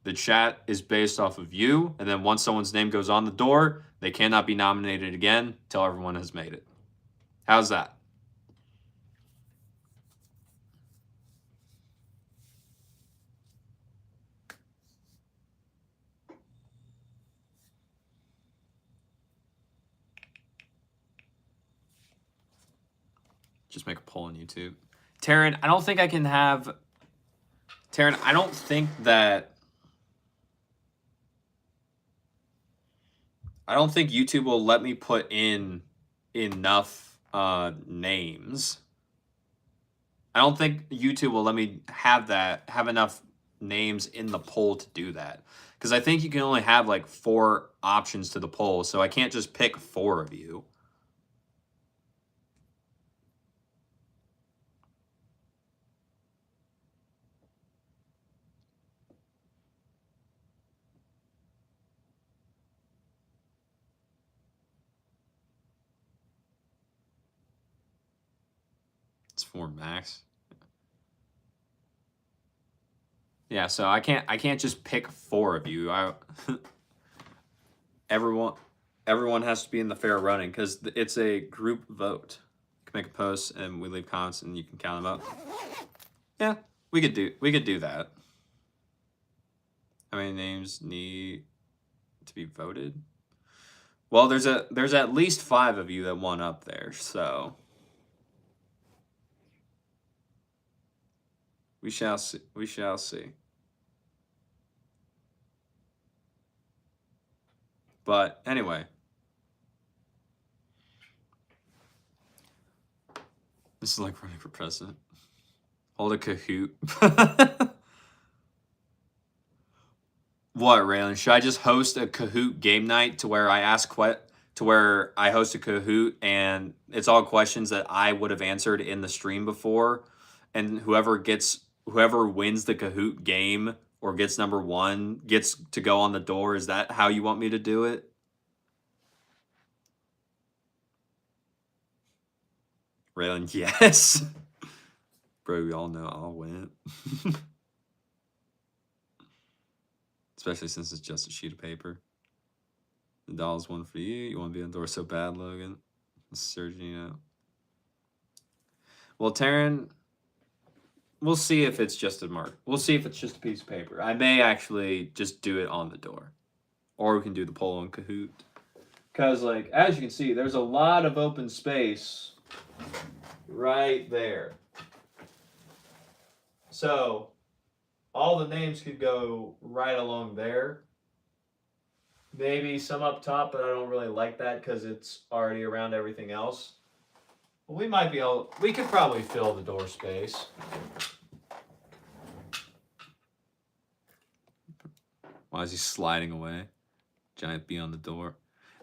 the chat is based off of you, and then once someone's name goes on the door, they cannot be nominated again until everyone has made it. How's that? Just make a poll on YouTube. Taryn, I don't think I can have... Taryn, I don't think that... I don't think YouTube will let me put in enough names. I don't think YouTube will let me have enough names in the poll to do that. Because I think you can only have like 4 options to the poll, so I can't just pick 4 of you. It's 4 max. Yeah, so I can't just pick 4 of you. Everyone has to be in the fair running because it's a group vote. You can make a post and we leave comments and you can count them up. Yeah, we could do that. How many names need to be voted? Well, there's at least 5 of you that won up there, so we shall see. We shall see. But anyway, This is like running for president. Hold a Kahoot. What, Raylan? Should I just host a Kahoot game night to where I ask to where I host a Kahoot and it's all questions that I would have answered in the stream before, and whoever wins the Kahoot game or gets number one gets to go on the door. Is that how you want me to do it? Raylan, yes. Bro, we all know I'll win. Especially since it's just a sheet of paper. The doll's one for you. You want to be on the door so bad, Logan. Sergio. Well, Taryn, we'll see if it's just a mark. We'll see if it's just a piece of paper. I may actually just do it on the door. Or we can do the poll on Kahoot. Because, like, as you can see, there's a lot of open space right there. So, all the names could go right along there. Maybe some up top, but I don't really like that because it's already around everything else. Well, we might be able, we could probably fill the door space. Why is he sliding away? Giant bee on the door.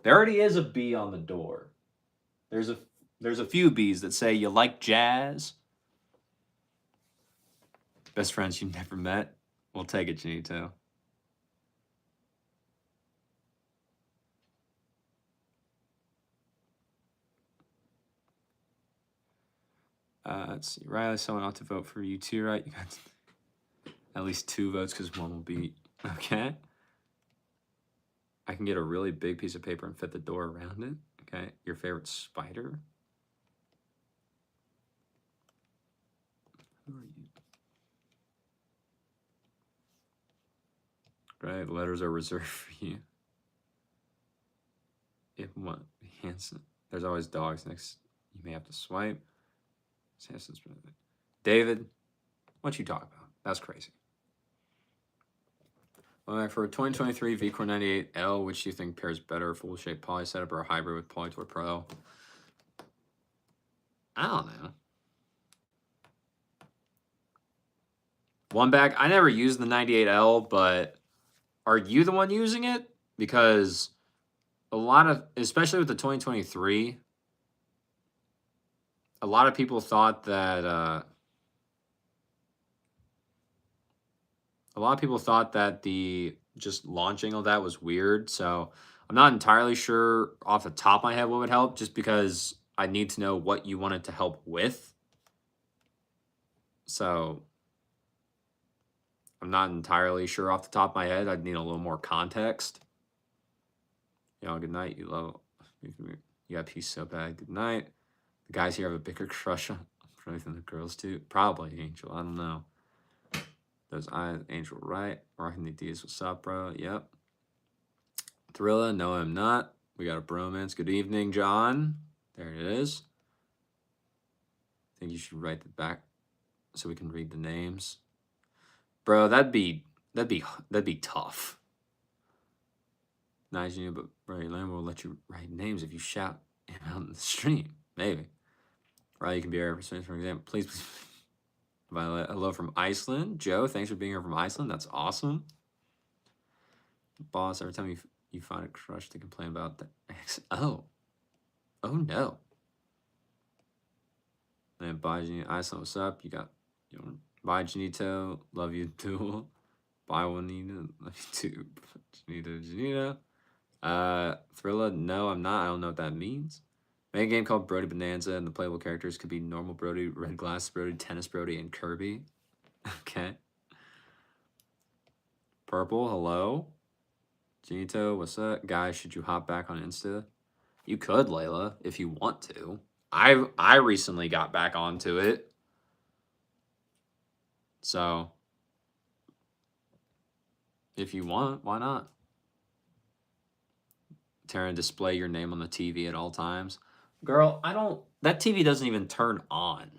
There already is a bee on the door. There's a few bees that say you like jazz. Best friends you never met. We'll take it, Janito. Let's see. Riley, someone ought to vote for you too, right? You got at least 2 votes because one will be okay. I can get a really big piece of paper and fit the door around it. Okay. Your favorite spider? Who are you? Right. Letters are reserved for you. If what? Hanson. There's always dogs next. You may have to swipe. David, what you talking about? That's crazy. All right, for a 2023 VCore 98L, which do you think pairs better, full shape poly setup or a hybrid with Polytour Pro? I don't know. One bag. I never used the 98L, but are you the one using it? Because a lot of, especially with the 2023, a lot of people thought that the just launching of that was weird. So I'm not entirely sure off the top of my head what would help, just because I need to know what you wanted to help with. So I'm not entirely sure off the top of my head. I'd need a little more context. Y'all, good night. You love, you got peace so bad. Good night. The guys here have a bigger crush on probably than the girls too. Probably, Angel. I don't know. Those eyes, Angel, right? Rocking the D's. What's up, bro? Yep. Thrilla, no, I'm not. We got a bromance. Good evening, John. There it is. I think you should write the back so we can read the names. Bro, that'd be tough. Nice, you, but Ray Lamb will let you write names if you shout him out in the stream. Maybe. Right, you can be our representative, for example. Please, please. Violet, hello from Iceland. Joe, thanks for being here from Iceland. That's awesome. Boss, every time you find a crush to complain about the ex. Oh no. And bye, Janito. Iceland, what's up? You got, bye, Janito. Love you, too. Bye, Juanita. Love you, too. Janito. Thrilla, no, I'm not. I don't know what that means. Make a game called Brody Bonanza, and the playable characters could be normal Brody, red glass Brody, tennis Brody, and Kirby. Okay. Purple, hello. Janito, what's up? Guys, should you hop back on Insta? You could, Layla, if you want to. I recently got back onto it. So, if you want, why not? Taryn, display your name on the TV at all times. Girl, that TV doesn't even turn on.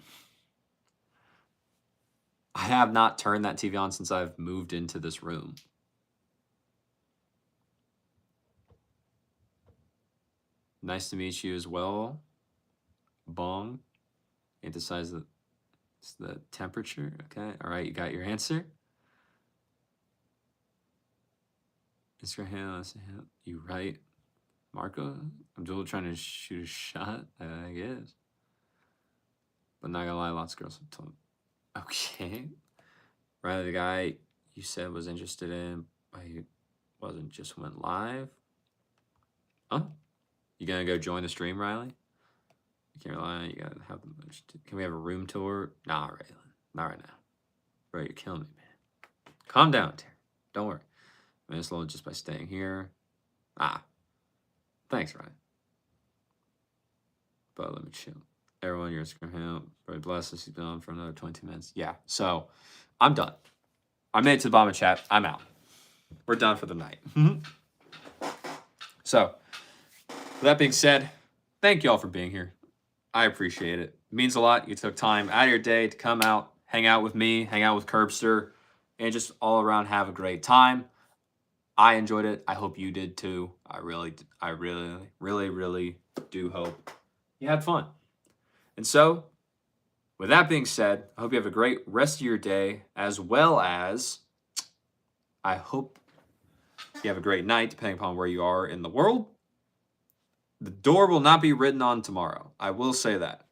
I have not turned that TV on since I've moved into this room. Nice to meet you as well. Bong. Emphasize the temperature. Okay. All right. You got your answer. Instagram, you right. Marco, Abdul trying to shoot a shot, I guess. But not gonna lie, lots of girls have told me. Okay. Riley, the guy you said was interested in, but he wasn't, just went live. Huh? You gonna go join the stream, Riley? You can't rely on, you gotta have the much. Can we have a room tour? Nah, Raylan. Not right now. Bro, you're killing me, man. Calm down, Terry. Don't worry. I'm slow just by staying here. Thanks, Ryan. But let me chill. Everyone, your Instagram help. Very blessed. He's been on for another 22 minutes. Yeah, so I'm done. I made it to the bottom of chat. I'm out. We're done for the night. So, with that being said, thank you all for being here. I appreciate it. It means a lot. You took time out of your day to come out, hang out with me, hang out with Curbster, and just all around have a great time. I enjoyed it. I hope you did too. I really do hope you had fun. And so, with that being said, I hope you have a great rest of your day, as well as I hope you have a great night, depending upon where you are in the world. The door will not be written on tomorrow. I will say that.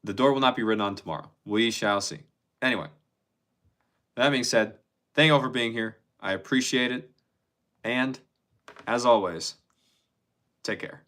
The door will not be written on tomorrow. We shall see. Anyway, that being said, thank you all for being here. I appreciate it. And, as always, take care.